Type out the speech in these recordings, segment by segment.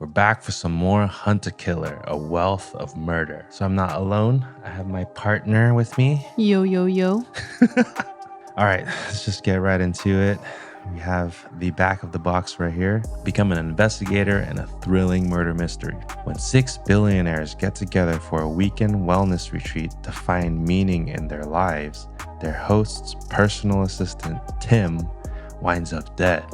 We're back for some more huntakiller, a wealth of murder. So I'm not alone. I have my partner with me. Yo, yo, yo. All right, let's just get right into it. We have the back of the box right here. Become an investigator in a thrilling murder mystery. When 6 billionaires get together for a weekend wellness retreat to find meaning in their lives, their host's personal assistant, Tim, winds up dead.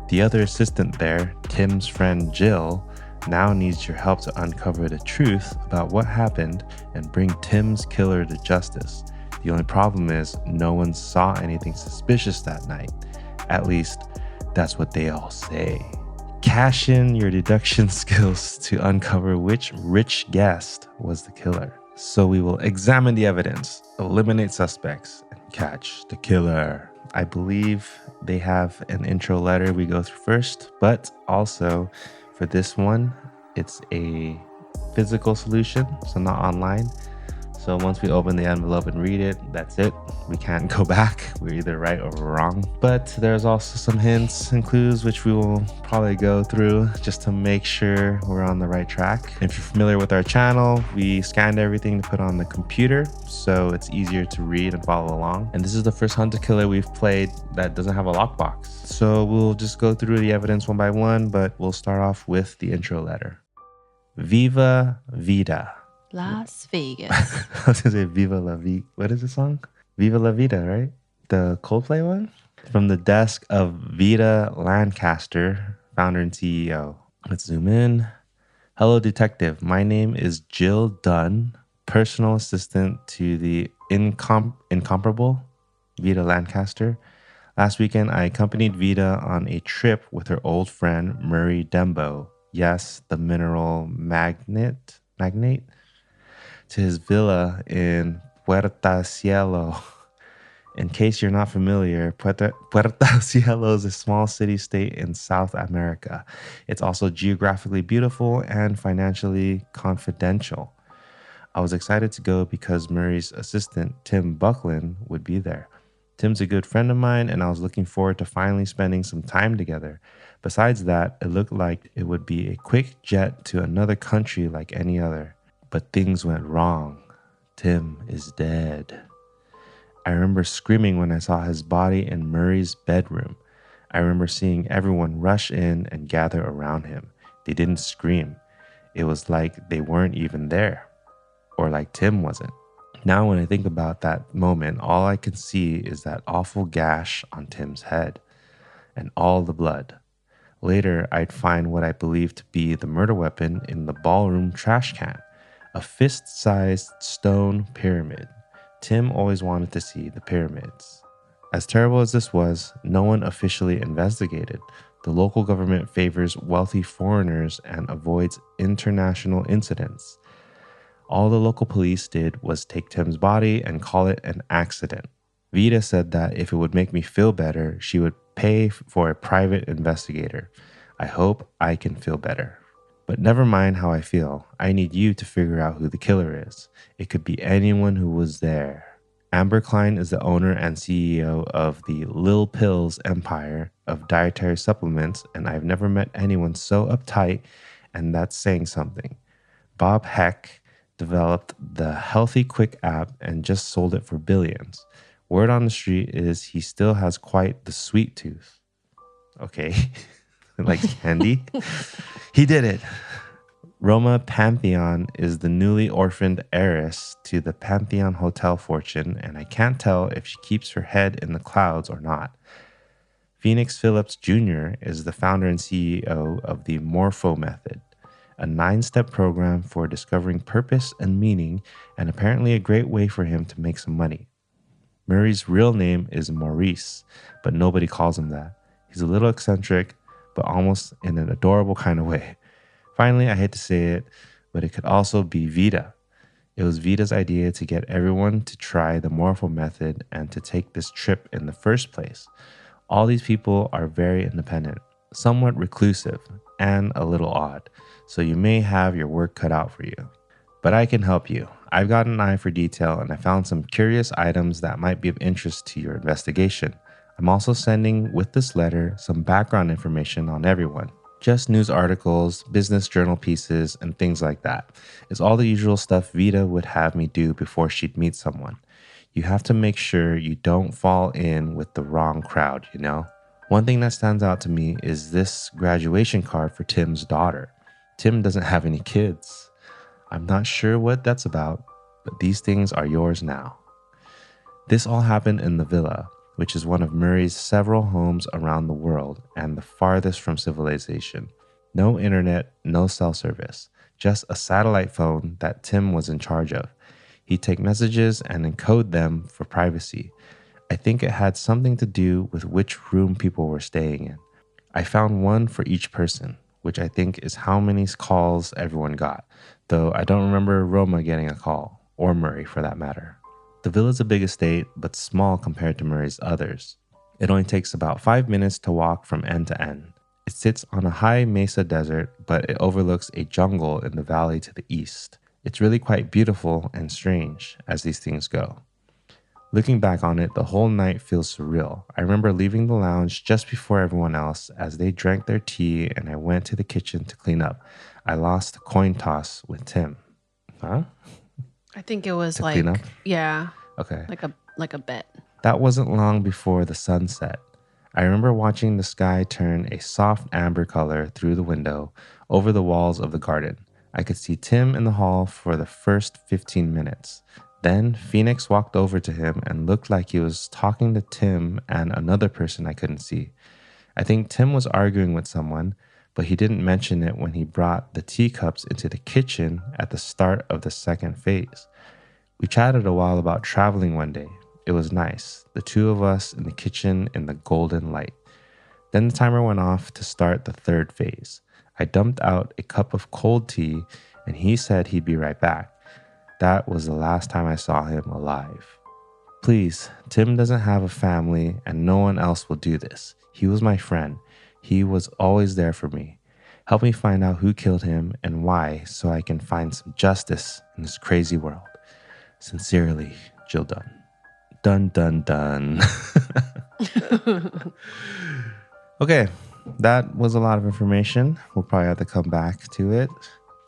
The other assistant there, Tim's friend Jill, now needs your help to uncover the truth about what happened and bring Tim's killer to justice. The only problem is no one saw anything suspicious that night. At least, that's what they all say. Cash in your deduction skills to uncover which rich guest was the killer. So we will examine the evidence, eliminate suspects, and catch the killer. I believe they have an intro letter we go through first, but also for this one, it's a physical solution, so not online. So once we open the envelope and read it, that's it. We can't go back. We're either right or wrong. But there's also some hints and clues which we will probably go through just to make sure we're on the right track. If you're familiar with our channel, we scanned everything to put on the computer so it's easier to read and follow along. And this is the first huntakiller we've played that doesn't have a lockbox. So we'll just go through the evidence one by one, but we'll start off with the intro letter. Viva Vida. Las Vegas. I was gonna say Viva La Vida. What is the song? Viva La Vida, right? The Coldplay one? From the desk of Vida Lancaster, founder and CEO. Let's zoom in. Hello, detective. My name is Jill Dunn, personal assistant to the incomparable Vida Lancaster. Last weekend, I accompanied Vida on a trip with her old friend, Murray Dembo. Yes, the mineral magnate? To his villa in Puerta Cielo. In case you're not familiar, Puerta Cielo is a small city-state in South America. It's also geographically beautiful and financially confidential. I was excited to go because Murray's assistant, Tim Buckland, would be there. Tim's a good friend of mine, and I was looking forward to finally spending some time together. Besides that, it looked like it would be a quick jet to another country like any other. But things went wrong. Tim is dead. I remember screaming when I saw his body in Murray's bedroom. I remember seeing everyone rush in and gather around him. They didn't scream. It was like they weren't even there. Or like Tim wasn't. Now when I think about that moment, all I can see is that awful gash on Tim's head and all the blood. Later, I'd find what I believe to be the murder weapon in the ballroom trash can. A fist-sized stone pyramid. Tim always wanted to see the pyramids. As terrible as this was, no one officially investigated. The local government favors wealthy foreigners and avoids international incidents. All the local police did was take Tim's body and call it an accident. Vida said that if it would make me feel better, she would pay for a private investigator. I hope I can feel better. But never mind how I feel. I need you to figure out who the killer is. It could be anyone who was there. Amber Klein is the owner and CEO of the Lil Pills empire of dietary supplements, and I've never met anyone so uptight, and that's saying something. Bob Heck developed the Healthy Quick app and just sold it for billions. Word on the street is he still has quite the sweet tooth. Okay. Like candy. He did it. Roma Pantheon is the newly orphaned heiress to the Pantheon Hotel fortune, and I can't tell if she keeps her head in the clouds or not. Phoenix Phillips Jr. is the founder and CEO of the Morpho Method, a 9-step program for discovering purpose and meaning, and apparently a great way for him to make some money. Murray's real name is Maurice, but nobody calls him that. He's a little eccentric, but almost in an adorable kind of way. Finally, I hate to say it, but it could also be Vida. It was Vida's idea to get everyone to try the Morpho Method and to take this trip in the first place. All these people are very independent, somewhat reclusive, and a little odd, so you may have your work cut out for you. But I can help you. I've got an eye for detail, and I found some curious items that might be of interest to your investigation. I'm also sending with this letter some background information on everyone. Just news articles, business journal pieces, and things like that. It's all the usual stuff Vita would have me do before she'd meet someone. You have to make sure you don't fall in with the wrong crowd, you know? One thing that stands out to me is this graduation card for Tim's daughter. Tim doesn't have any kids. I'm not sure what that's about, but these things are yours now. This all happened in the villa, which is one of Murray's several homes around the world and the farthest from civilization. No internet, no cell service, just a satellite phone that Tim was in charge of. He'd take messages and encode them for privacy. I think it had something to do with which room people were staying in. I found one for each person, which I think is how many calls everyone got, though I don't remember Roma getting a call, or Murray for that matter. The villa's a big estate, but small compared to Murray's others. It only takes about 5 minutes to walk from end to end. It sits on a high mesa desert, but it overlooks a jungle in the valley to the east. It's really quite beautiful and strange, as these things go. Looking back on it, the whole night feels surreal. I remember leaving the lounge just before everyone else as they drank their tea and I went to the kitchen to clean up. I lost a coin toss with Tim. Huh? I think it was To clean up? yeah, Okay. like a bet. That wasn't long before the sun set. I remember watching the sky turn a soft amber color through the window over the walls of the garden. I could see Tim in the hall for the first 15 minutes. Then Phoenix walked over to him and looked like he was talking to Tim and another person I couldn't see. I think Tim was arguing with someone, but he didn't mention it when he brought the teacups into the kitchen at the start of the second phase. We chatted a while about traveling one day. It was nice, the two of us in the kitchen in the golden light. Then the timer went off to start the third phase. I dumped out a cup of cold tea and he said he'd be right back. That was the last time I saw him alive. Please, Tim doesn't have a family and no one else will do this. He was my friend. He was always there for me. Help me find out who killed him and why so I can find some justice in this crazy world. Sincerely, Jill Dunn. Dun, dun, dun. Okay, that was a lot of information. We'll probably have to come back to it.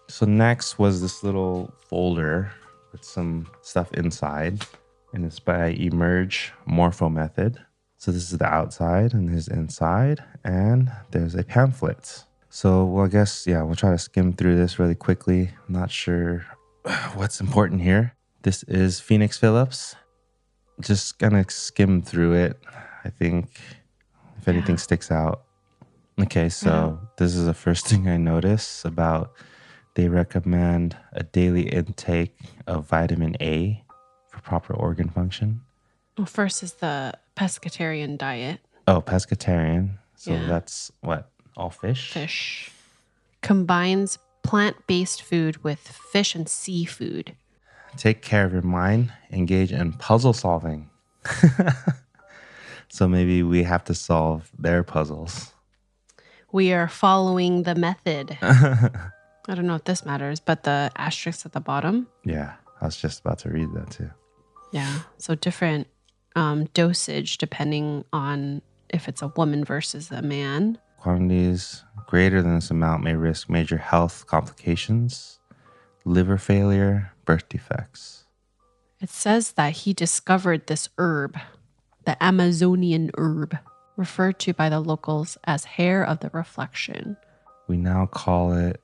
So next was this little folder with some stuff inside, and it's by Emerge Morpho Method. So this is the outside and there's the inside, and there's a pamphlet. So, well, I guess, yeah, we'll try to skim through this really quickly. I'm not sure what's important here. This is Phoenix Phillips. Just gonna skim through it, I think, if anything sticks out. Okay, so this is the first thing I notice about they recommend a daily intake of vitamin A for proper organ function. Well, first is the pescatarian diet. Oh, pescatarian. So Yeah. that's what? All fish? Fish. Combines plant-based food with fish and seafood. Take care of your mind. Engage in puzzle solving. So maybe we have to solve their puzzles. We are following the method. I don't know if this matters, but the asterisk at the bottom. Yeah, I was just about to read that too. Yeah. So different dosage depending on if it's a woman versus a man. Quantities greater than this amount may risk major health complications, liver failure, birth defects. It says that he discovered this herb, the Amazonian herb, referred to by the locals as hair of the reflection. We now call it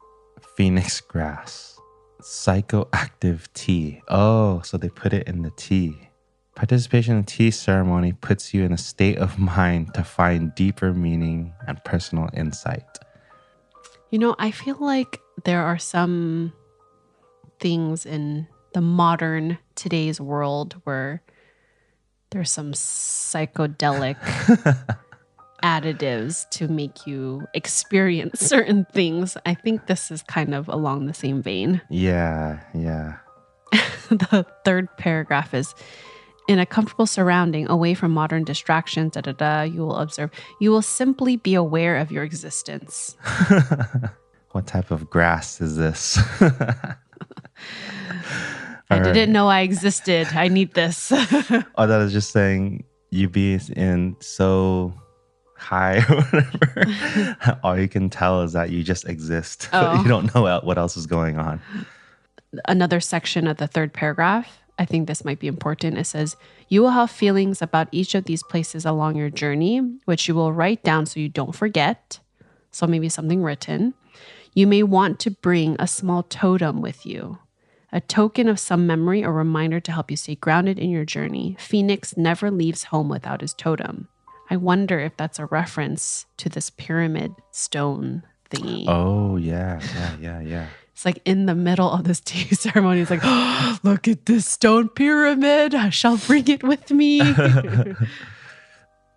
Phoenix grass. Psychoactive tea. Oh, so they put it in the tea. Participation in tea ceremony puts you in a state of mind to find deeper meaning and personal insight. You know, I feel like there are some things in the modern today's world where there's some psychedelic additives to make you experience certain things. I think this is kind of along the same vein. Yeah. The third paragraph is, in a comfortable surrounding, away from modern distractions, you will observe. You will simply be aware of your existence. What type of grass is this? I didn't know I existed. I need this. Oh, that is just saying you be in so high or whatever, all you can tell is that you just exist, but you don't know what else is going on. Another section of the third paragraph, I think this might be important. It says, you will have feelings about each of these places along your journey, which you will write down so you don't forget. So maybe something written. You may want to bring a small totem with you, a token of some memory or reminder to help you stay grounded in your journey. Phoenix never leaves home without his totem. I wonder if that's a reference to this pyramid stone thingy. Oh, yeah. It's like in the middle of this tea ceremony. It's like, oh, look at this stone pyramid. I shall bring it with me.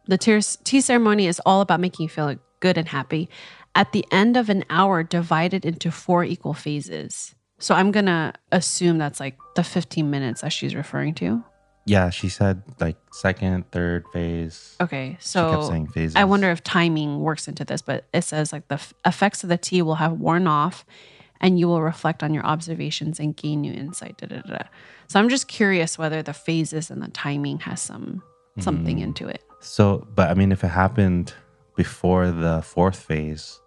The tea ceremony is all about making you feel good and happy. At the end of an hour, divided into 4 equal phases. So I'm going to assume that's like the 15 minutes that she's referring to. Yeah, she said like second, third phase. Okay, so she kept saying phases. I wonder if timing works into this, but it says like the effects of the tea will have worn off and you will reflect on your observations and gain new insight. So I'm just curious whether the phases and the timing has something into it. So, but I mean, if it happened before the 4th phase,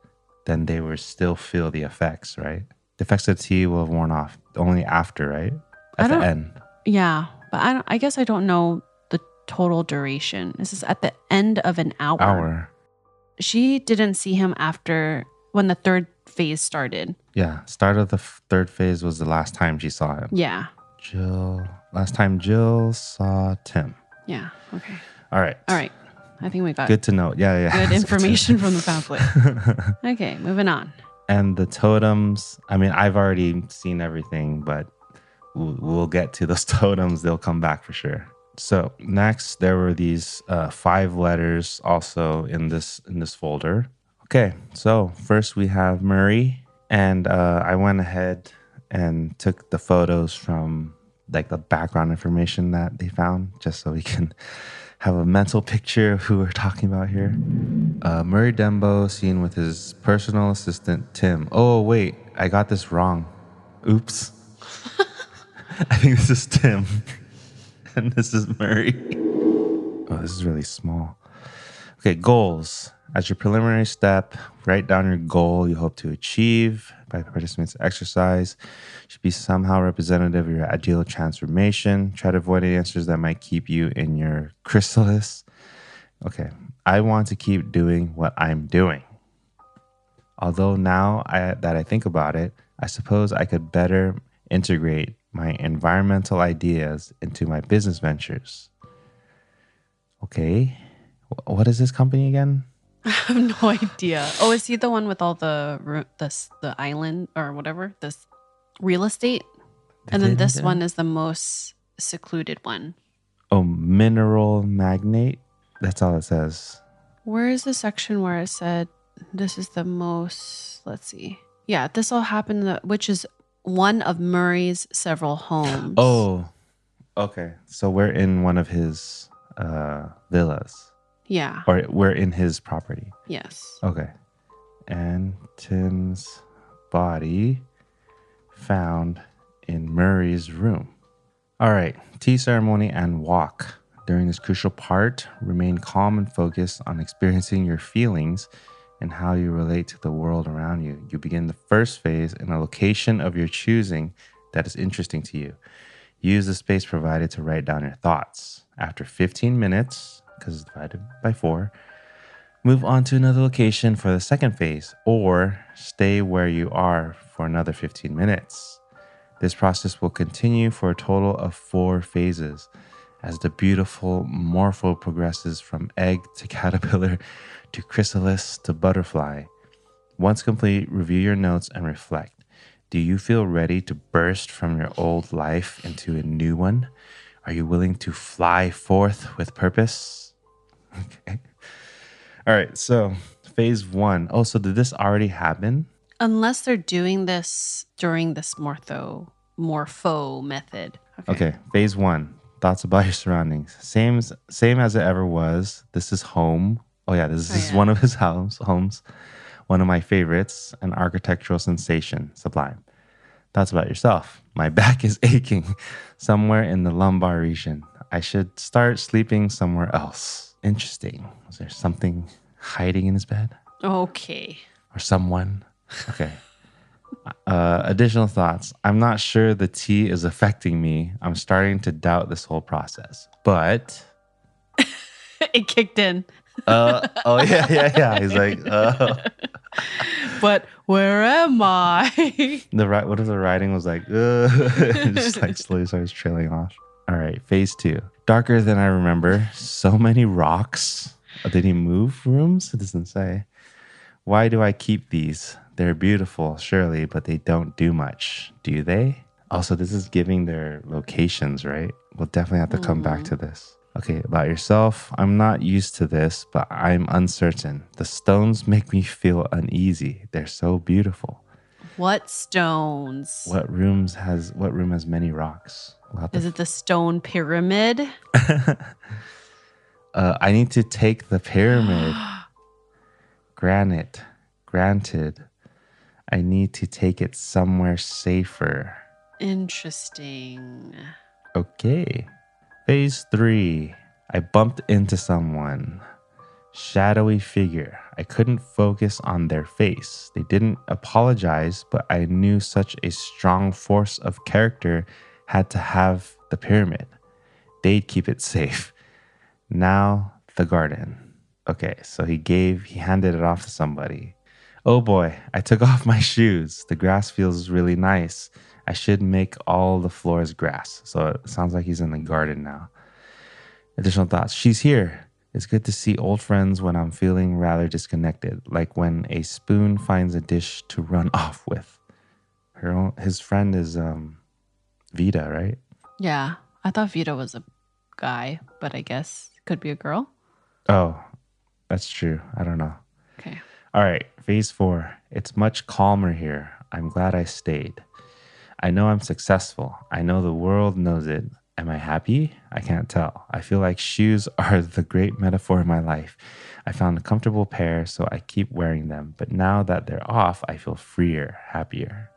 then they would still feel the effects, right? The effects of the tea will have worn off only after, right? At the end. Yeah, but I guess I don't know the total duration. This is at the end of an hour. She didn't see him after when the 3rd phase started. Yeah, start of the 3rd phase was the last time she saw him. Yeah. Last time Jill saw Tim. Yeah, okay. All right. I think we got good to know. Yeah. Good information from the pamphlet. Okay, moving on. And the totems, I mean, I've already seen everything, but we'll get to those totems. They'll come back for sure. So next, there were these 5 letters also in this folder. Okay, so first we have Murray, and I went ahead and took the photos from like the background information that they found, just so we can have a mental picture of who we're talking about here. Murray Dembo seen with his personal assistant, Tim. Oh, wait, I got this wrong. Oops. I think this is Tim. And this is Murray. Oh, this is really small. Okay, goals. As your preliminary step, write down your goal you hope to achieve by participants' exercise. Should be somehow representative of your ideal transformation. Try to avoid any answers that might keep you in your chrysalis. Okay, I want to keep doing what I'm doing. Although now that I think about it, I suppose I could better integrate my environmental ideas into my business ventures. Okay, what is this company again? I have no idea. Oh, is he the one with all the island or whatever, this real estate? And then this one is the most secluded one. Oh, mineral magnate? That's all it says. Where is the section where it said this is the most, let's see. Yeah, this all happened, which is one of Murray's several homes. Oh, okay. So we're in one of his villas. Yeah. Or we're in his property. Yes. Okay. And Tim's body found in Murray's room. All right. Tea ceremony and walk. During this crucial part, remain calm and focused on experiencing your feelings and how you relate to the world around you. You begin the first phase in a location of your choosing that is interesting to you. Use the space provided to write down your thoughts. After 15 minutes, because it's divided by 4, move on to another location for the second phase, or stay where you are for another 15 minutes. This process will continue for a total of 4 phases as the beautiful morpho progresses from egg to caterpillar to chrysalis to butterfly. Once complete, review your notes and reflect. Do you feel ready to burst from your old life into a new one? Are you willing to fly forth with purpose? Okay. All right. So phase 1. Oh, so did this already happen? Unless they're doing this during this morpho method. Okay. Phase 1. Thoughts about your surroundings. Same as it ever was. This is home. Oh yeah, this is one of his homes. One of my favorites. An architectural sensation. Sublime. Thoughts about yourself. My back is aching somewhere in the lumbar region. I should start sleeping somewhere else. Interesting. Is there something hiding in his bed Okay. or someone. Okay. Additional thoughts. I'm not sure the tea is affecting me. I'm starting to doubt this whole process. But It kicked in. oh yeah. He's like, But where am I? what if the writing was like, just like slowly starts trailing off. All right, phase 2. Darker than I remember. So many rocks. Oh, did he move rooms? It doesn't say. Why do I keep these? They're beautiful, surely, but they don't do much. Do they? Also, this is giving their locations, right? We'll definitely have to come back to this. Okay, about yourself. I'm not used to this, but I'm uncertain. The stones make me feel uneasy. They're so beautiful. What stones? What room has many rocks? Is it the stone pyramid? I need to take the pyramid. Granted. I need to take it somewhere safer. Interesting. Okay. Phase 3. I bumped into someone. Shadowy figure. I couldn't focus on their face. They didn't apologize, but I knew such a strong force of character had to have the pyramid. They'd keep it safe. Now, the garden. Okay, so he handed it off to somebody. Oh boy, I took off my shoes. The grass feels really nice. I should make all the floors grass. So it sounds like he's in the garden now. Additional thoughts. She's here. It's good to see old friends when I'm feeling rather disconnected, like when a spoon finds a dish to run off with. His friend is Vita, right? Yeah. I thought Vita was a guy, but I guess it could be a girl. Oh, that's true. I don't know. Okay. All right, phase 4. It's much calmer here. I'm glad I stayed. I know I'm successful. I know the world knows it. Am I happy? I can't tell. I feel like shoes are the great metaphor in my life. I found a comfortable pair, so I keep wearing them. But now that they're off, I feel freer, happier.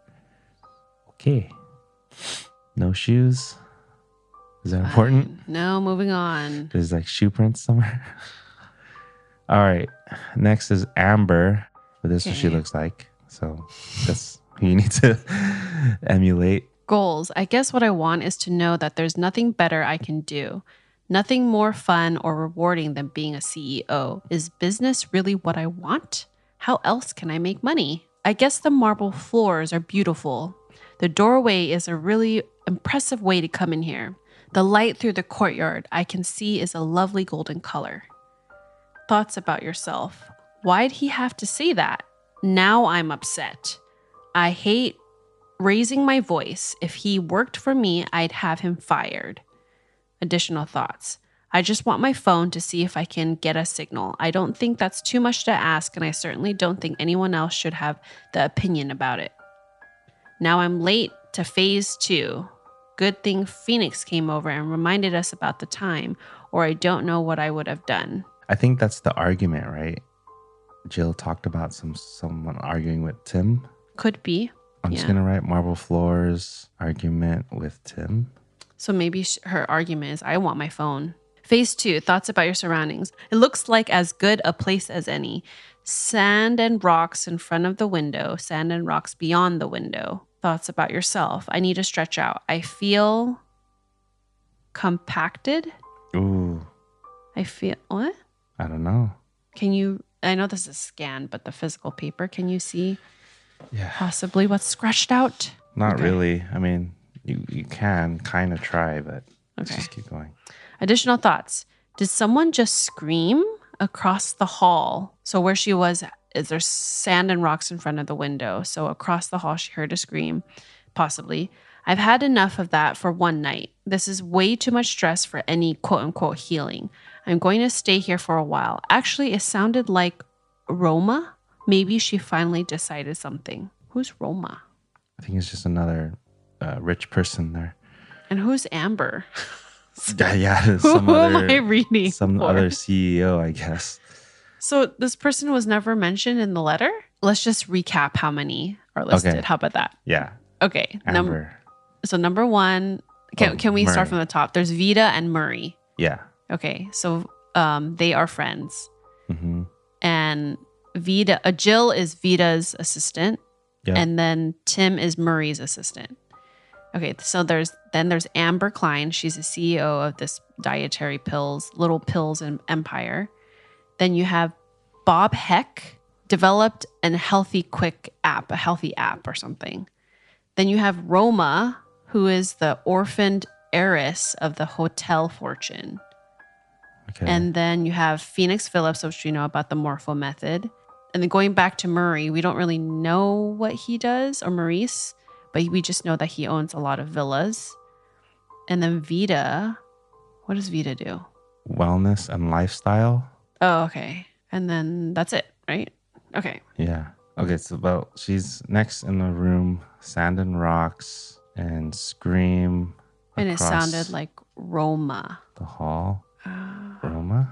Okay. No shoes? Is that important? No, moving on. There's like shoe prints somewhere. All right. Next is Amber. But this is what she looks like. So that's who you need to emulate. Goals. I guess what I want is to know that there's nothing better I can do. Nothing more fun or rewarding than being a CEO. Is business really what I want? How else can I make money? I guess the marble floors are beautiful. The doorway is a really impressive way to come in here. The light through the courtyard I can see is a lovely golden color. Thoughts about yourself. Why'd he have to say that? Now I'm upset. I hate raising my voice. If he worked for me, I'd have him fired. Additional thoughts. I just want my phone to see if I can get a signal. I don't think that's too much to ask, and I certainly don't think anyone else should have the opinion about it. Now I'm late to phase 2. Good thing Phoenix came over and reminded us about the time, or I don't know what I would have done. I think that's the argument, right? Jill talked about someone arguing with Tim. Could be. I'm just going to write marble floors argument with Tim. So maybe her argument is, I want my phone. Phase 2, thoughts about your surroundings. It looks like as good a place as any. Sand and rocks in front of the window. Sand and rocks beyond the window. Thoughts about yourself. I need to stretch out. I feel compacted. Ooh. I feel, what? I don't know. Can you, I know this is scanned, but the physical paper, can you see possibly what's scratched out? Not really. I mean, you can kind of try, but let's just keep going. Additional thoughts. Did someone just scream across the hall? So where she was, is there sand and rocks in front of the window? So across the hall, she heard a scream, possibly. I've had enough of that for one night. This is way too much stress for any quote-unquote healing. I'm going to stay here for a while. Actually, it sounded like Roma. Maybe she finally decided something. Who's Roma? I think it's just another rich person there. And who's Amber? Yeah. Who am I reading? Some other CEO, I guess. So this person was never mentioned in the letter? Let's just recap how many are listed. Okay. How about that? Yeah. Okay. Amber. So number 1, can we Murray. start from the top? There's Vita and Murray. Yeah. Okay. So they are friends. Mm-hmm. And then Jill is Vita's assistant, Yep. and then Tim is Murray's assistant. Okay, so there's Amber Klein. She's the CEO of this dietary little pills and empire. Then you have Bob Heck, developed a healthy app or something. Then you have Roma, who is the orphaned heiress of the hotel fortune. Okay. And then you have Phoenix Phillips, which we know about the Morpho method. And then going back to Murray, we don't really know what he does, or Maurice, but we just know that he owns a lot of villas. And then Vita, what does Vita do? Wellness and lifestyle. Oh, okay. And then that's it, right? Okay. Yeah. Okay, so she's next in the room, Sand and Rocks and Scream. And it across sounded like Roma. the hall. Roma?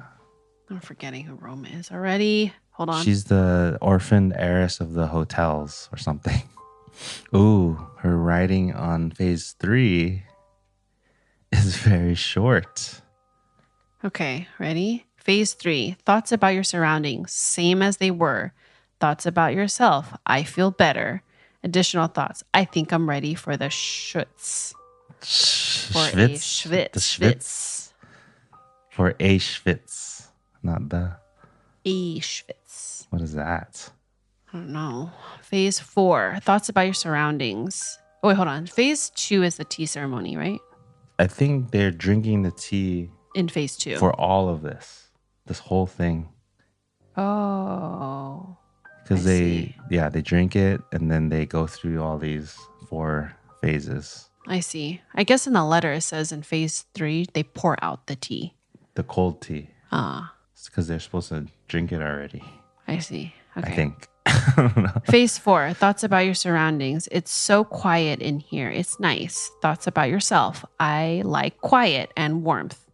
I'm forgetting who Roma is already. Hold on. She's the orphaned heiress of the hotels or something. Ooh, her writing on phase 3 is very short. Okay, ready? Phase 3, thoughts about your surroundings, same as they were. Thoughts about yourself, I feel better. Additional thoughts, I think I'm ready for the schwitz. For a schwitz. The schwitz. For a schwitz. Not the. A schwitz. What is that? I don't know. Phase 4, thoughts about your surroundings. Oh, wait, hold on. Phase 2 is the tea ceremony, right? I think they're drinking the tea In phase 2. for all of this whole thing. Oh. Because they drink it and then they go through all these 4 phases. I see. I guess in the letter it says in phase 3, they pour out the tea. The cold tea. Ah. It's because they're supposed to drink it already. I see. Okay. I think. I don't know. Phase 4, thoughts about your surroundings. It's so quiet in here. It's nice. Thoughts about yourself. I like quiet and warmth.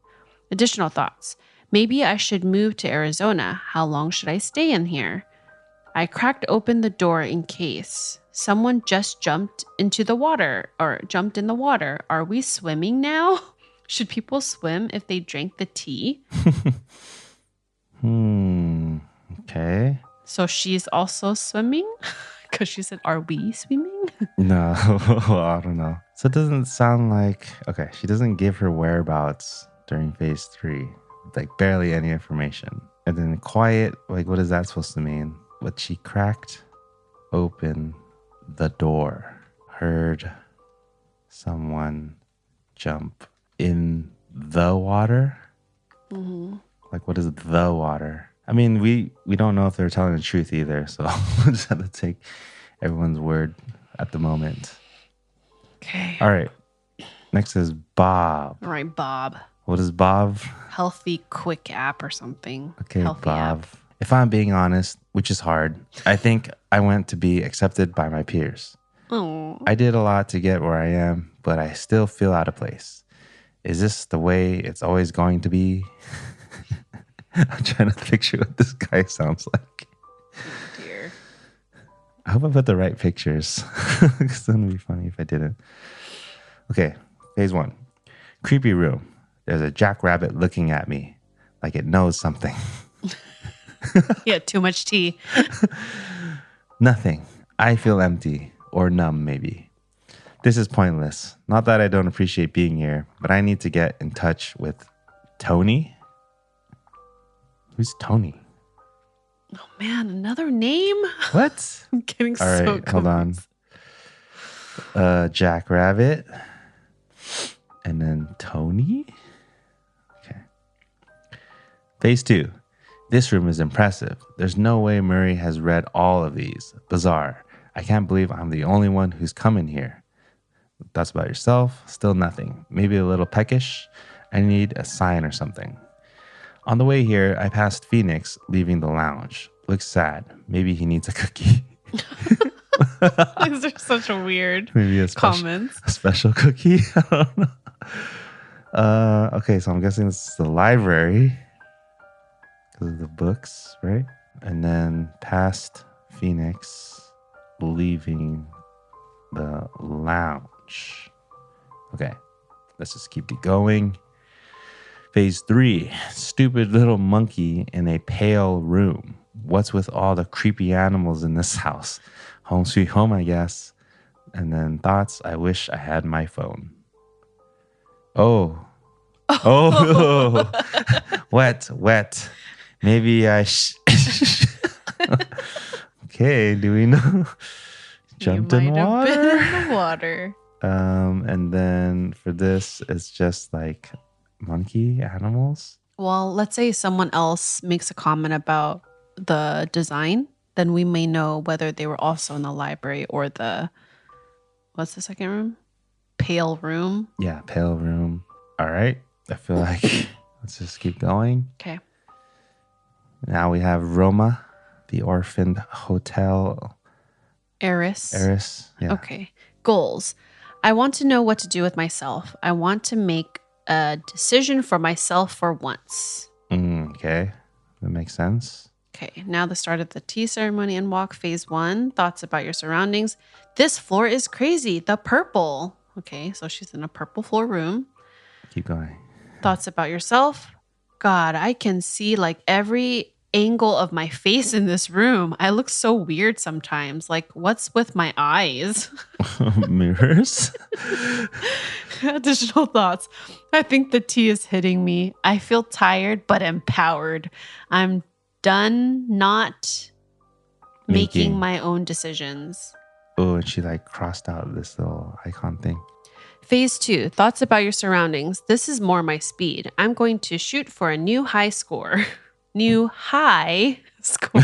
Additional thoughts. Maybe I should move to Arizona. How long should I stay in here? I cracked open the door in case. Someone just jumped in the water. Are we swimming now? Should people swim if they drank the tea? Okay. So she's also swimming? Because she said, are we swimming? No, I don't know. So it doesn't sound like... Okay, she doesn't give her whereabouts during phase 3. Like barely any information. And then quiet, like what is that supposed to mean? But she cracked open the door. Heard someone jump in the water. Mm-hmm. Like what is the water? I mean, we don't know if they're telling the truth either, so we'll just have to take everyone's word at the moment. Okay. All right. Next is Bob. All right, Bob. What is Bob? Healthy quick app or something. Okay, Healthy Bob. app. If I'm being honest, which is hard, I think I went to be accepted by my peers. Oh. I did a lot to get where I am, but I still feel out of place. Is this the way it's always going to be? I'm trying to picture what this guy sounds like. Oh, dear. I hope I put the right pictures. It's going to be funny if I didn't. Okay, phase 1. Creepy room. There's a jackrabbit looking at me like it knows something. Yeah, too much tea. Nothing. I feel empty or numb, maybe. This is pointless. Not that I don't appreciate being here, but I need to get in touch with Tony. Who's Tony? Oh, man, another name? What? I'm getting All right, so confused. hold on. Jackrabbit. And then Tony. Okay. Phase 2. This room is impressive. There's no way Murray has read all of these. Bizarre. I can't believe I'm the only one who's come in here. Thoughts about yourself? Still nothing. Maybe a little peckish. I need a sign or something. On the way here, I passed Phoenix leaving the lounge. Looks sad. Maybe he needs a cookie. These are such a weird Maybe a comments. special cookie. I don't know. Okay, so I'm guessing this is the library because of the books, right? And then past Phoenix leaving the lounge. Okay, let's just keep it going. Phase 3, stupid little monkey in a pale room. what's with all the creepy animals in this house? Home sweet home, I guess. And then thoughts, I wish I had my phone. Oh. Oh. Wet. Maybe I Okay, do we know? Jumped in water. Been in the water. And then for this, it's just like monkey animals. Well, let's say someone else makes a comment about the design, then we may know whether they were also in the library or what's the second room? Pale room. Yeah, pale room. All right. I feel like let's just keep going. Okay. Now we have Roma, the orphaned hotel. Eris. Yeah. Okay. Goals. I want to know what to do with myself. I want to make a decision for myself for once. Okay. That makes sense. Okay. Now the start of the tea ceremony and walk. Phase 1. Thoughts about your surroundings. This floor is crazy. The purple. Okay. So she's in a purple floor room. Keep going. Thoughts about yourself. God, I can see like every angle of my face in this room. I look so weird sometimes. Like, what's with my eyes? Mirrors. Additional thoughts. I think the tea is hitting me. I feel tired but empowered. I'm done not making my own decisions. Oh, and she like crossed out this little icon thing. Phase 2, thoughts about your surroundings. This is more my speed. I'm going to shoot for a new high score. New high score.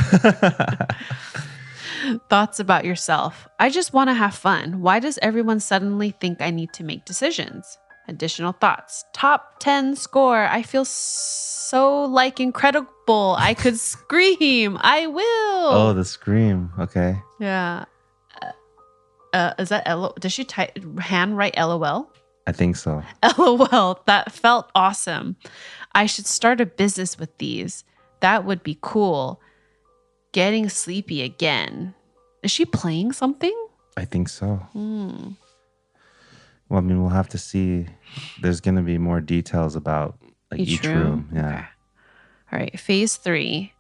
Thoughts about yourself. I just want to have fun. Why does everyone suddenly think I need to make decisions? Additional thoughts. Top 10 score. I feel so like incredible. I could scream. I will. Oh, the scream. Okay. Yeah. Is that does she handwrite LOL? I think so. LOL. That felt awesome. I should start a business with these. That would be cool. Getting sleepy again. Is she playing something? I think so. Well, I mean, we'll have to see. There's going to be more details about like each room. Yeah. Okay. All right. Phase 3.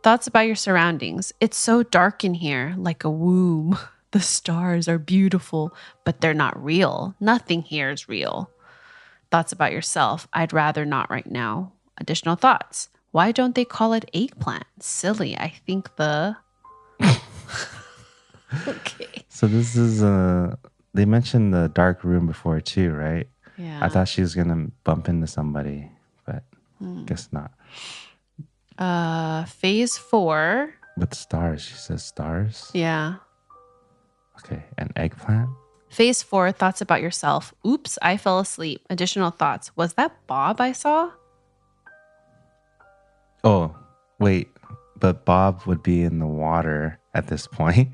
Thoughts about your surroundings. It's so dark in here, like a womb. The stars are beautiful, but they're not real. Nothing here is real. Thoughts about yourself. I'd rather not right now. Additional thoughts. Why don't they call it eggplant? Silly. I think Okay. So this is they mentioned the dark room before too, right? Yeah. I thought she was going to bump into somebody, but guess not. Phase 4. But stars, she says stars. Yeah. Okay, an eggplant. Phase 4, thoughts about yourself. Oops, I fell asleep. Additional thoughts. Was that Bob I saw? Oh, wait, but Bob would be in the water at this point.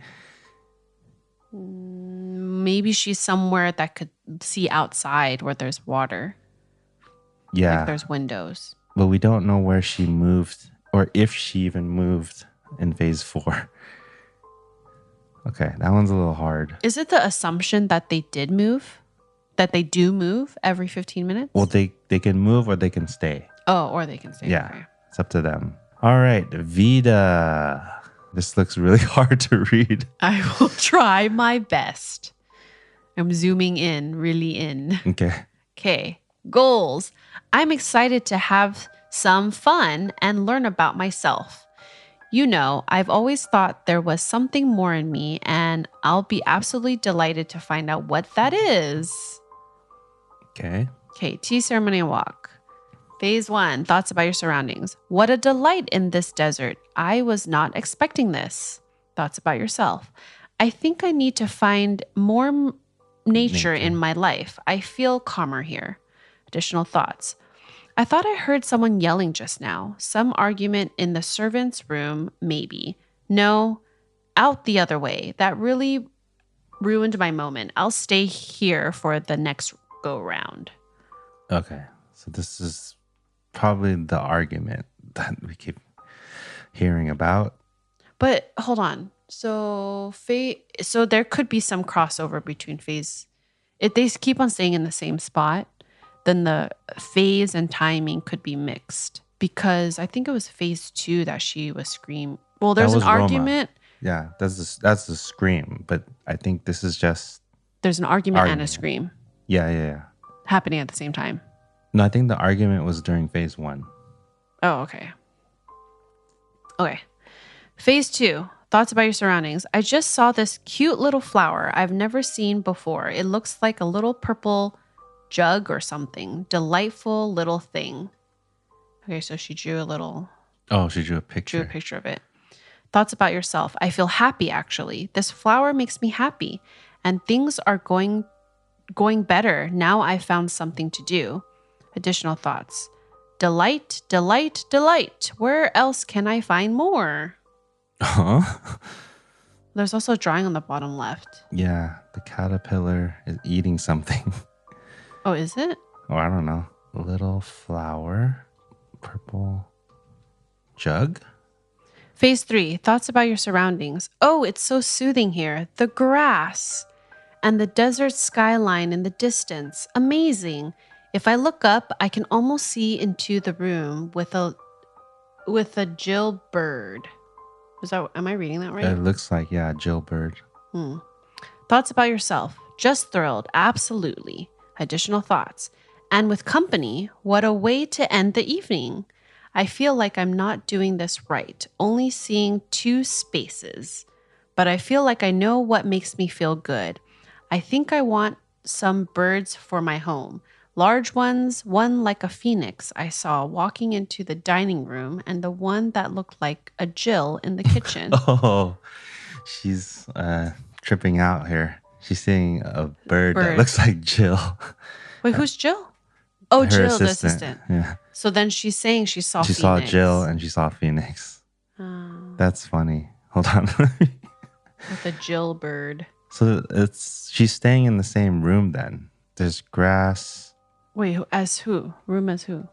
Maybe she's somewhere that could see outside where there's water. Yeah. Like there's windows. But we don't know where she moved or if she even moved in phase 4. Okay, that one's a little hard. Is it the assumption that they did move? That they do move every 15 minutes? Well, they can move or they can stay. Oh, or they can stay. Yeah, Okay. it's up to them. All right, Vida. This looks really hard to read. I will try my best. I'm zooming in, really in. Okay. Okay. Goals. I'm excited to have some fun and learn about myself. You know, I've always thought there was something more in me, and I'll be absolutely delighted to find out what that is. Okay. Okay, tea ceremony and walk. Phase 1, thoughts about your surroundings. What a delight in this desert. I was not expecting this. Thoughts about yourself. I think I need to find more nature in my life. I feel calmer here. Additional thoughts. I thought I heard someone yelling just now. Some argument in the servants' room, maybe. No, out the other way. That really ruined my moment. I'll stay here for the next go round. Okay. So this is probably the argument that we keep hearing about. But hold on. So there could be some crossover between phase. If they keep on staying in the same spot, then the phase and timing could be mixed. Because I think it was phase 2 that she was screaming. Well, That there's an was Roma. argument. Yeah, that's the scream. But I think this is just There's an argument and a scream Yeah. happening at the same time. No, I think the argument was during phase 1. Oh, okay. Okay. Phase 2. Thoughts about your surroundings. I just saw this cute little flower I've never seen before. It looks like a little purple jug or something. Delightful little thing. Okay, so she drew a little... Oh, she drew a picture. Drew a picture of it. Thoughts about yourself. I feel happy, actually. This flower makes me happy. And things are going better. Now I found something to do. Additional thoughts. Delight, delight, delight. Where else can I find more? Huh? There's also a drawing on the bottom left. Yeah, the caterpillar is eating something. Oh, is it? Oh, I don't know. Little flower, purple jug. Phase 3, thoughts about your surroundings. Oh, it's so soothing here. The grass and the desert skyline in the distance. Amazing. If I look up, I can almost see into the room with a Jill bird. Am I reading that right? It looks like, yeah, Jill bird. Thoughts about yourself. Just thrilled. Absolutely. Additional thoughts. And with company, what a way to end the evening. I feel like I'm not doing this right, only seeing 2 spaces. But I feel like I know what makes me feel good. I think I want some birds for my home. Large ones, one like a phoenix I saw walking into the dining room, and the one that looked like a Jill in the kitchen. Oh, she's tripping out here. She's seeing a bird that looks like Jill. Wait, who's Jill? Oh, Her Jill, assistant. the assistant. Yeah. So then she's saying she saw She Phoenix. saw Jill and she saw Phoenix. Oh. That's funny. Hold on. With a Jill bird. So she's staying in the same room then. There's grass. Wait, as who? Room as who?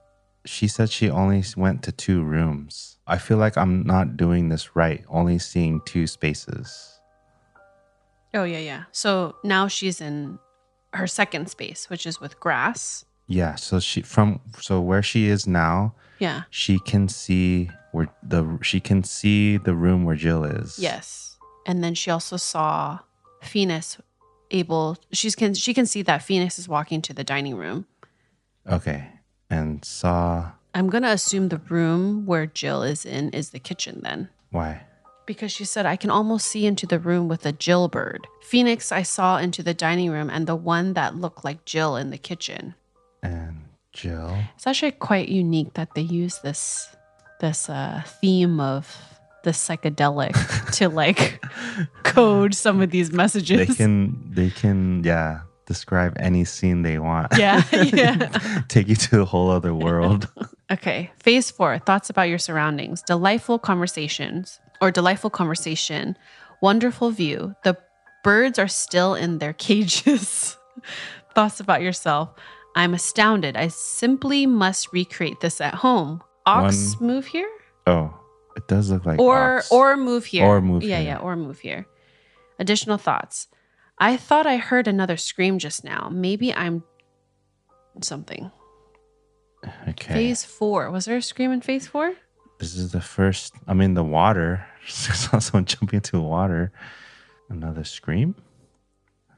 She said she only went to 2 rooms. I feel like I'm not doing this right, only seeing 2 spaces. Oh, yeah. So now she's in her second space, which is with grass. Yeah, so where she is now, yeah, she can see the room where Jill is. Yes. And then she also saw Phoenix she can see that Phoenix is walking to the dining room. Okay. And saw... I'm going to assume the room where Jill is in is the kitchen then. Why? Because she said, I can almost see into the room with a Jill bird. Phoenix I saw into the dining room and the one that looked like Jill in the kitchen. And Jill. It's actually quite unique that they use this theme of the psychedelic to like code some of these messages. They can describe any scene they want. Yeah. Take you to a whole other world. Okay. Phase 4, thoughts about your surroundings. Delightful conversation. Wonderful view. The birds are still in their cages. Thoughts about yourself. I'm astounded. I simply must recreate this at home. Move here? Oh, it does look like or move here. Or move here. Yeah, or move here. Additional thoughts. I thought I heard another scream just now. Maybe I'm something. Okay. Phase 4. Was there a scream in phase 4? This is the first. I'm in the water. I saw someone jumping into the water. Another scream.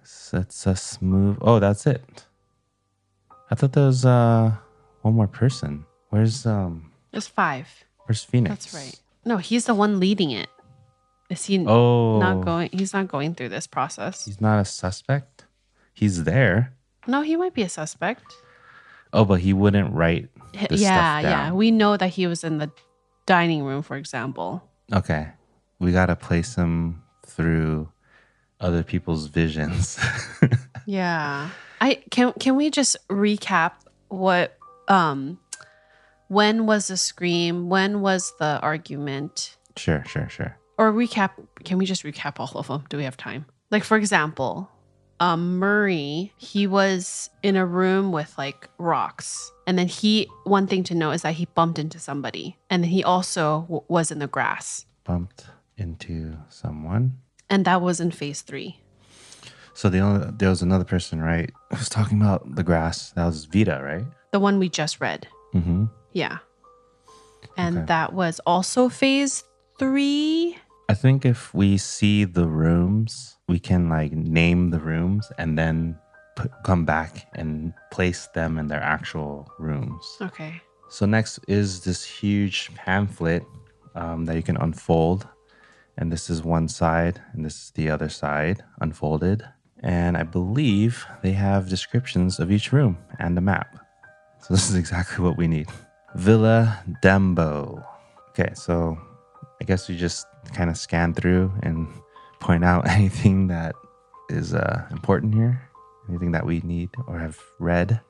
It's a smooth. Oh, that's it. I thought there was one more person. Where's There's 5. Where's Phoenix? That's right. No, he's the one leading it. Is he not going? He's not going through this process. He's not a suspect? He's there. No, he might be a suspect. Oh, but he wouldn't write the stuff down. Yeah. We know that he was in the dining room, for example. Okay. We got to place him through other people's visions. Yeah. Can we just recap what when was the scream? When was the argument? Sure. Or can we just recap all of them? Do we have time? Like, for example, Murray, he was in a room with like rocks. And then one thing to know is that he bumped into somebody. And then he also was in the grass. Bumped into someone. And that was in phase 3. So there was another person, right? Who was talking about the grass. That was Vita, right? The one we just read. Mm-hmm. Yeah. And that was also phase 3. I think if we see the rooms, we can like name the rooms and then come back and place them in their actual rooms. Okay. So next is this huge pamphlet that you can unfold. And this is one side and this is the other side unfolded. And I believe they have descriptions of each room and a map. So this is exactly what we need. Villa Dembo. Okay, so I guess we just kind of scan through and point out anything that is important here, anything that we need or have read.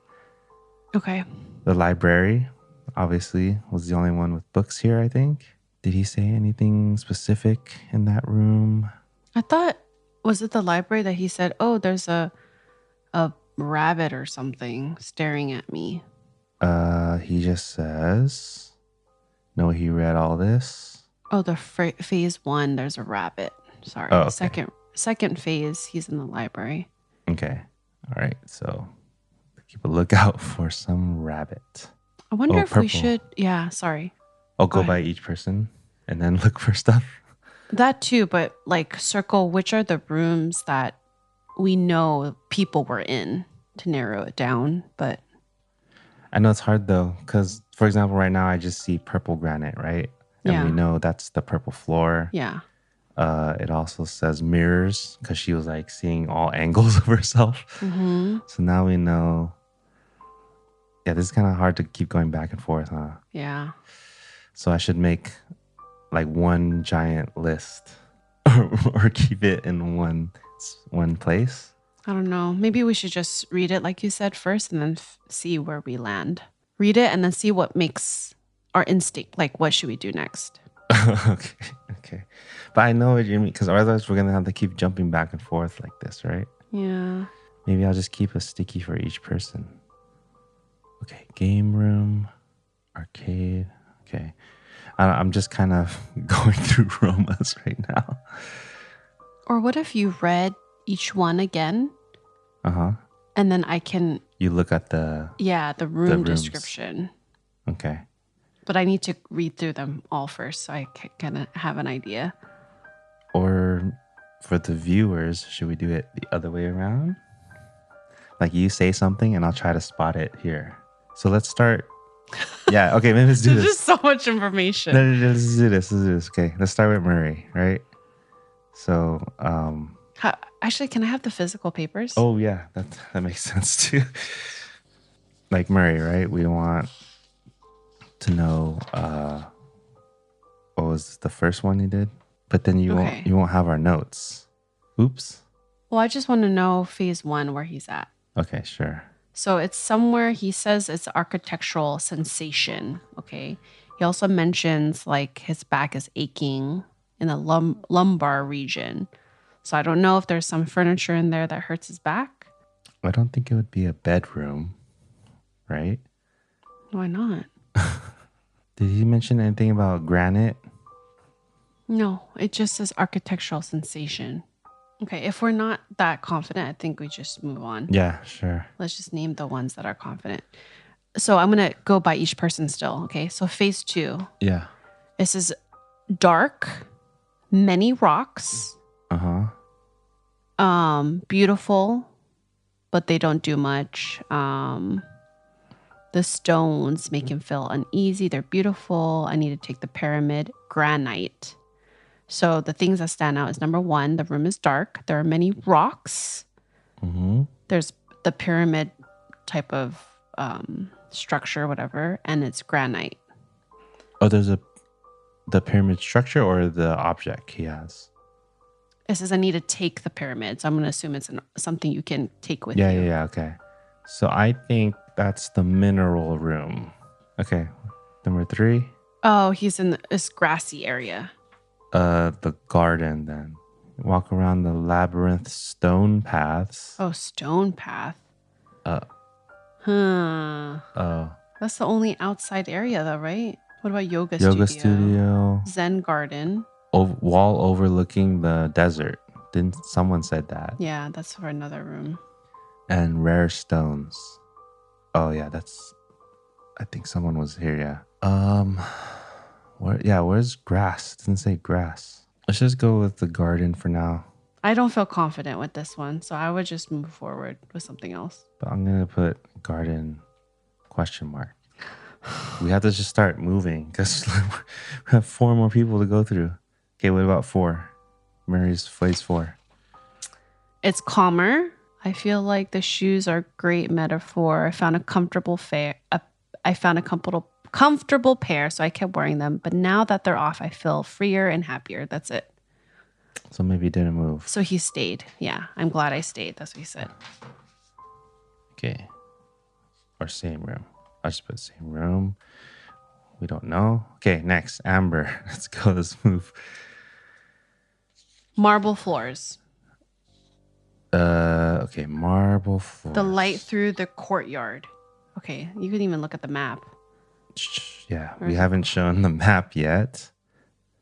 Okay. The library, obviously, was the only one with books here, I think. Did he say anything specific in that room? I thought, was it the library that he said, oh, there's a rabbit or something staring at me? He just says, no, he read all this. Oh, the phase 1, there's a rabbit. Sorry. Oh, okay. Second phase, he's in the library. Okay. All right. So keep a lookout for some rabbit. I wonder if purple. we should, yeah, sorry. I'll go by each person and then look for stuff. That too, but like circle which are the rooms that we know people were in to narrow it down. But I know it's hard though, because for example, right now I just see purple granite, right? And we know that's the purple floor. Yeah. It also says mirrors because she was like seeing all angles of herself. Mm-hmm. So now we know. Yeah, this is kind of hard to keep going back and forth, huh? Yeah. So I should make like one giant list or keep it in one place. I don't know. Maybe we should just read it like you said first and then see where we land. Read it and then see what makes our instinct. Like, what should we do next? Okay. But I know what you mean, because otherwise we're going to have to keep jumping back and forth like this, right? Yeah. Maybe I'll just keep a sticky for each person. Okay, game room, arcade. Okay. I'm just kind of going through Romas right now. Or what if you read each one again? Uh-huh. And then I can... You look at the room description. Okay. But I need to read through them all first so I can kind of have an idea. Or for the viewers, should we do it the other way around? Like you say something and I'll try to spot it here. So let's start. Yeah, okay, maybe let's do this. There's just so much information. No, let's do this. Okay, let's start with Murray, right? So, actually, can I have the physical papers? Oh, yeah, that makes sense too. Like Murray, right? We want to know what was the first one you did, but then you won't have our notes. Oops. Well, I just want to know phase 1 where he's at. Okay, sure. So it's somewhere, he says it's architectural sensation. Okay. He also mentions like his back is aching in the lumbar region. So I don't know if there's some furniture in there that hurts his back. I don't think it would be a bedroom, right? Why not? Did he mention anything about granite? No, it just says architectural sensation. Okay, if we're not that confident, I think we just move on. Yeah, sure. Let's just name the ones that are confident. So I'm going to go by each person still, okay? So phase 2. Yeah. This is dark, many rocks. Uh-huh. Beautiful, but they don't do much. The stones make him feel uneasy. They're beautiful. I need to take the pyramid. Granite. So the things that stand out is number 1, the room is dark. There are many rocks. Mm-hmm. There's the pyramid type of structure, whatever, and it's granite. Oh, there's the pyramid structure or the object he has? It says I need to take the pyramid. So I'm going to assume it's something you can take with you. Yeah, okay. So I think that's the mineral room. Okay, number 3. Oh, he's in this grassy area. The garden then. Walk around the labyrinth stone paths. Oh, stone path. Oh. That's the only outside area though, right? What about yoga studio? Zen garden. Wall overlooking the desert. Didn't someone said that? Yeah, that's for another room. And rare stones. Oh yeah, I think someone was here, yeah. Where's grass? It doesn't say grass. Let's just go with the garden for now. I don't feel confident with this one, so I would just move forward with something else. But I'm going to put garden question mark. We have to just start moving because we have 4 more people to go through. Okay, what about 4? Mary's place 4. It's calmer. I feel like the shoes are a great metaphor. I found a comfortable comfortable pair, so I kept wearing them. But now that they're off, I feel freer and happier. That's it. So maybe he didn't move. So he stayed. Yeah, I'm glad I stayed. That's what he said. Okay. Or same room. I just put same room. We don't know. Okay, next. Amber. Let's go. Let's move. Marble floors. Okay, marble floors. The light through the courtyard. Okay, you can even look at the map. Yeah, we haven't shown the map yet.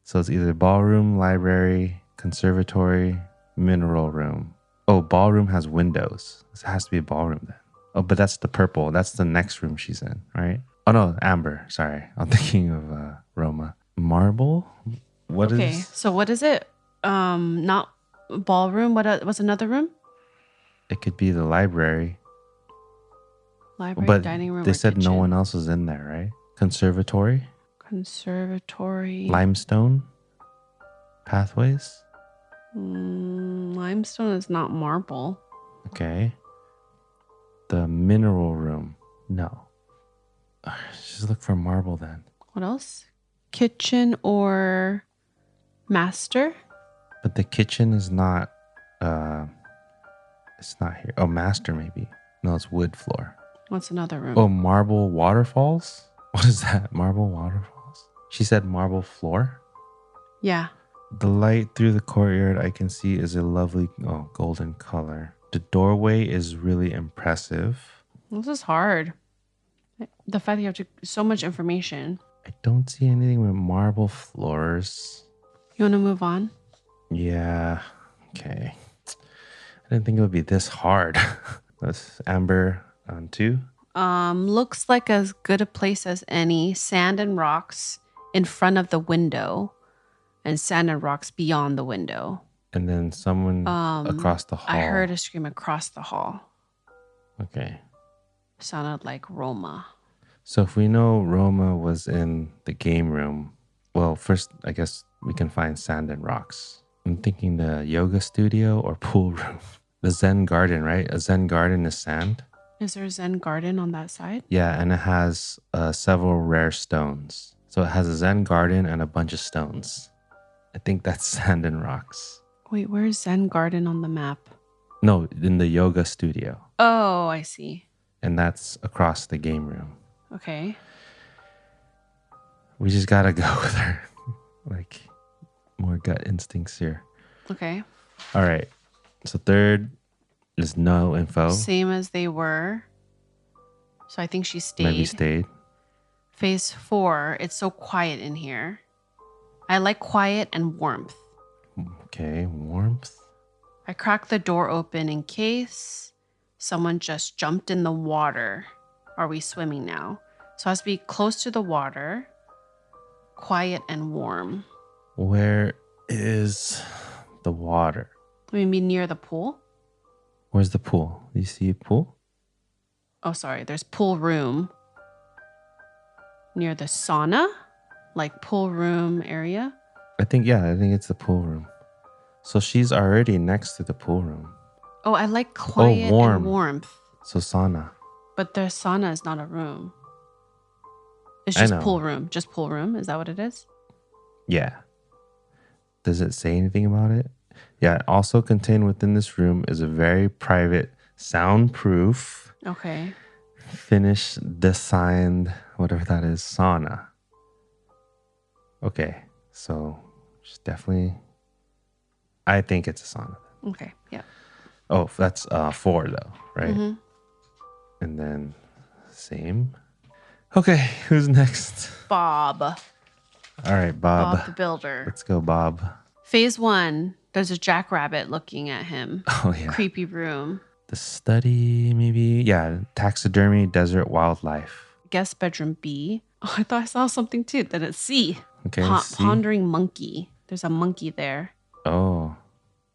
So it's either ballroom, library, conservatory, mineral room. Oh, ballroom has windows. This has to be a ballroom then. Oh, but that's the purple. That's the next room she's in, right? Oh no, Amber. Sorry, I'm thinking of Roma. Marble. Okay, so what is it? Not ballroom. What's another room? It could be the library. Library, but dining room. They or said kitchen. no one else was in there, right? Conservatory. Conservatory. Limestone. Pathways. Limestone is not marble. Okay. The mineral room. No. Just look for marble then. What else? Kitchen or master? But the kitchen is not it's not here. Oh, master maybe. No, it's wood floor. What's another room? Oh, marble waterfalls? What is that? Marble waterfalls? She said marble floor? Yeah. The light through the courtyard I can see is a lovely golden color. The doorway is really impressive. This is hard. The fact that you have so much information. I don't see anything with marble floors. You want to move on? Yeah. Okay. I didn't think it would be this hard. That's Amber on 2. Looks like as good a place as any. Sand and rocks in front of the window, and sand and rocks beyond the window. And then someone across the hall. I heard a scream across the hall. Okay. Sounded like Roma. So if we know Roma was in the game room, well, first I guess we can find sand and rocks. I'm thinking the yoga studio or pool room. The Zen garden, right? A Zen garden is sand. Is there a Zen garden on that side? Yeah, and it has several rare stones. So it has a Zen garden and a bunch of stones. I think that's sand and rocks. Wait, where's Zen garden on the map? No, in the yoga studio. Oh, I see. And that's across the game room. Okay. We just gotta go with her. Like, more gut instincts here. Okay. All right. So third is no info. Same as they were. So I think she stayed. Maybe stayed. Phase 4, it's so quiet in here. I like quiet and warmth. Okay, warmth. I cracked the door open in case someone just jumped in the water. Are we swimming now? So it has to be close to the water, quiet and warm. Where is the water? Maybe near the pool? Where's the pool? Do you see a pool? Oh, sorry. There's pool room. Near the sauna? Like pool room area? I think it's the pool room. So she's already next to the pool room. Oh, I like quiet and warmth. So sauna. But the sauna is not a room. It's I just know. pool room. Just pool room. Is that what it is? Yeah. Does it say anything about it? Yeah. Also contained within this room is a very private, soundproof, Okay. finished, designed, whatever that is, sauna. Okay. So she's definitely, I think it's a sauna. Okay. Yeah. Oh, that's 4 though, right? Mm-hmm. And then same. Okay, who's next? Bob. All right, Bob. Bob the Builder. Let's go, Bob. Phase 1, there's a jackrabbit looking at him. Oh, yeah. Creepy room. The study, maybe? Yeah, taxidermy, desert wildlife. Guest bedroom B. Oh, I thought I saw something too. Then it's C. Okay, C. Pondering monkey. There's a monkey there, Oh,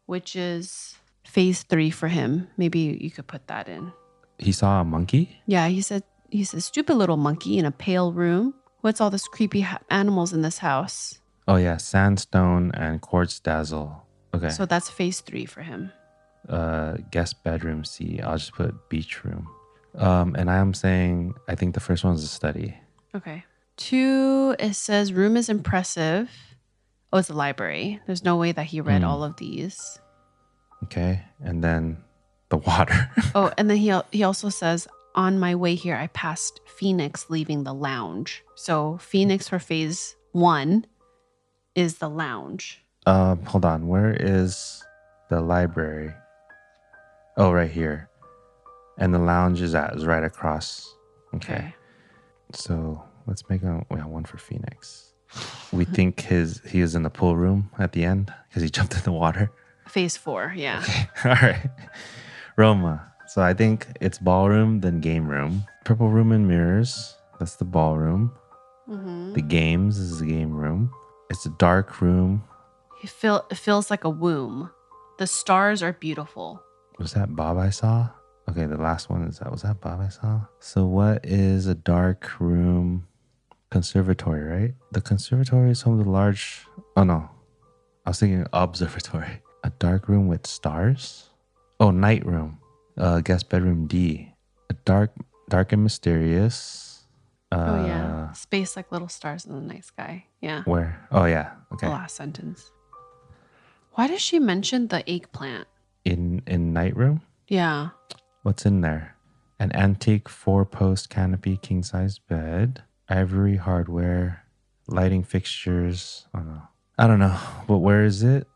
which is phase 3 for him. Maybe you could put that in. he saw a monkey? Yeah, he said he's a stupid little monkey in a pale room. What's all this creepy animals in this house? Oh, yeah. Sandstone and quartz dazzle. Okay. So that's phase 3 for him. Guest bedroom C. I'll just put beach room. And I am saying, I think the first one's a study. Okay. 2, it says room is impressive. Oh, it's a library. There's no way that he read all of these. Okay. And then the water. Oh, and then he also says, on my way here, I passed Phoenix leaving the lounge. So Phoenix for phase 1 is the lounge. Hold on. Where is the library? Oh, right here. And the lounge is right across. Okay. So let's make one for Phoenix. We think he is in the pool room at the end because he jumped in the water. Phase 4, yeah. Okay. All right. Roma. So I think it's ballroom, then game room. Purple room and mirrors. That's the ballroom. Mm-hmm. The games is the game room. It's a dark room. It feels like a womb. The stars are beautiful. Was that Bob I saw? Okay, the last one was that Bob I saw? So what is a dark room? Conservatory, right? The conservatory is home to large... Oh, no. I was thinking observatory. A dark room with stars? Oh, night room. Guest bedroom D. A dark and mysterious. Oh, yeah. Space like little stars in the night sky. Yeah. Where? Oh, yeah. Okay. The last sentence. Why does she mention the eggplant? In night room? Yeah. What's in there? An antique 4-post canopy king-size bed. Ivory hardware. Lighting fixtures. Oh, no. I don't know. But where is it?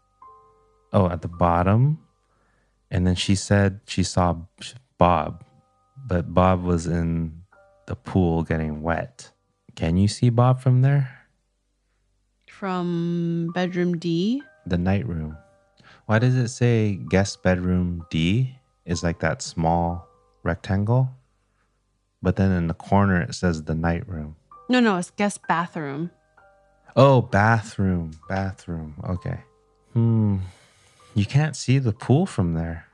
Oh, at the bottom. And then she said she saw Bob. But Bob was in the pool getting wet. Can you see Bob from there? From bedroom D? The night room. Why does it say guest bedroom D is like that small rectangle? But then in the corner it says the night room. No, it's guest bathroom. Oh, bathroom. Okay. You can't see the pool from there.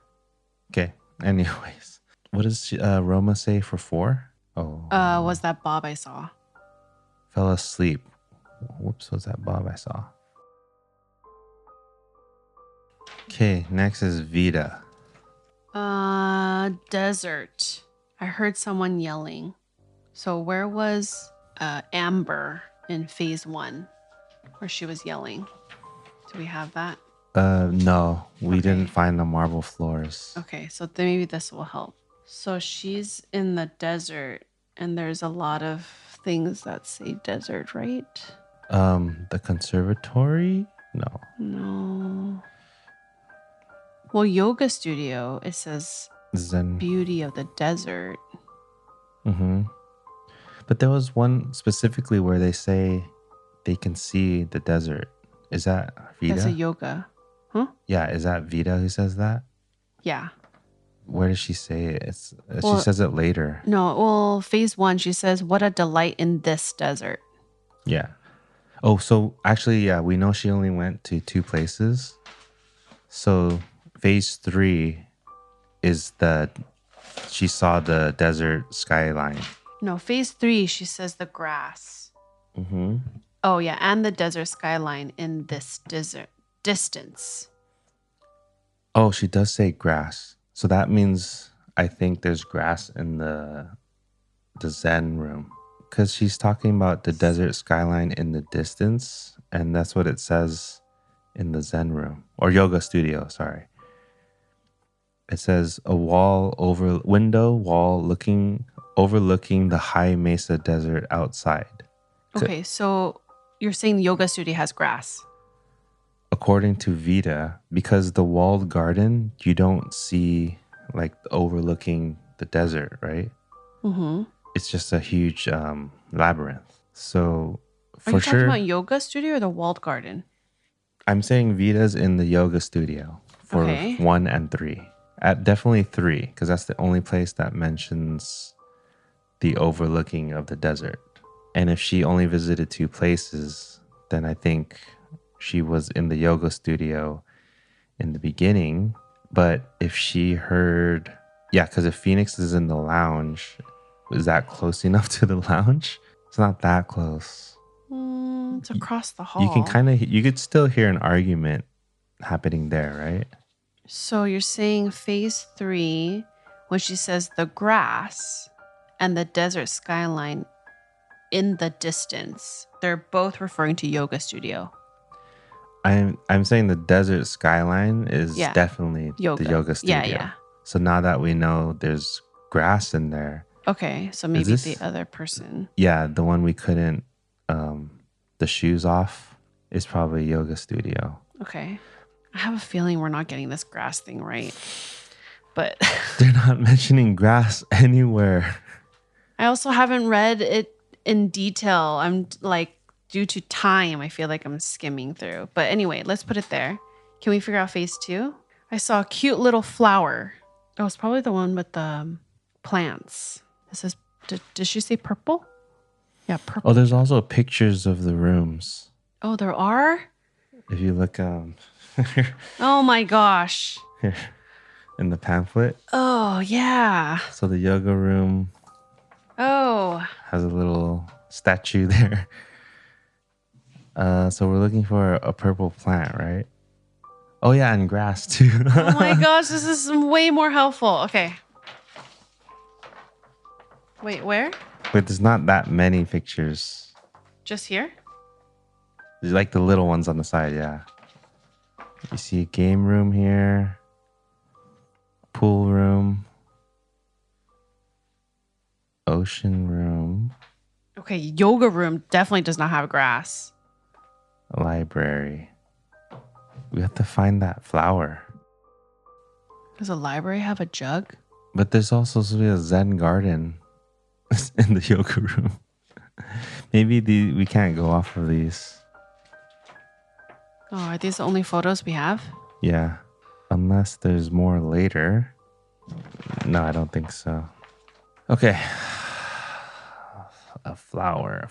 Okay. Anyways. What does Roma say for 4? Oh. Was that Bob I saw? Fell asleep. Whoops, was that Bob I saw? Okay, next is Vita. Desert. I heard someone yelling. So where was Amber in phase 1 where she was yelling? Do we have that? No, we didn't find the marble floors. Okay, so maybe this will help. So she's in the desert and there's a lot of things that say desert, right? The conservatory? No. Well, yoga studio, it says Zen. Beauty of the desert. Mm-hmm. But there was one specifically where they say they can see the desert. Is that Vita? That's a yoga. Huh? Yeah, is that Vita who says that? Yeah. Where does she say it? She says it later. No, well, phase 1, she says, what a delight in this desert. Yeah. Oh, so actually, yeah, we know she only went to 2 places. So phase 3 is she saw the desert skyline. No, phase 3, she says the grass. Mm-hmm. Oh, yeah, and the desert skyline in this desert distance. Oh, she does say grass. So that means I think there's grass in the Zen room. Because she's talking about the desert skyline in the distance. And that's what it says in the Zen room. Or yoga studio, sorry. It says a window wall overlooking the high mesa desert outside. Okay, so you're saying the yoga studio has grass. According to Vita, because the walled garden, you don't see like overlooking the desert, right? Mm-hmm. It's just a huge labyrinth. So Are you talking about yoga studio or the walled garden? I'm saying Vita's in the yoga studio for 1 and 3. At definitely 3, because that's the only place that mentions the overlooking of the desert. And if she only visited 2 places, then I think she was in the yoga studio in the beginning. But if she heard, yeah, because if Phoenix is in the lounge, is that close enough to the lounge? It's not that close. It's across the hall. You can kind of, you could still hear an argument happening there, right? So you're saying phase 3, when she says the grass and the desert skyline in the distance, they're both referring to yoga studio. I'm saying the desert skyline is definitely yoga. the yoga studio. Yeah. So now that we know there's grass in there. Okay, so maybe the other person. Yeah, the one we couldn't, the shoes off is probably yoga studio. Okay. I have a feeling we're not getting this grass thing right. But they're not mentioning grass anywhere. I also haven't read it in detail. I'm like, due to time, I feel like I'm skimming through. But anyway, let's put it there. Can we figure out phase 2? I saw a cute little flower. Oh, it's probably the one with the plants. This is, did she say purple? Yeah, purple. Oh, there's also pictures of the rooms. Oh, there are? If you look, oh my gosh. In the pamphlet. Oh, yeah. So the yoga room. Oh. Has a little statue there. So we're looking for a purple plant, right? Oh yeah, and grass too. Oh my gosh, this is way more helpful. Okay. Wait, where? But there's not that many pictures. Just here? There's like the little ones on the side, yeah. You see a game room here. Pool room. Ocean room. Okay, yoga room definitely does not have grass. A library. We have to find that flower. Does a library have a jug? But there's also supposed to be a Zen garden in the yoga room. Maybe we can't go off of these. Oh, are these the only photos we have? Yeah. Unless there's more later. No, I don't think so. Okay. A flower.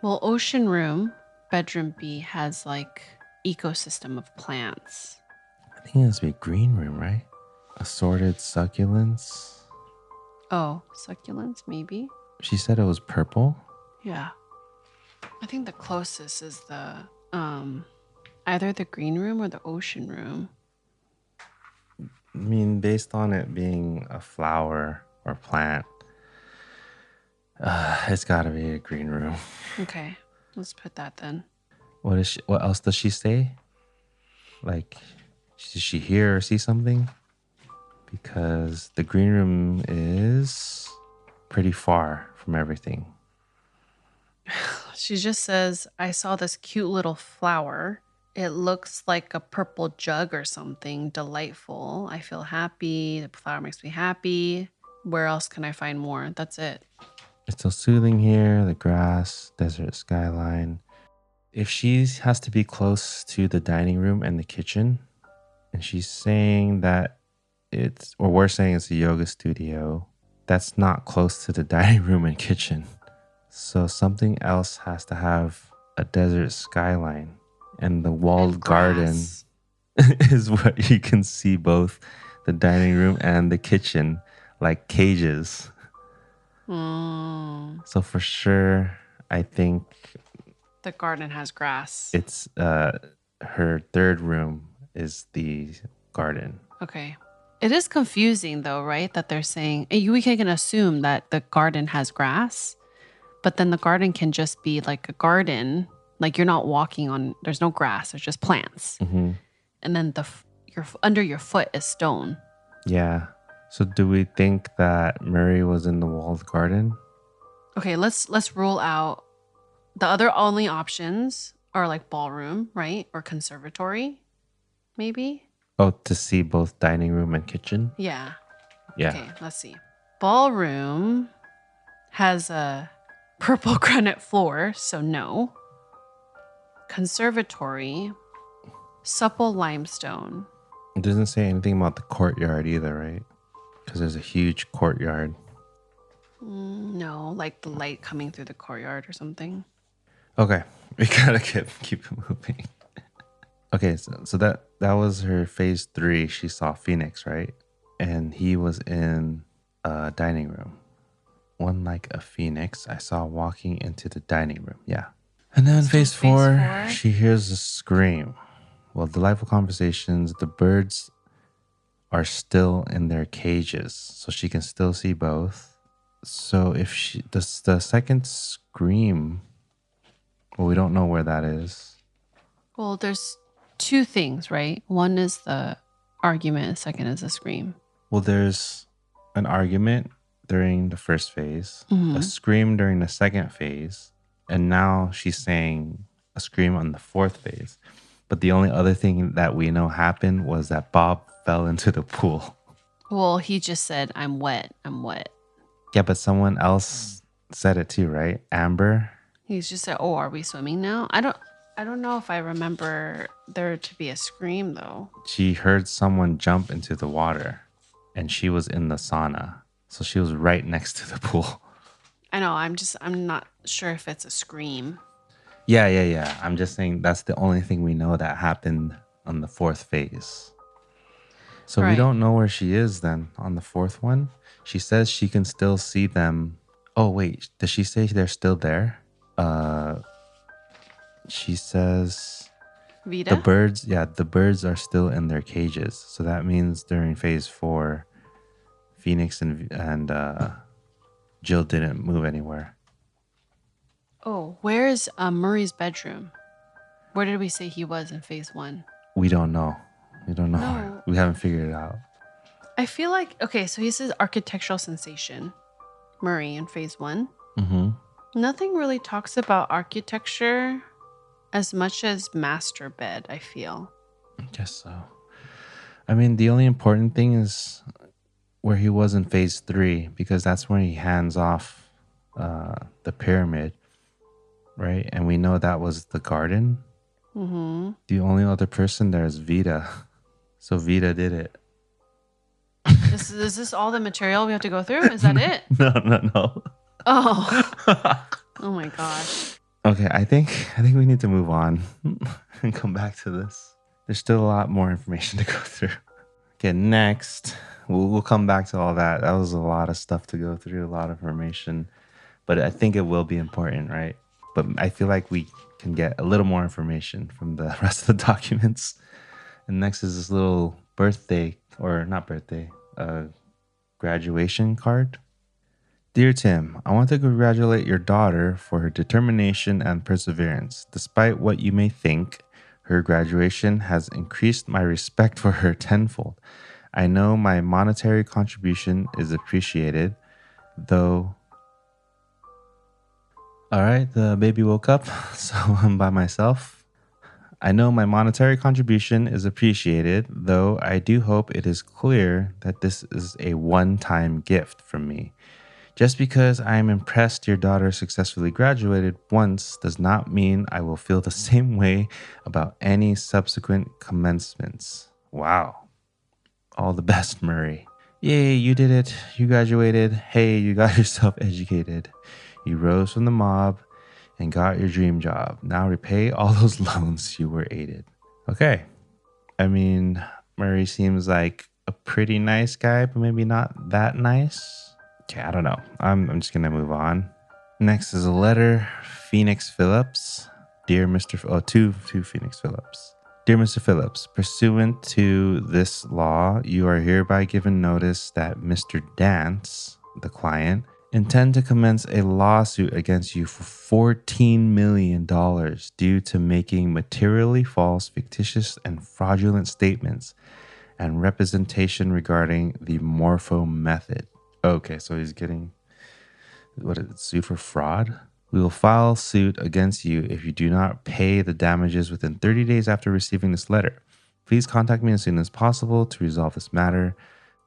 Well, ocean room, bedroom B, has like ecosystem of plants. I think it has to be a green room, right? Assorted succulents. Oh, succulents, maybe? She said it was purple. Yeah. I think the closest is the either the green room or the ocean room. I mean, based on it being a flower or plant, it's got to be a green room. Okay, let's put that then. What else does she say? Like, did she hear or see something? Because the green room is pretty far from everything. She just says, I saw this cute little flower. It looks like a purple jug or something. Delightful. I feel happy. The flower makes me happy. Where else can I find more? That's it. It's so soothing here. The grass, desert skyline. If she has to be close to the dining room and the kitchen, and she's saying that we're saying it's a yoga studio, that's not close to the dining room and kitchen. So something else has to have a desert skyline. And the walled garden is what you can see both the dining room and the kitchen, like cages. So for sure, I think the garden has grass. It's her third room is the garden. Okay. It is confusing though, right? That they're saying we can assume that the garden has grass, but then the garden can just be like a garden. Like you're not walking on, there's no grass, there's just plants. Mm-hmm. And then under your foot is stone. Yeah. So do we think that Murray was in the walled garden? Okay, let's rule out the other only options are like ballroom, right? Or conservatory, maybe. Oh, to see both dining room and kitchen? Yeah. Yeah. Okay, let's see. Ballroom has a purple granite floor, so no. Conservatory, supple limestone. It doesn't say anything about the courtyard either, right? Because there's a huge courtyard. No, like the light coming through the courtyard or something. Okay, we gotta keep it moving. Okay, so that was her phase 3. She saw Phoenix, right? And he was in a dining room. One like a phoenix I saw walking into the dining room. Yeah. And then Still phase phase 4, 4. she hears a scream. Well, delightful conversations. The birds are still in their cages, so she can still see both. So if she does the second scream, well, we don't know where that is. Well, there's two things, right? One is the argument, second is a scream. Well, there's an argument during the first phase, a Mhm. scream during the second phase, and now she's saying a scream on the fourth phase. But the only other thing that we know happened was that Bob fell into the pool. Well, he just said, I'm wet. I'm wet. Yeah, but someone else said it too, right? Amber. He's just said, "Oh, are we swimming now?" I don't know if I remember there to be a scream though. She heard someone jump into the water and she was in the sauna. So she was right next to the pool. I know, I'm not sure if it's a scream. Yeah. I'm just saying that's the only thing we know that happened on the fourth phase. So we Right. don't know where she is then on the fourth one. She says she can still see them. Oh, wait. Does she say they're still there? She says Vita? the birds are still in their cages. So that means during phase 4, Phoenix and Jill didn't move anywhere. Oh, where's Murray's bedroom? Where did we say he was in phase 1? We don't know. We don't know. No. We haven't figured it out. I feel like, okay, so he says architectural sensation, Murray in phase 1. Mm-hmm. Nothing really talks about architecture as much as master bed, I feel. I guess so. I mean, the only important thing is where he was in phase 3, because that's when he hands off the pyramid, right? And we know that was the garden. Mm-hmm. The only other person there is Vita. So Vita did it. Is this all the material we have to go through? Is that it? No. Oh. Oh my gosh. Okay, I think we need to move on and come back to this. There's still a lot more information to go through. Okay, next, we'll come back to all that. That was a lot of stuff to go through, a lot of information, but I think it will be important, right? But I feel like we can get a little more information from the rest of the documents. And next is this little graduation card. Dear Tim, I want to congratulate your daughter for her determination and perseverance. Despite what you may think, her graduation has increased my respect for her tenfold. I know my monetary contribution is appreciated, though. All right, the baby woke up, so I'm by myself. I know my monetary contribution is appreciated, though I do hope it is clear that this is a one-time gift from me. Just because I am impressed your daughter successfully graduated once does not mean I will feel the same way about any subsequent commencements. Wow. All the best, Murray. Yay, you did it. You graduated. Hey, you got yourself educated. You rose from the mob and got your dream job. Now repay all those loans you were aided. Okay. I mean, Murray seems like a pretty nice guy, but maybe not that nice. Okay, I don't know. I'm just gonna move on. Next is a letter, Phoenix Phillips. Dear Mr. To Phoenix Phillips. Dear Mr. Phillips, pursuant to this law, you are hereby given notice that Mr. Dance, the client, intend to commence a lawsuit against you for $14 million due to making materially false, fictitious, and fraudulent statements and representation regarding the Morpho method. Okay, so he's getting sued for fraud. We will file suit against you if you do not pay the damages within 30 days after receiving this letter. Please contact me as soon as possible to resolve this matter.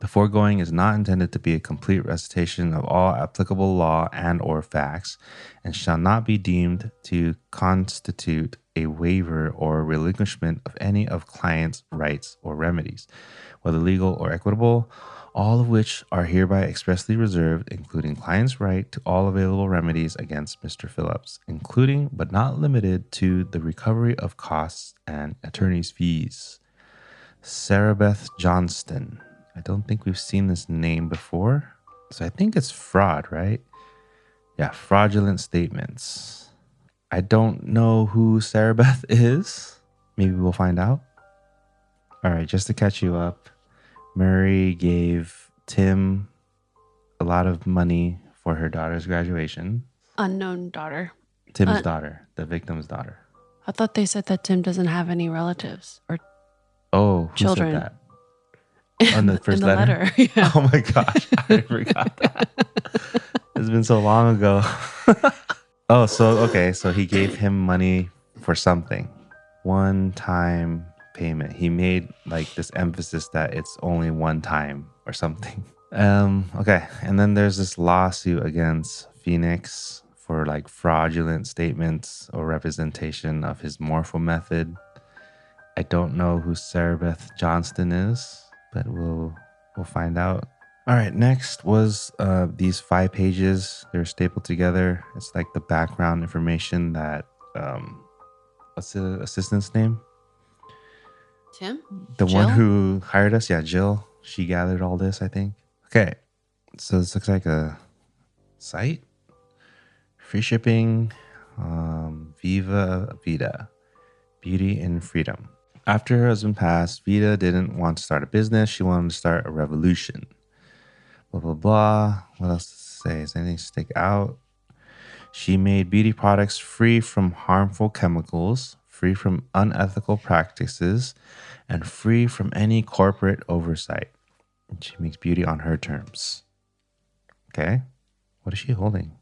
The foregoing is not intended to be a complete recitation of all applicable law and or facts and shall not be deemed to constitute a waiver or relinquishment of any of client's rights or remedies, whether legal or equitable. all of which are hereby expressly reserved, including client's right to all available remedies against Mr. Phillips, including but not limited to the recovery of costs and attorney's fees. Sarah Beth Johnston. I don't think we've seen this name before. So I think it's fraud, right? Yeah, fraudulent statements. I don't know who Sarah Beth is. Maybe we'll find out. All right, just to catch you up, Murray gave Tim a lot of money for her daughter's graduation. Unknown daughter. Tim's daughter, the victim's daughter. I thought they said that Tim doesn't have any relatives or Oh, who children. said that? On the first in the letter. Yeah. Oh my gosh, I forgot that. It's been so long ago. Oh, so he gave him money for something. One-time payment. He made like this emphasis that it's only one time or something. Okay. And then there's this lawsuit against Phoenix for like fraudulent statements or representation of his morpho method. I don't know who Sarah Beth Johnston is, but we'll find out. All right, next was these 5 pages. They're stapled together. It's like the background information that what's the assistant's name? Tim? The Jill? one who hired us? Yeah, Jill. She gathered all this, I think. Okay. So this looks like a site. Free shipping. Viva Vida. Beauty and freedom. After her husband passed, Vida didn't want to start a business. She wanted to start a revolution. Blah, blah, blah. What else to say? Does anything stick out? She made beauty products free from harmful chemicals, free from unethical practices, and free from any corporate oversight. And she makes beauty on her terms. Okay. What is she holding?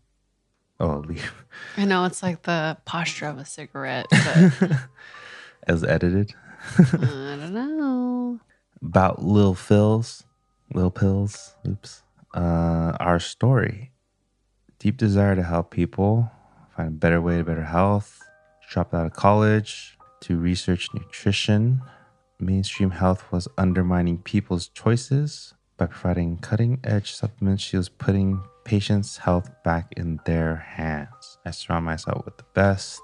Oh, leaf. I know it's like the posture of a cigarette, but As edited. I don't know. About Lil Pills. Oops. Our story. Deep desire to help people find a better way to better health. Dropped out of college to research nutrition. Mainstream health was undermining people's choices. By providing cutting-edge supplements, she was putting patients' health back in their hands. I surround myself with the best,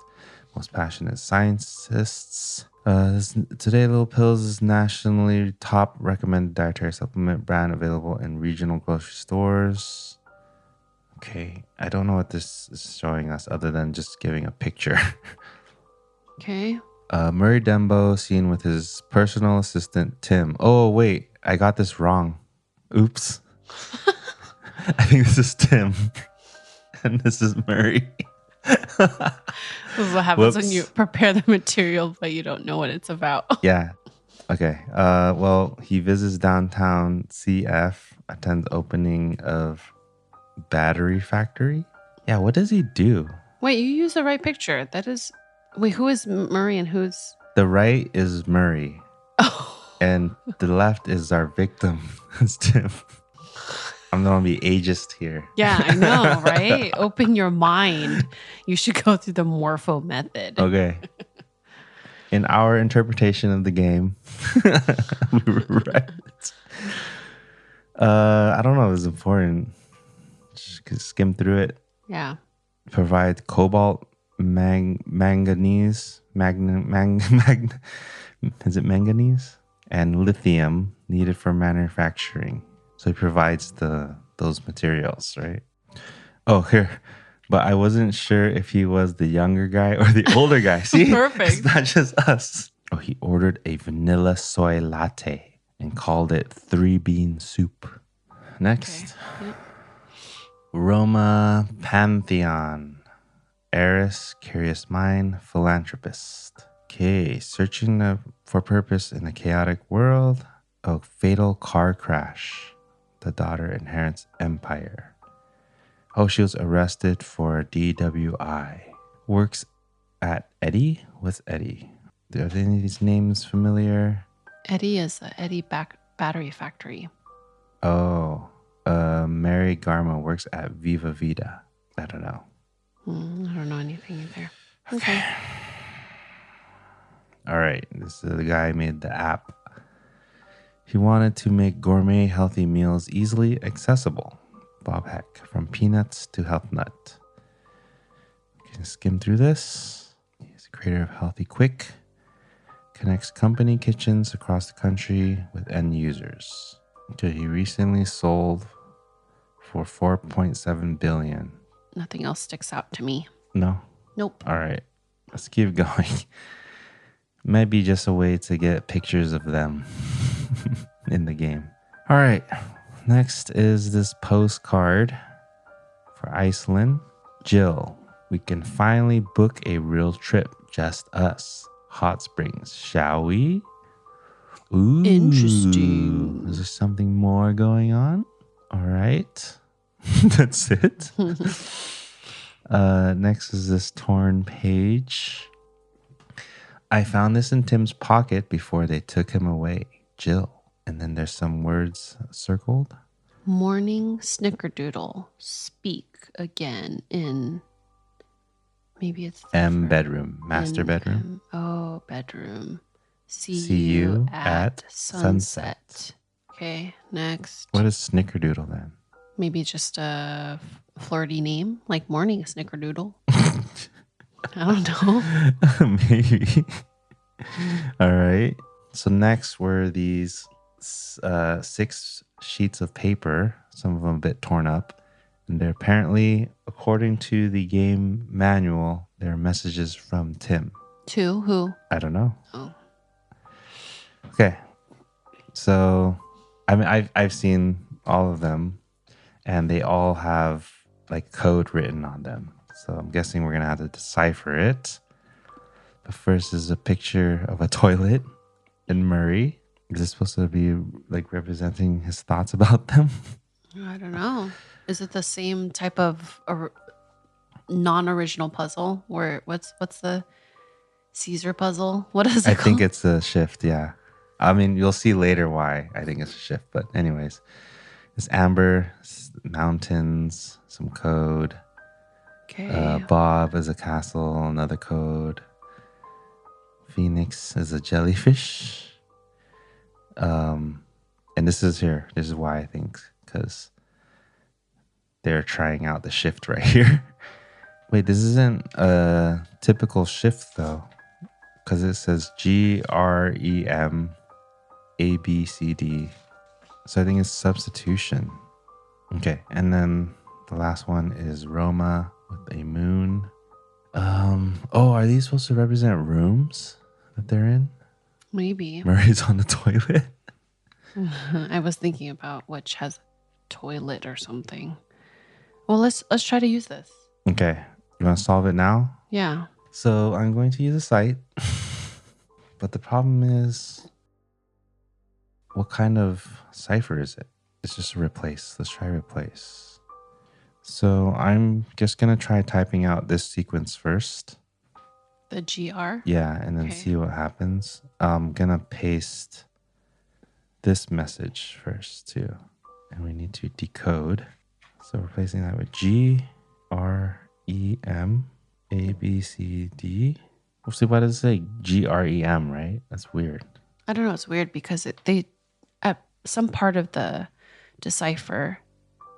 most passionate scientists. Today, Little Pills is nationally top recommended dietary supplement brand available in regional grocery stores. Okay, I don't know what this is showing us other than just giving a picture. Okay. Murray Dembo seen with his personal assistant, Tim. Oh, wait, I got this wrong. Oops. I think this is Tim. And this is Murray. This is what happens when you prepare the material, but you don't know what it's about. Yeah. Okay. Well, he visits downtown CF, attends opening of battery factory. Yeah, what does he do? Wait, you use the right picture. That is... Wait, who is Murray and who's... The right is Murray. Oh. And the left is our victim. It's Tim. I'm going to be ageist here. Yeah, I know, right? Open your mind. You should go through the morpho method. Okay. In our interpretation of the game, we were right. I don't know if it's important. Just skim through it. Yeah. Provide cobalt, manganese, is it manganese? And lithium needed for manufacturing. So he provides those materials, right? Oh, here. But I wasn't sure if he was the younger guy or the older guy. See? Perfect. It's not just us. Oh, he ordered a vanilla soy latte and called it 3-bean soup. Next. Okay. Yep. Roma Pantheon. Heiress, curious mind, philanthropist. Okay, searching for purpose in a chaotic world. A fatal car crash. The daughter inherits empire. Oh, she was arrested for DWI. Works at Eddie? What's Eddie? Are any of these names familiar? Eddie is the Eddie Battery Factory. Oh, Mary Garma works at Viva Vida. I don't know. I don't know anything either. Okay. All right. This is the guy who made the app. He wanted to make gourmet healthy meals easily accessible. Bob Heck, from peanuts to health nut. You can skim through this. He's the creator of Healthy Quick. Connects company kitchens across the country with end users. Okay, he recently sold for $4.7 billion. Nothing else sticks out to me. No? Nope. All right, let's keep going. Might be just a way to get pictures of them in the game. All right, next is this postcard for Iceland. Jill, we can finally book a real trip, just us. Hot Springs, shall we? Ooh, Interesting. Is there something more going on? All right. That's it. Next is this torn page. I found this in Tim's pocket before they took him away. Jill. And then there's some words circled. Morning snickerdoodle. Speak again in... Maybe it's... M bedroom. Master bedroom. Oh, bedroom. See you at sunset. sunset. Okay, next. What is snickerdoodle then? Maybe just a flirty name, like morning snickerdoodle. I don't know. Maybe. All right. So next were these 6 sheets of paper, some of them a bit torn up. And they're apparently, according to the game manual, they're messages from Tim. To who? I don't know. Oh. Okay. So, I mean, I've seen all of them, and they all have like code written on them. So I'm guessing we're gonna have to decipher it. The first is a picture of a toilet in Murray. Is this supposed to be like representing his thoughts about them? I don't know. Is it the same type of non-original puzzle? Where what's the Caesar puzzle? What is it I called? think it's a shift, yeah. I mean, you'll see later why I think it's a shift. But anyways, it's amber, mountains, some code. Okay. Bob is a castle, another code. Phoenix is a jellyfish. And this is here. This is why I think, because they're trying out the shift right here. Wait, this isn't a typical shift though, because it says GREM ABCD. So I think it's substitution. Okay, and then the last one is Roma with a moon. Oh, are these supposed to represent rooms that they're in? Maybe. Murray's on the toilet. I was thinking about which has a toilet or something. Well, let's try to use this. Okay, you want to solve it now? Yeah. So I'm going to use a site, but the problem is, what kind of cipher is it? It's just a replace. Let's try replace. So I'm just going to try typing out this sequence first. The GR? Yeah, and then see what happens. I'm going to paste this message first too. And we need to decode. So replacing that with GREM ABCD. See, why does it say GREM, right? That's weird. I don't know. It's weird because they at some part of the decipher,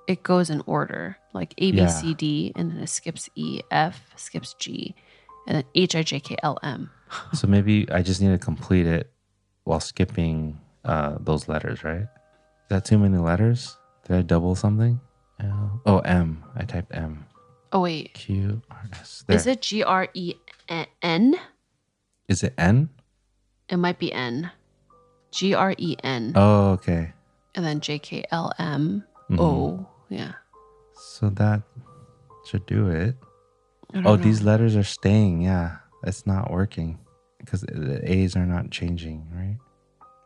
it goes in order, like A, B, C, D, and then it skips E, F, skips G, and then H, I, J, K, L, M. So maybe I just need to complete it while skipping those letters, right? Is that too many letters? Did I double something? L. Oh, M. I typed M. Oh, wait. Q, R, S. There. Is it GREN? Is it N? It might be N. GREN. Oh, okay. And then JKLM. Yeah. So that should do it. I don't Oh, know. these letters are staying. Yeah, it's not working because the A's are not changing, right?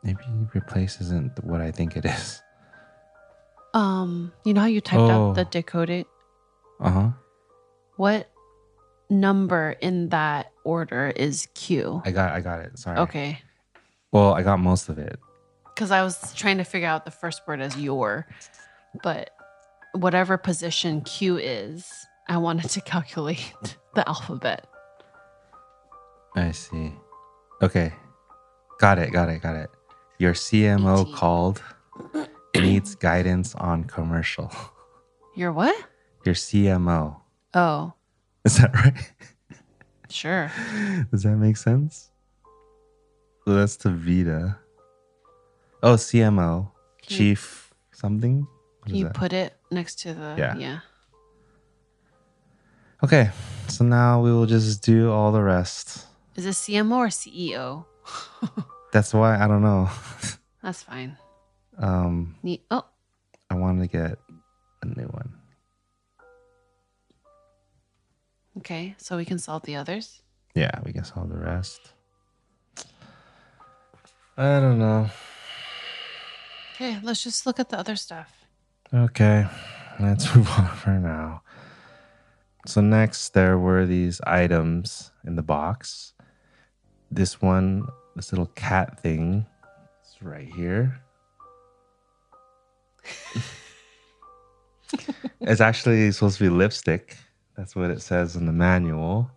Maybe replace isn't what I think it is. You know how you typed out the decoded? Uh-huh. What number in that order is Q? I got it. Sorry. Okay. Well, I got most of it. Because I was trying to figure out the first word as your, but whatever position Q is, I wanted to calculate the alphabet. I see. Okay. Got it. Your CMO 18. called. Needs guidance on commercial. Your what? Your CMO. Oh, Is that right? sure. Does that make sense? So that's the Vita. Oh, CMO. Chief something? What Can is you that? put it next to the Yeah. Okay. So now we will just do all the rest. Is it CMO or CEO? That's why I don't know. That's fine. Oh, Oh, I want to get a new one. okay. So we can solve the others. Yeah, we can solve the rest. I don't know. Okay, let's just look at the other stuff. Okay, let's move on for now. So next, there were these items in the box. This one, this little cat thing, is right here. It's actually supposed to be lipstick. That's what it says in the manual.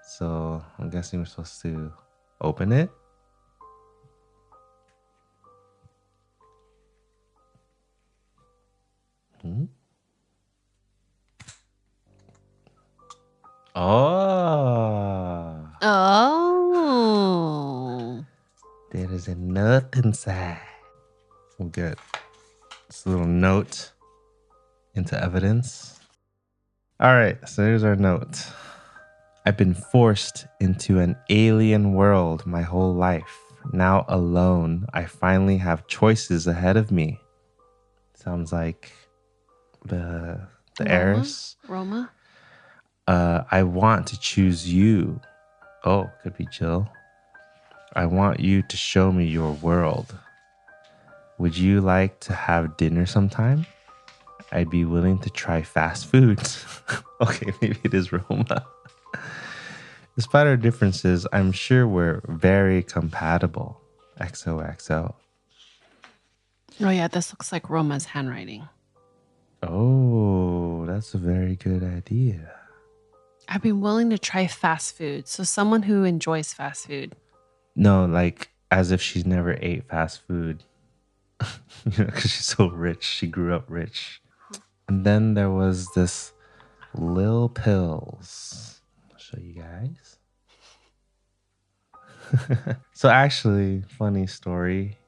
So I'm guessing we're supposed to open it. Oh. Oh. There is a nut inside. We'll get this little note into evidence. All right, so here's our note. I've been forced into an alien world my whole life. Now alone, I finally have choices ahead of me. Sounds like the heiress. Roma? I want to choose you. Oh, could be Jill. I want you to show me your world. Would you like to have dinner sometime? I'd be willing to try fast food. Okay, maybe it is Roma. Despite our differences, I'm sure we're very compatible. XOXO. Oh, yeah, this looks like Roma's handwriting. Oh, that's a very good idea. I'd be willing to try fast food. So someone who enjoys fast food. No, like as if she's never ate fast food. Because she's so rich. She grew up rich. And then there was this Lil Pills. I'll show you guys. So actually, funny story.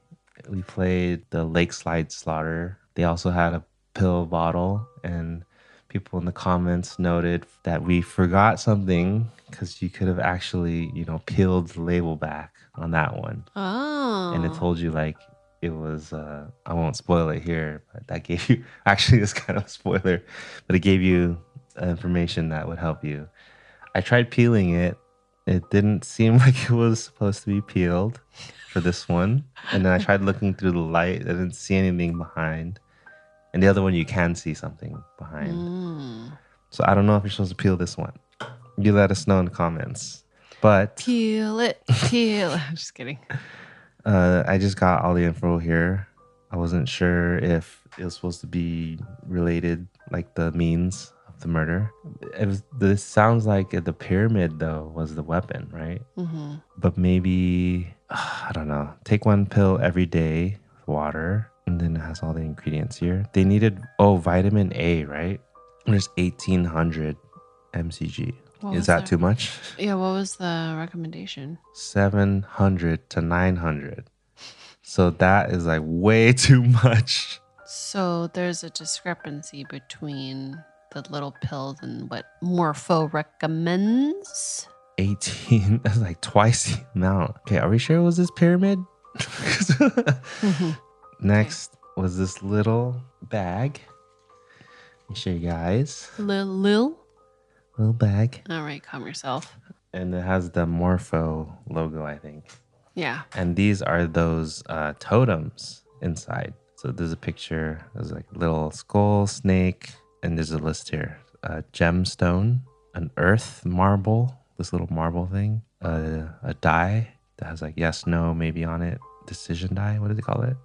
We played the Lakeside Slaughter. They also had a pill bottle, and people in the comments noted that we forgot something because you could have actually, peeled the label back on that one. Oh. And it told you like it was, I won't spoil it here, but that gave you, actually it's kind of a spoiler, but it gave you information that would help you. I tried peeling it. It didn't seem like it was supposed to be peeled for this one. And then I tried looking through the light. I didn't see anything behind. And the other one, you can see something behind. So I don't know if you're supposed to peel this one. You let us know in the comments. But peel it. I'm just kidding. I just got all the info here. I wasn't sure if it was supposed to be related, like the means of the murder. This sounds like the pyramid, though, was the weapon, right? Mm-hmm. But maybe, I don't know. Take one pill every day with water, and then it has all the ingredients here. They needed, vitamin A, right? There's 1,800 mcg. Is that too much? Yeah, what was the recommendation? 700 to 900. So that is like way too much. So there's a discrepancy between the little pills and what Morpho recommends. 18, that's like twice the amount. Okay, are we sure it was this pyramid? Next was this little bag. Let me show you guys. Little bag. All right, calm yourself. And it has the Morpho logo, I think. Yeah. And these are those totems inside. So there's a picture. There's like a little skull, snake, and there's a list here. A gemstone, an earth marble, this little marble thing, a die that has like yes, no, maybe on it. Decision die. What do they call it?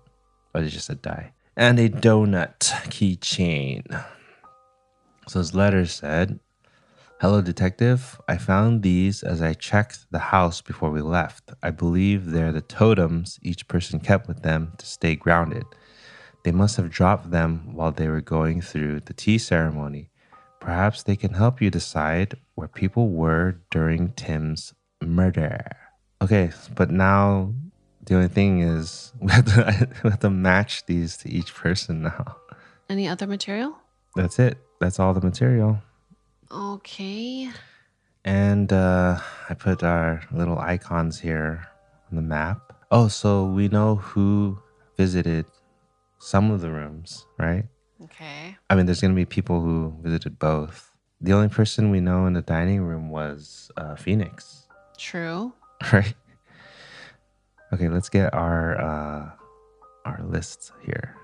Or it's just a die. And a donut keychain. So his letter said, Hello, detective. I found these as I checked the house before we left. I believe they're the totems each person kept with them to stay grounded. They must have dropped them while they were going through the tea ceremony. Perhaps they can help you decide where people were during Tim's murder. Okay, but now the only thing is we have to match these to each person now. Any other material? That's it. That's all the material. Okay. And I put our little icons here on the map. Oh, so we know who visited some of the rooms, right? Okay. I mean, there's going to be people who visited both. The only person we know in the dining room was Phoenix, True. right? Okay, let's get our lists here.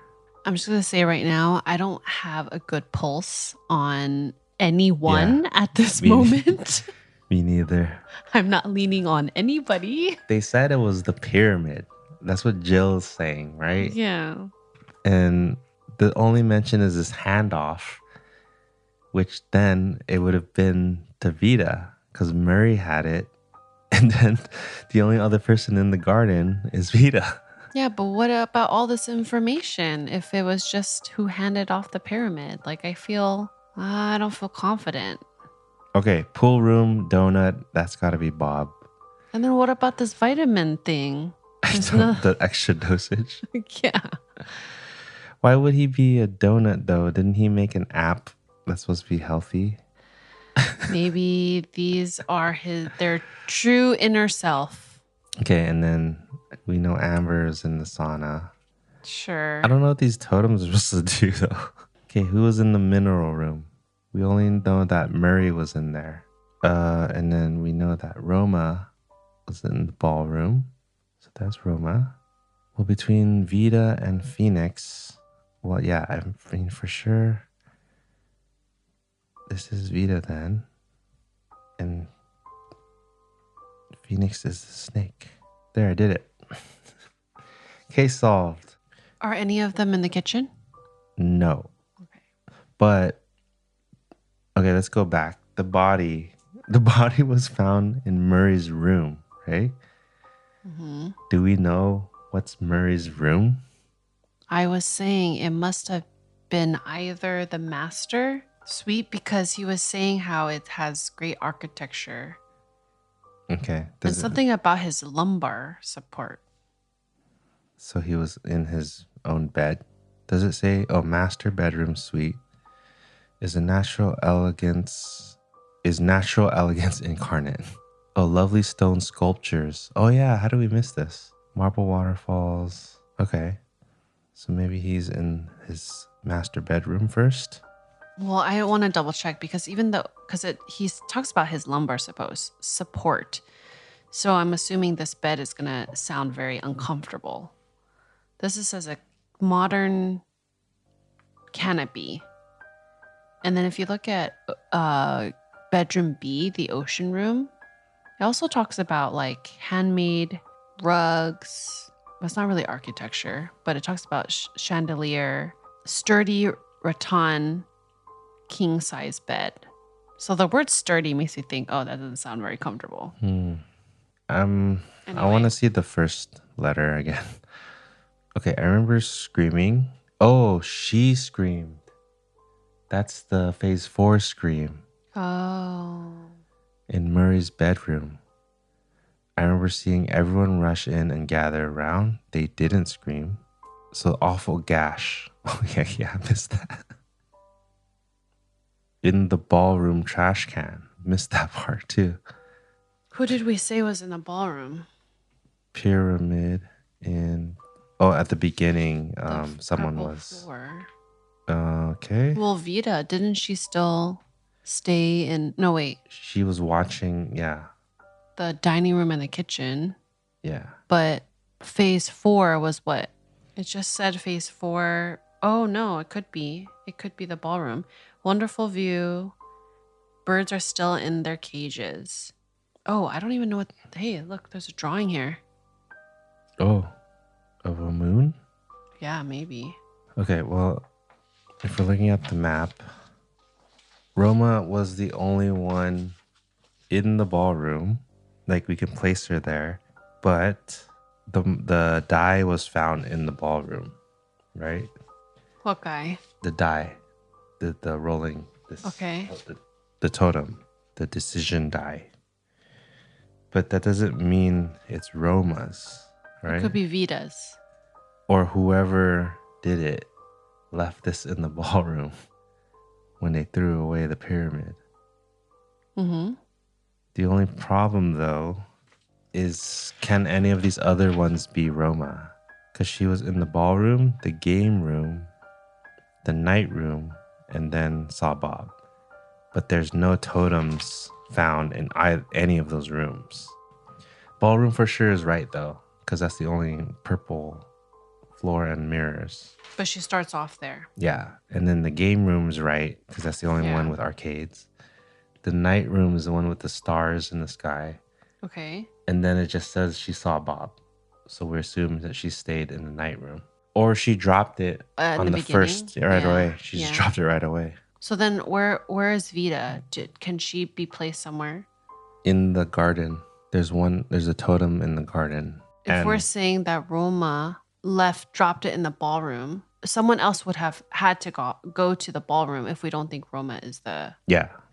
I'm just going to say right now, I don't have a good pulse on anyone at this moment. Me neither. I'm not leaning on anybody. They said it was the pyramid. That's what Jill's saying, right? Yeah. And the only mention is this handoff, which then it would have been to Vita because Murray had it. And then the only other person in the garden is Vita. Yeah, but what about all this information if it was just who handed off the pyramid? Like, I don't feel confident. Okay, pool room, donut, that's got to be Bob. And then what about this vitamin thing? The extra dosage. Yeah. Why would he be a donut though? Didn't he make an app that's supposed to be healthy? Maybe these are their true inner self. Okay, and then we know Amber is in the sauna. Sure. I don't know what these totems are supposed to do though. Okay, who was in the mineral room? We only know that Murray was in there. And then we know that Roma was in the ballroom. So that's Roma. Well, between Vita and Phoenix, well, yeah, I mean, for sure, this is Vita then. And Phoenix is the snake. There, I did it. Case solved. Are any of them in the kitchen? No. Okay. But, okay, let's go back. The body was found in Murray's room, right? Mm-hmm. Do we know what's Murray's room? I was saying it must have been either the master suite because he was saying how it has great architecture. Okay. And something about his lumbar support. So he was in his own bed. Does it say, oh, master bedroom suite is natural elegance incarnate. Oh, lovely stone sculptures. Oh yeah, how do we miss this? Marble waterfalls. Okay. So maybe he's in his master bedroom first. Well, I want to double check because he talks about his lumbar support. So I'm assuming this bed is going to sound very uncomfortable. This is a modern canopy. And then if you look at bedroom B, the ocean room, it also talks about like handmade rugs. It's not really architecture, but it talks about chandelier, sturdy rattan, king size bed. So the word sturdy makes me think, oh, that doesn't sound very comfortable. Anyway. I want to see the first letter again. Okay, I remember screaming. Oh, she screamed. That's the phase 4 scream. Oh. In Murray's bedroom. I remember seeing everyone rush in and gather around. They didn't scream. So awful gash. Oh, yeah, I missed that. In the ballroom trash can. Missed that part too. Who did we say was in the ballroom? Pyramid in... Oh, at the beginning, someone was... Floor. Okay. Well, Vita, didn't she still stay in... No, wait. She was watching, yeah. The dining room and the kitchen. Yeah. But phase 4 was what? It just said phase 4. Oh, no, it could be. It could be the ballroom. Wonderful view. Birds are still in their cages. Oh, I don't even know what... Hey, look, there's a drawing here. Oh, of a moon? Yeah, maybe. Okay, well, if we're looking at the map, Roma was the only one in the ballroom. Like, we can place her there, but the die was found in the ballroom, right? What guy? The die, the rolling, Okay. the totem, the decision die. But that doesn't mean it's Roma's, right? It could be Vita's. Or whoever did it left this in the ballroom when they threw away the pyramid. Mm-hmm. The only problem, though, is can any of these other ones be Roma? Because she was in the ballroom, the game room, the night room, and then saw Bob. But there's no totems found in any of those rooms. Ballroom for sure is right, though, because that's the only purple floor and mirrors. But she starts off there. Yeah. And then the game room's right, because that's the only one with arcades. The night room is the one with the stars in the sky. Okay. And then it just says she saw Bob. So we're assuming that she stayed in the night room. Or she dropped it on the first right away. She just dropped it right away. So then where is Vita? Can she be placed somewhere? In the garden. There's a totem in the garden. If we're saying that Roma dropped it in the ballroom, someone else would have had to go to the ballroom if we don't think Roma is the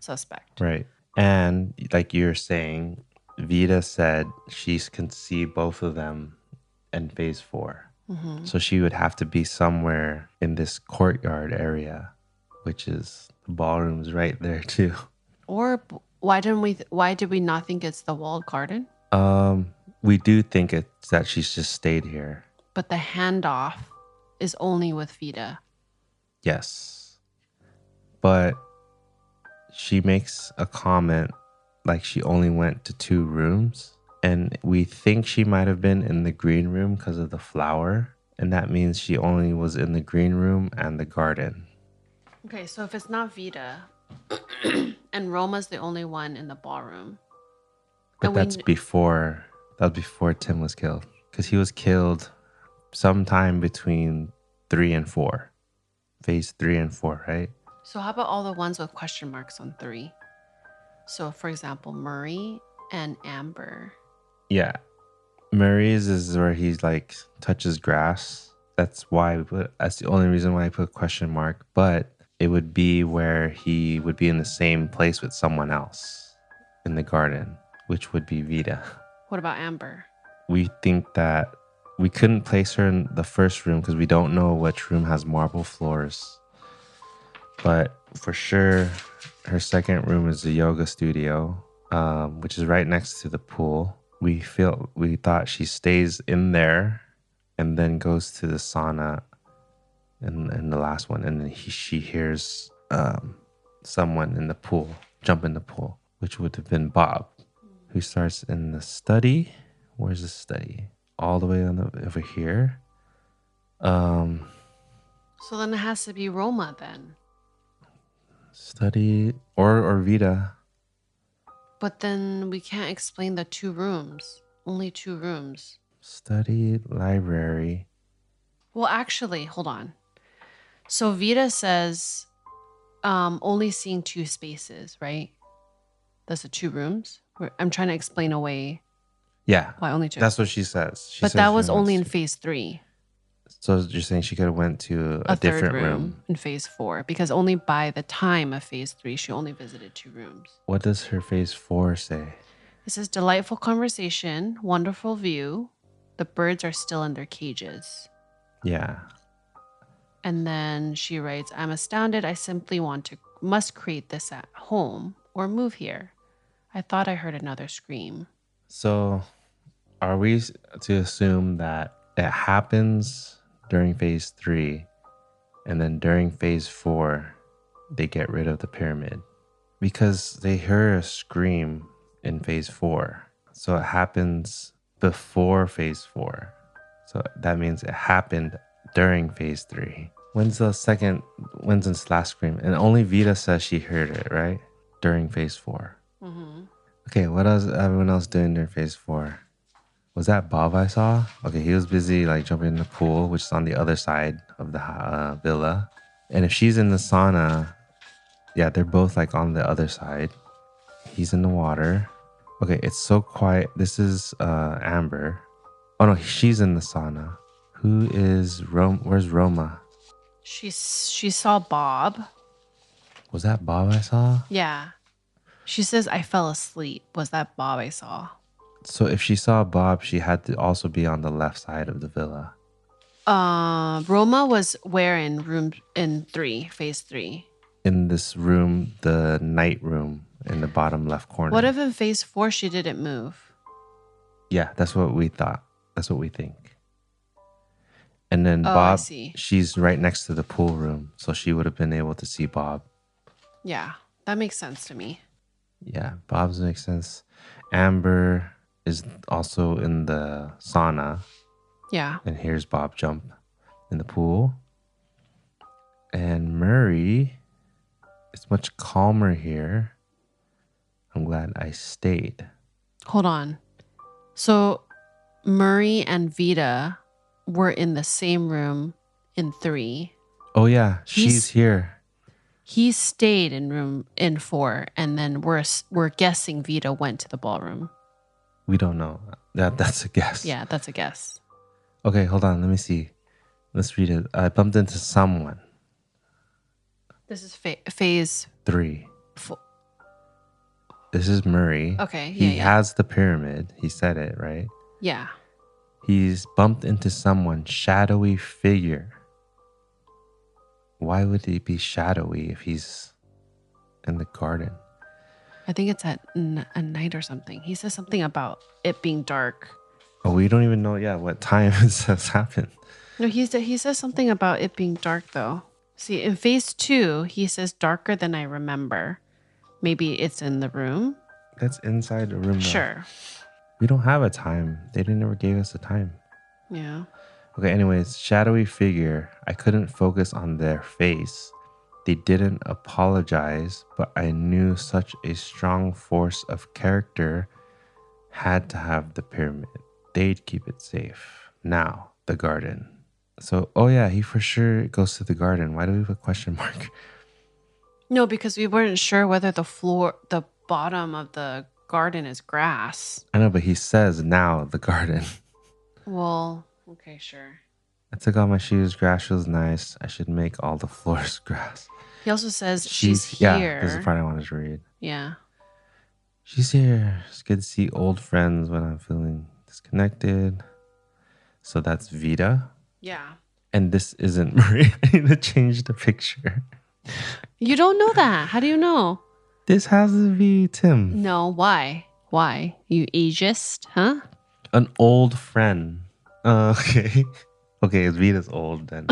suspect. Right. And like you're saying, Vita said she can see both of them in phase 4. Mm-hmm. So she would have to be somewhere in this courtyard area, which is the ballroom's right there too. Or why did we not think it's the walled garden? We do think it's that she's just stayed here. But the handoff is only with Vita. Yes. But she makes a comment like she only went to 2 rooms. And we think she might have been in the green room because of the flower. And that means she only was in the green room and the garden. Okay, so if it's not Vita and Roma's the only one in the ballroom. But that was before Tim was killed. Because he was killed sometime between 3 and 4. Phase 3 and 4, right? So how about all the ones with question marks on 3? So for example, Murray and Amber. Yeah. Murray's is where he's like touches grass. That's the only reason why I put question mark. But it would be where he would be in the same place with someone else in the garden, which would be Vita. What about Amber? We think that we couldn't place her in the first room because we don't know which room has marble floors. But for sure, her second room is the yoga studio, which is right next to the pool. We thought she stays in there and then goes to the sauna in the last one. And then she hears someone in the pool, jump in the pool, which would have been Bob, who starts in the study. Where's the study? All the way over here. So then it has to be Roma then. Study or Vita. But then we can't explain the 2 rooms. Only 2 rooms. Study, library. Well, actually, hold on. So Vita says only seeing 2 spaces, right? That's the 2 rooms. I'm trying to explain away. Yeah. Why only 2? That's what she says. But that was only in phase 3. So you're saying she could have went to a different room in phase 4, because only by the time of phase 3, she only visited 2 rooms. What does her phase 4 say? It says delightful conversation, wonderful view. The birds are still in their cages. Yeah. And then she writes, I'm astounded. I simply must create this at home or move here. I thought I heard another scream. So are we to assume that it happens during phase 3 and then during phase 4, they get rid of the pyramid? Because they hear a scream in phase 4. So it happens before phase 4. So that means it happened during phase 3. When's the last scream? And only Vita says she heard it, right? During phase 4. Mm-hmm. Okay, what else everyone else doing during phase 4? Was that Bob I saw? Okay, he was busy like jumping in the pool, which is on the other side of the villa. And if she's in the sauna, Yeah, they're both like on the other side. He's in the water. Okay, it's so quiet. This is Amber. Oh no, she's in the sauna. Who is Rome? Where's Roma? She saw Bob. Was that Bob I saw? Yeah. She says, I fell asleep. Was that Bob I saw? So if she saw Bob, she had to also be on the left side of the villa. Roma was where in 3, phase 3? In this room, the night room in the bottom left corner. What if in phase 4 she didn't move? Yeah, that's what we thought. That's what we think. And then I Bob, see. she's right next to the pool room, so she would have been able to see Bob. Yeah, that makes sense to me. Yeah, Bob's makes sense. Amber is also in the sauna. Yeah. And here's Bob jump in the pool. And Murray is much calmer here. I'm glad I stayed. Hold on. So Murray and Vita were in the same room in 3. Oh yeah, she's here. He stayed in room in 4, and then we're guessing Vita went to the ballroom. We don't know. That's a guess. Yeah, that's a guess. Okay, hold on. Let me see. Let's read it. I bumped into someone. This is phase 3. 4. This is Murray. Okay, He has the pyramid. He said it, right? Yeah. He's bumped into someone, shadowy figure. Why would he be shadowy if he's in the garden? I think it's at a night or something. He says something about it being dark. Oh, we don't even know yet what time this has happened. No, he says something about it being dark, though. See, in phase 2, he says darker than I remember. Maybe it's in the room. That's inside the room. Though. Sure. We don't have a time. They never gave us a time. Yeah. Okay, anyways, shadowy figure. I couldn't focus on their face. They didn't apologize, but I knew such a strong force of character had to have the pyramid. They'd keep it safe. Now, the garden. So, oh yeah, he for sure goes to the garden. Why do we have a question mark? No, because we weren't sure whether the bottom of the garden is grass. I know, but he says now the garden. Well, okay, sure. I took off my shoes. Grass feels nice. I should make all the floors grass. He also says she's here. Yeah, this is the part I wanted to read. Yeah. She's here. It's good to see old friends when I'm feeling disconnected. So that's Vita. Yeah. And this isn't Marie. I need to change the picture. You don't know that. How do you know? This has to be Tim. No, why? Why? You ageist, huh? An old friend. Okay. Okay, it's Vita's old then.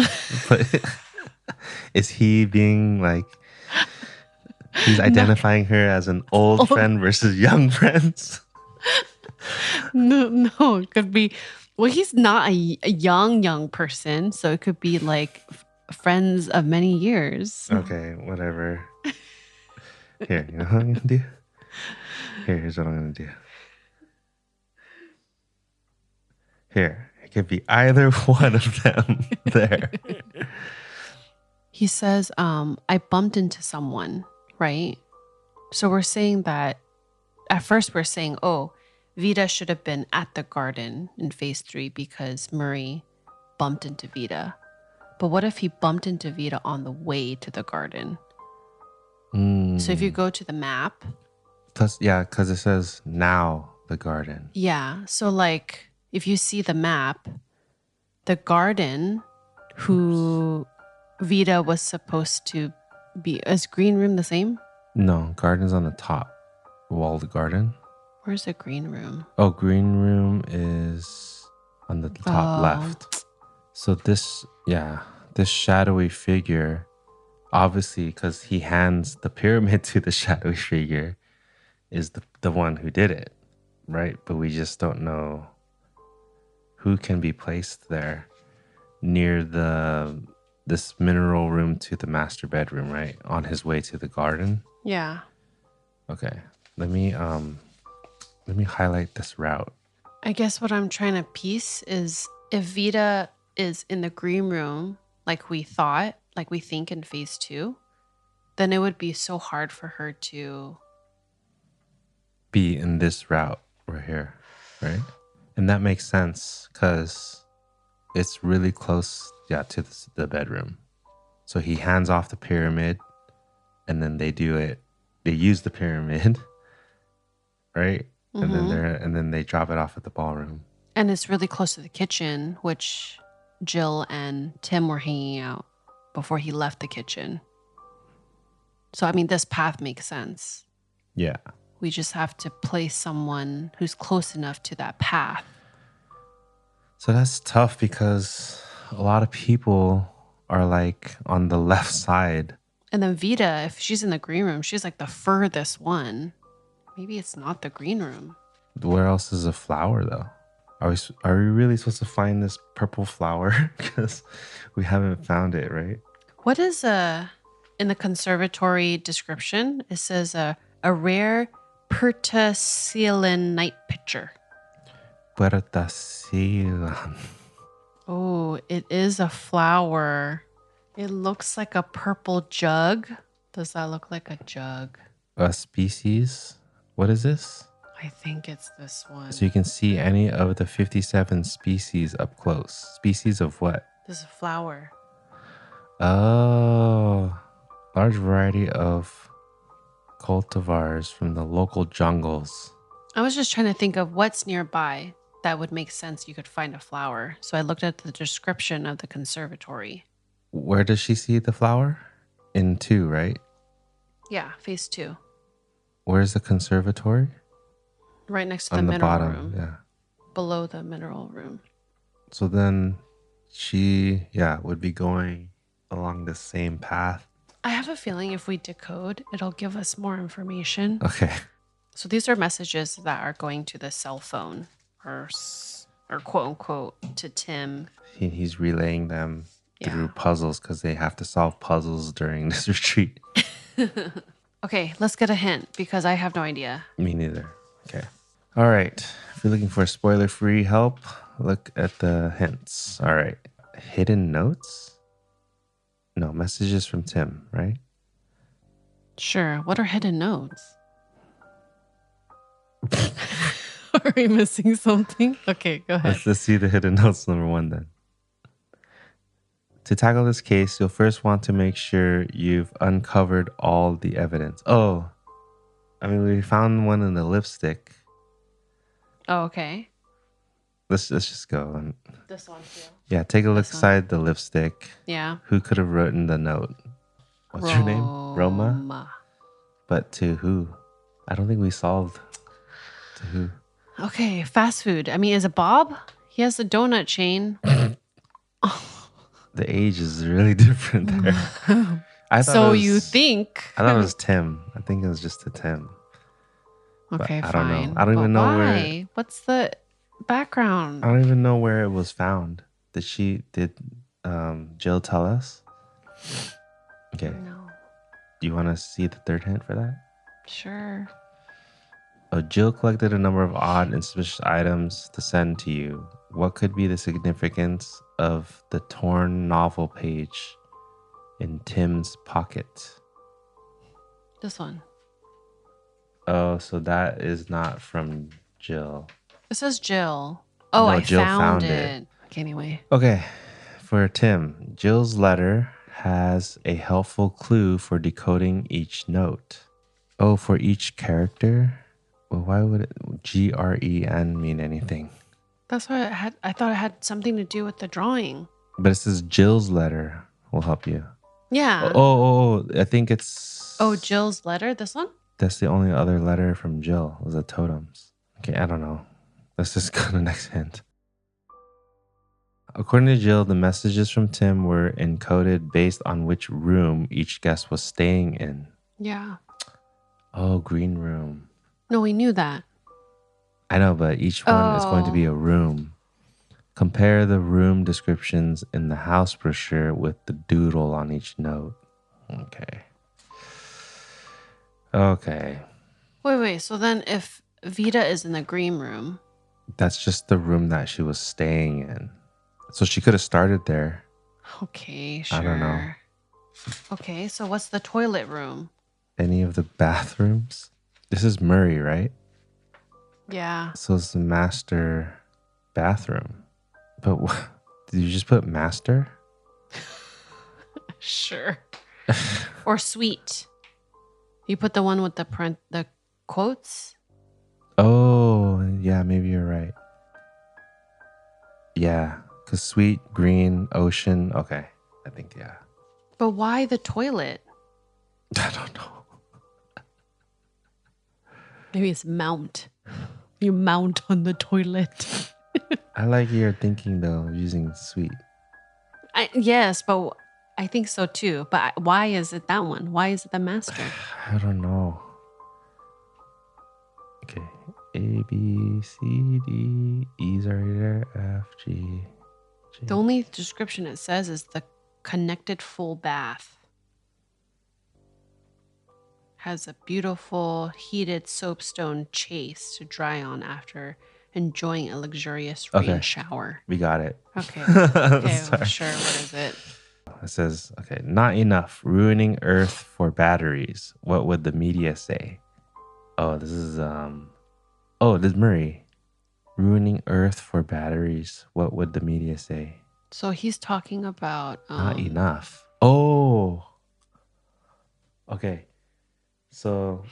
But is he being like, he's identifying her as an old friend versus young friends? No, it could be. Well, he's not a young person, so it could be like friends of many years. Okay, whatever. Here, you know what I'm gonna do? Here's what I'm gonna do. Here, it could be either one of them there. He says, I bumped into someone, right? So we're saying that at first we're saying, oh, Vita should have been at the garden in phase 3 because Murray bumped into Vita. But what if he bumped into Vita on the way to the garden? So if you go to the map. Plus, yeah, because it says now the garden. Yeah. So like if you see the map, the garden who Vita was supposed to be, is green room the same? No, garden's on the top. Walled garden. Where's the green room? Oh, green room is on the top left. So this shadowy figure, obviously, because he hands the pyramid to the shadowy figure, is the one who did it, right? But we just don't know who can be placed there near this mineral room to the master bedroom, right? On his way to the garden. Yeah. Okay. Let me highlight this route. I guess what I'm trying to piece is if Vita is in the green room, like we thought, like we think in phase 2, then it would be so hard for her to be in this route right here, right? And that makes sense because it's really close, to the bedroom. So he hands off the pyramid, and then they do it. They use the pyramid, right? And then they drop it off at the ballroom. And it's really close to the kitchen, which Jill and Tim were hanging out before he left the kitchen. So, I mean, this path makes sense. Yeah. We just have to place someone who's close enough to that path. So that's tough because a lot of people are like on the left side. And then Vita, if she's in the green room, she's like the furthest one. Maybe it's not the green room. Where else is a flower though? Are we really supposed to find this purple flower? Because we haven't found it, right? What is in the conservatory description? It says a rare Pertusselan night pitcher. Pertusselan. Oh, it is a flower. It looks like a purple jug. Does that look like a jug? A species? What is this? I think it's this one. So you can see any of the 57 species up close. Species of what? This is a flower. Oh, large variety of cultivars from the local jungles. I was just trying to think of what's nearby that would make sense you could find a flower. So I looked at the description of the conservatory. Where does she see the flower? In 2, right? Yeah, phase 2. Where's the conservatory? Right next to the On the mineral bottom, room. yeah. Below the mineral room. So then she, would be going along the same path. I have a feeling if we decode, it'll give us more information. Okay. So these are messages that are going to the cell phone or quote unquote to Tim. He's relaying them through puzzles because they have to solve puzzles during this retreat. Okay, let's get a hint because I have no idea. Me neither. Okay. All right. If you're looking for spoiler-free help, look at the hints. All right. Hidden notes? No, messages from Tim, right? Sure. What are hidden notes? Are we missing something? Okay, go ahead. Let's see the hidden notes number 1 then. To tackle this case, you'll first want to make sure you've uncovered all the evidence. Oh, I mean, we found one in the lipstick. Oh, okay. Let's just go. This one too. Yeah, take a look inside the lipstick. Yeah. Who could have written the note? What's her name? Roma? But to who? I don't think we solved to who. Okay, fast food. I mean, is it Bob? He has a donut chain. The age is really different there. So you think. I thought it was Tim. I think it was just to Tim. Okay, I fine. don't know. I don't even know why? where. What's the background? I don't even know where it was found. Did Jill tell us? Okay. No. Do you want to see the third hint for that? Sure. Oh, Jill collected a number of odd and suspicious items to send to you. What could be the significance of the torn novel page in Tim's pocket? This one. Oh, so that is not from Jill. It says Jill. Oh, No, I Jill found found it. Okay, anyway. Okay, for Tim, Jill's letter has a helpful clue for decoding each note. Oh, for each character? Well, why would it GREN mean anything? That's why I thought it had something to do with the drawing. But it says Jill's letter will help you. Yeah. I think it's... Oh, Jill's letter? This one? That's the only other letter from Jill, was the totems. Okay, I don't know. Let's just go to the next hint. According to Jill, the messages from Tim were encoded based on which room each guest was staying in. Yeah. Oh, green room. No, we knew that. I know, but each one is going to be a room. Compare the room descriptions in the house brochure with the doodle on each note. Okay. Wait. So then if Vita is in the green room. That's just the room that she was staying in. So she could have started there. Okay, sure. I don't know. Okay, so what's the toilet room? Any of the bathrooms? This is Murray, right? Yeah. So it's the master bathroom. But did you just put master? Sure. Or suite. You put the one with the quotes? Oh, yeah, maybe you're right. Yeah, because sweet, green, ocean. Okay, I think, yeah. But why the toilet? I don't know. Maybe it's mount. You mount on the toilet. I like your thinking, though, using sweet. Yes, but I think so too. But why is it that one? Why is it the master? I don't know. Okay. A, B, C, D, E's already there. F, G, J. The only description it says is the connected full bath. Has a beautiful heated soapstone chase to dry on after enjoying a luxurious rain Okay. shower. We got it. Okay. Okay, well, Sorry. sure. What is it? It says, okay, not enough. Ruining Earth for batteries. What would the media say? Oh, this is, this is Murray. Ruining Earth for batteries. What would the media say? So he's talking about Not enough. Oh. Okay. So,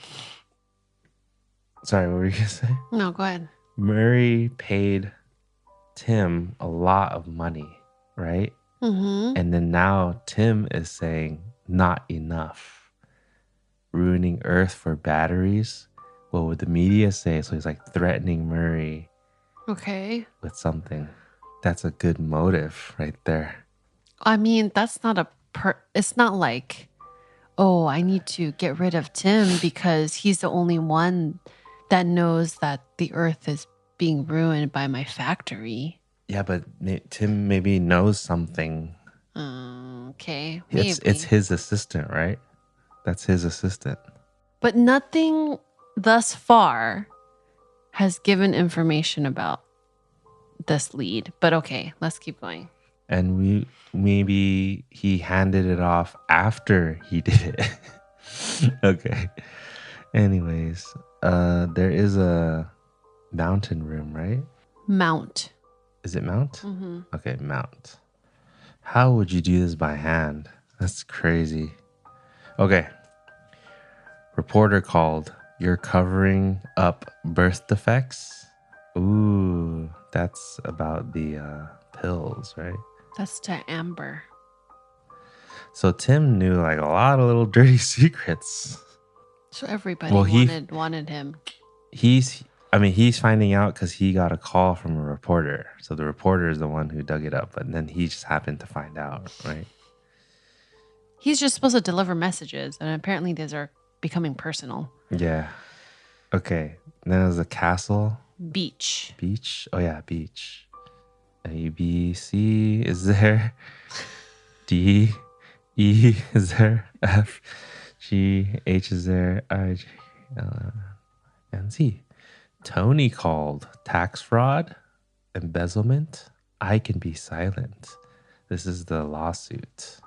sorry, what were you going to say? No, go ahead. Murray paid Tim a lot of money, right? Mm-hmm. And then now Tim is saying, not enough. Ruining Earth for batteries. What would the media say? So he's like threatening Murray Okay. with something. That's a good motive right there. I mean, that's not it's not like, oh, I need to get rid of Tim because he's the only one that knows that the earth is being ruined by my factory. Yeah, but Tim maybe knows something. Okay, maybe. It's his assistant, right? That's his assistant. But nothing thus far has given information about this lead. But okay, let's keep going. And maybe he handed it off after he did it. Okay. Anyways, there is a mountain room, right? Mount. Is it mount? Mm-hmm. Okay, mount. How would you do this by hand? That's crazy. Okay. Reporter called. You're covering up birth defects? Ooh, that's about the pills, right? That's to Amber. So Tim knew like a lot of little dirty secrets. So everybody wanted him. He's finding out because he got a call from a reporter. So the reporter is the one who dug it up, but then he just happened to find out, right? He's just supposed to deliver messages, and apparently these are becoming personal. Yeah. Okay. Then there's a castle. Beach. Beach. Oh yeah, beach. A, B, C is there. D, E is there. F, G, H is there. I, J, L, and Z. Tony called. Tax fraud, embezzlement. I can be silent. This is the lawsuit.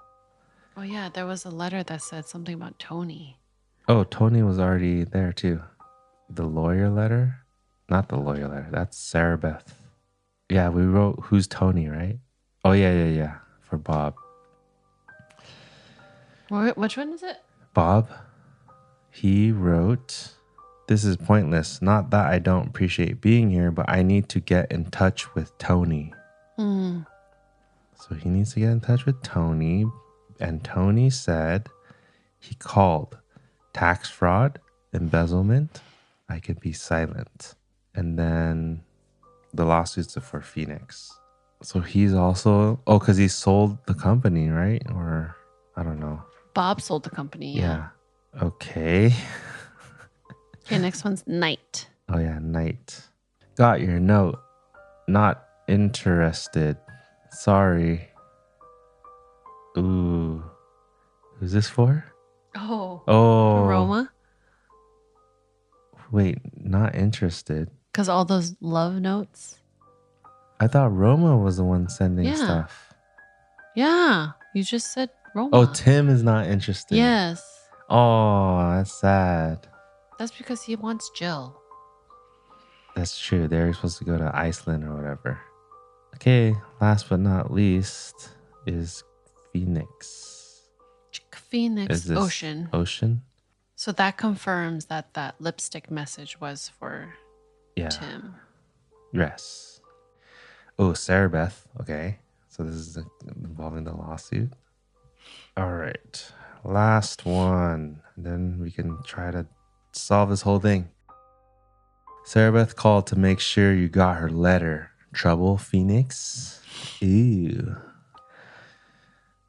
Oh yeah, there was a letter that said something about Tony. Oh, Tony was already there too. The lawyer letter? Not the lawyer letter. That's Sarah Beth. Yeah, we wrote who's Tony, right? Oh yeah. For Bob. Which one is it? Bob. He wrote, this is pointless. Not that I don't appreciate being here, but I need to get in touch with Tony. So he needs to get in touch with Tony. And Tony said he called tax fraud, embezzlement. I could be silent. And then the lawsuits are for Phoenix. So he's also, because he sold the company, right? Or I don't know. Bob sold the company. Yeah. Okay. Okay, next one's Night. Oh yeah, Night. Got your note. Not interested. Sorry. Ooh. Who's this for? Oh. Oh. Roma? Wait, not interested. Because all those love notes? I thought Roma was the one sending stuff. Yeah. You just said Roma. Oh, Tim is not interested. Yes. Oh, that's sad. That's because he wants Jill. That's true. They're supposed to go to Iceland or whatever. Okay, last but not least is Phoenix. Phoenix Is this Ocean. Ocean? So that confirms that that lipstick message was for Yeah. Tim. Yes. Oh, Sarah Beth. Okay. So this is involving the lawsuit. All right. Last one. And then we can try to solve this whole thing. Sarah Beth called to make sure you got her letter. Trouble, Phoenix? Ew.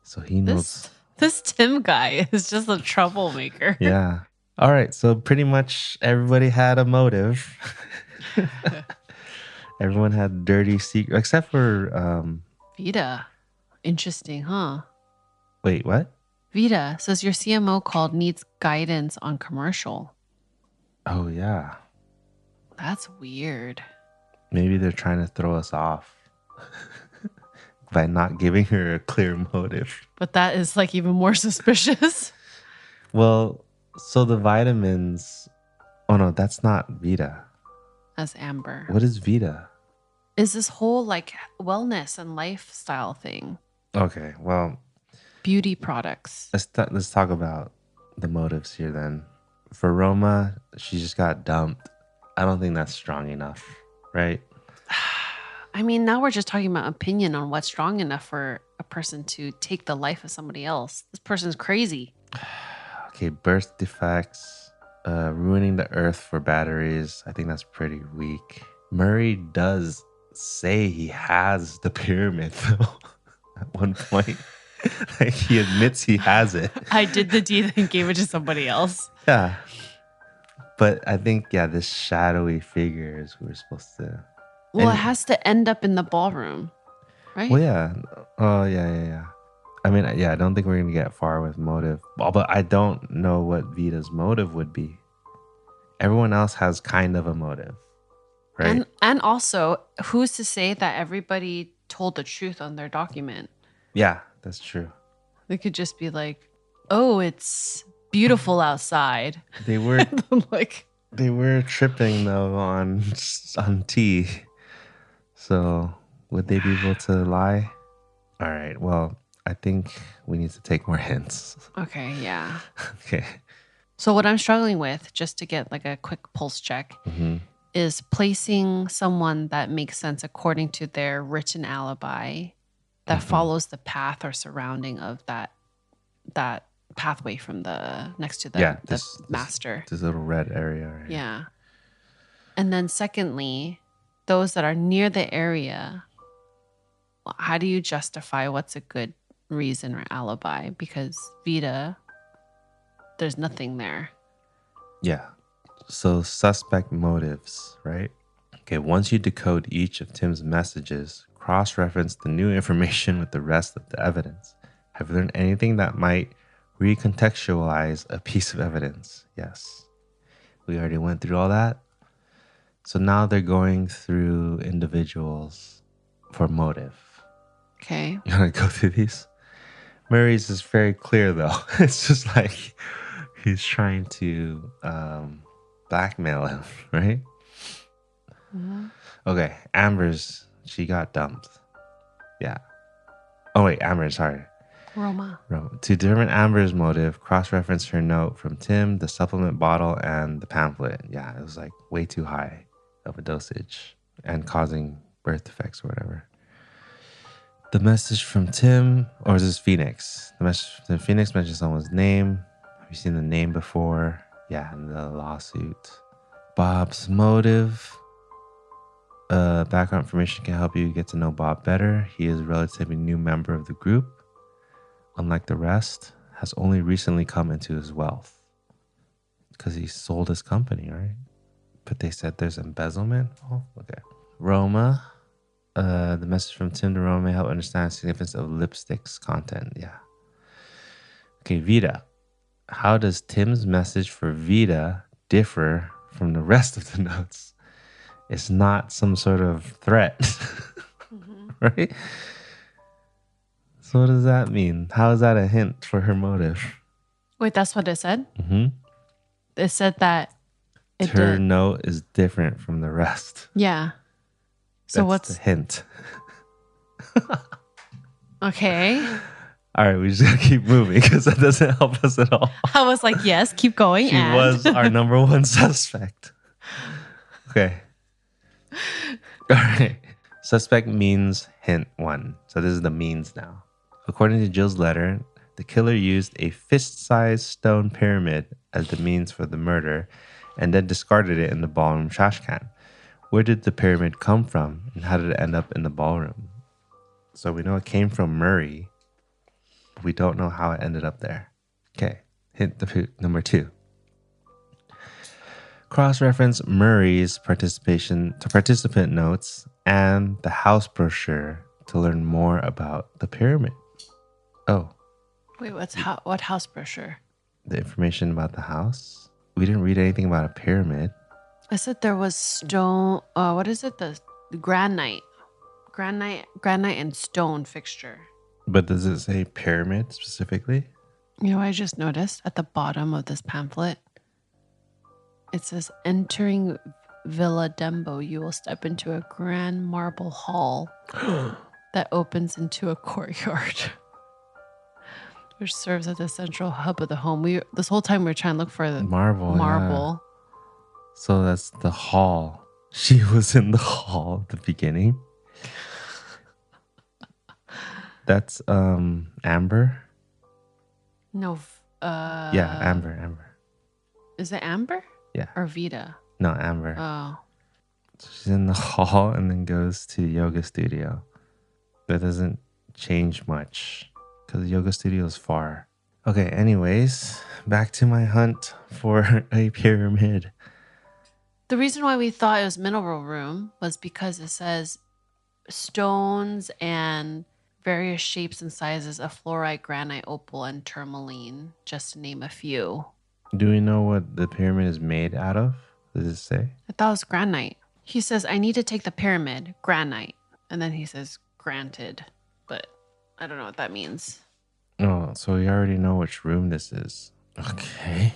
So he knows. This Tim guy is just a troublemaker. Yeah. All right. So pretty much everybody had a motive. Everyone had dirty secret, except for Vita. Interesting, huh? Wait, what? Vita says your CMO called needs guidance on commercial. Oh yeah. That's weird. Maybe they're trying to throw us off by not giving her a clear motive. But that is like even more suspicious. Well, so the vitamins. Oh no, that's not Vita. As Amber. What is Vita? Is this whole like wellness and lifestyle thing. Okay, well, Beauty products. let's talk about the motives here then. For Roma, she just got dumped. I don't think that's strong enough, right? I mean, now we're just talking about opinion on what's strong enough for a person to take the life of somebody else. This person's crazy. Okay, birth defects, ruining the earth for batteries. I think that's pretty weak. Murray does say he has the pyramid though at one point. Like he admits he has it. I did the deed and gave it to somebody else. Yeah. But I think, this shadowy figure is we're supposed to. Well, it has to end up in the ballroom, right? Well, yeah. Oh, yeah. I mean, I don't think we're going to get far with motive. But I don't know what Vita's motive would be. Everyone else has kind of a motive, right? And also, who's to say that everybody told the truth on their document? Yeah, that's true. They could just be like, oh, it's beautiful outside. They were like, they were tripping though on tea. So would they be able to lie? All right. Well, I think we need to take more hints. okay, yeah. Okay. So what I'm struggling with, just to get like a quick pulse check, is placing someone that makes sense according to their written alibi that follows the path or surrounding of that pathway from the next to the master. This little red area. Right? Yeah. And then secondly, those that are near the area, how do you justify what's a good reason or alibi? Because Vita, there's nothing there. Yeah. So suspect motives, right? Okay, once you decode each of Tim's messages, cross-reference the new information with the rest of the evidence. Have you learned anything that might recontextualize a piece of evidence? Yes. We already went through all that. So now they're going through individuals for motive. Okay. You want to go through these? Murray's is very clear though. It's just like he's trying to blackmail him, right? Mm-hmm. Okay, Amber's, she got dumped. Yeah. Oh wait, Amber, sorry. Roma. To determine Amber's motive, cross-reference her note from Tim, the supplement bottle, and the pamphlet. Yeah, it was like way too high of a dosage and causing birth defects or whatever. The message from Tim, or is this Phoenix? The message from Phoenix mentions someone's name. Have you seen the name before? Yeah, in the lawsuit. Bob's motive. Background information can help you get to know Bob better. He is a relatively new member of the group. Unlike the rest, has only recently come into his wealth. Because he sold his company, right? But they said there's embezzlement. Oh, okay. Roma. The message from Tim to Roma may help understand the significance of lipstick's content. Yeah. Okay, Vita. How does Tim's message for Vita differ from the rest of the notes? It's not some sort of threat, right? So what does that mean? How is that a hint for her motive? Wait, that's what it said? Mm-hmm. It said that it Her did. note is different from the rest. Yeah. So That's what's the hint. okay? All right, we just gotta keep moving because that doesn't help us at all. I was like, yes, keep going. She and was our number one suspect. Okay. All right. Suspect means hint one. So this is the means now. According to Jill's letter, the killer used a fist-sized stone pyramid as the means for the murder and then discarded it in the ballroom trash can. Where did the pyramid come from and how did it end up in the ballroom? So we know it came from Murray, but we don't know how it ended up there. Okay, hint number 2. Cross-reference Murray's participant notes and the house brochure to learn more about the pyramid. Oh, wait, what house brochure? the information about the house? We didn't read anything about a pyramid. I said there was stone. What is it? The granite and stone fixture. But does it say pyramid specifically? You know, I just noticed at the bottom of this pamphlet, it says, entering Villa Dembo, you will step into a grand marble hall that opens into a courtyard, which serves as the central hub of the home. This whole time we were trying to look for the Marble. marble. Yeah. So that's the hall. She was in the hall at the beginning. That's Amber. No. Yeah, Amber. Is it Amber? Yeah. Or Vita? No, Amber. Oh. So she's in the hall and then goes to the yoga studio. That doesn't change much because the yoga studio is far. Okay, anyways, back to my hunt for a pyramid. The reason why we thought it was mineral room was because it says stones and various shapes and sizes of fluorite, granite, opal, and tourmaline, just to name a few. Do we know what the pyramid is made out of? Does it say? I thought it was granite. He says, I need to take the pyramid, granite. And then he says, granted. But I don't know what that means. Oh, so we already know which room this is. Okay.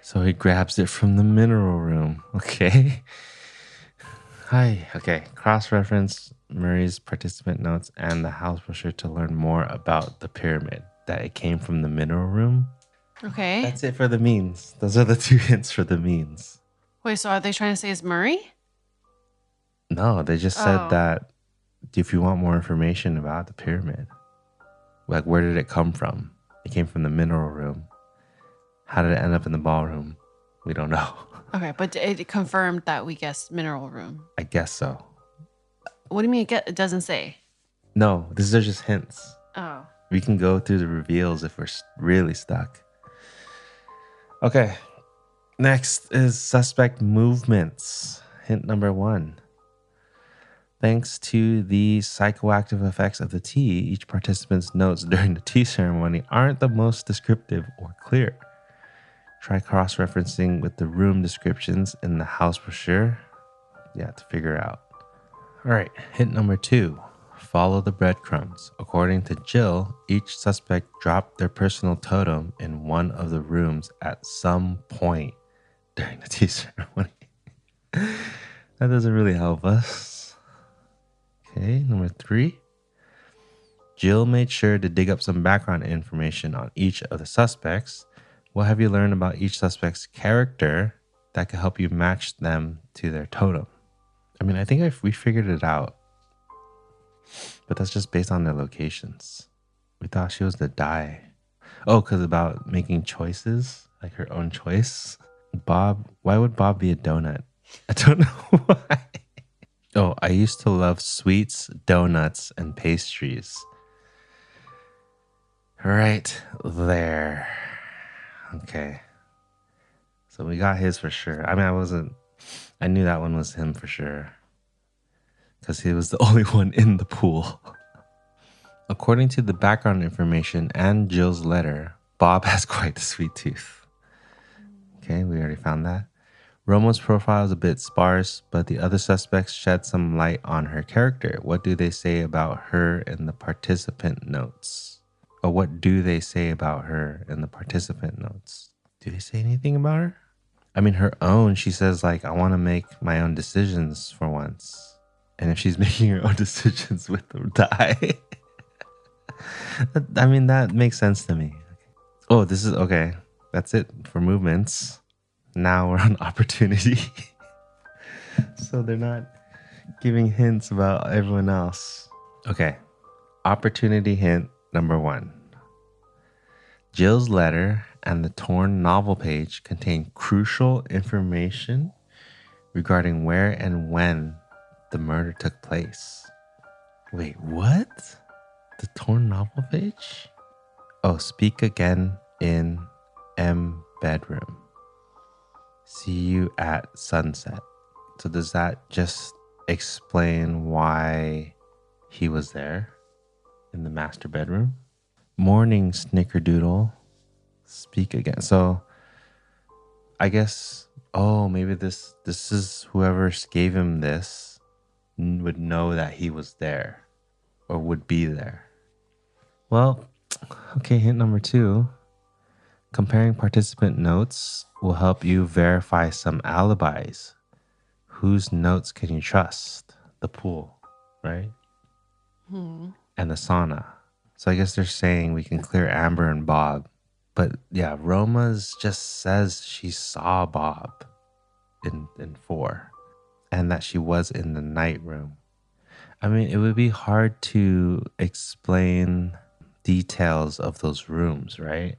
So he grabs it from the mineral room. Okay. Hi. Okay. Cross-reference Murray's participant notes and the house brochure to learn more about the pyramid. That it came from the mineral room. Okay. That's it for the means. Those are the 2 hints for the means. Wait, so are they trying to say it's Murray? No, they just said that if you want more information about the pyramid, like where did it come from? It came from the mineral room. How did it end up in the ballroom? We don't know. Okay, but it confirmed that we guessed mineral room. I guess so. What do you mean it doesn't say? No, these are just hints. Oh. We can go through the reveals if we're really stuck. Okay. Next is suspect movements. Hint number 1. Thanks to the psychoactive effects of the tea, each participant's notes during the tea ceremony aren't the most descriptive or clear. Try cross-referencing with the room descriptions in the house brochure. Yeah, to figure out. All right, hint number 2. Follow the breadcrumbs. According to Jill, each suspect dropped their personal totem in one of the rooms at some point during the tea ceremony. That doesn't really help us. Okay, number 3. Jill made sure to dig up some background information on each of the suspects. What have you learned about each suspect's character that could help you match them to their totem? I mean, I think we figured it out. But that's just based on their locations. We thought she was the die. Oh, because about making choices, like her own choice. Bob, why would Bob be a donut? I don't know why. Oh, I used to love sweets, donuts, and pastries. Right there. Okay. So we got his for sure. I mean, I knew that one was him for sure. Because he was the only one in the pool. According to the background information and Jill's letter, Bob has quite the sweet tooth. Okay, we already found that. Roma's profile is a bit sparse, but the other suspects shed some light on her character. What do they say about her in the participant notes? Or what do they say about her in the participant notes? Do they say anything about her? I mean, her own, she says, like, I want to make my own decisions for once. And if she's making her own decisions with the die, I mean, that makes sense to me. Oh, this is okay. That's it for movements. Now we're on opportunity. So they're not giving hints about everyone else. Okay. Opportunity hint number 1. Jill's letter and the torn novel page contain crucial information regarding where and when the murder took place. Wait, what? The torn novel page? Oh, speak again in M bedroom. See you at sunset. So does that just explain why he was there in the master bedroom? Morning snickerdoodle. Speak again. So I guess, oh, maybe this is whoever gave him this would know that he was there or would be there. Well, okay, hint number 2. Comparing participant notes will help you verify some alibis. Whose notes can you trust? The pool, right? And the sauna. So I guess they're saying we can clear Amber and Bob. But yeah, Roma's just says she saw Bob in 4 and that she was in the night room. I mean, it would be hard to explain details of those rooms, right?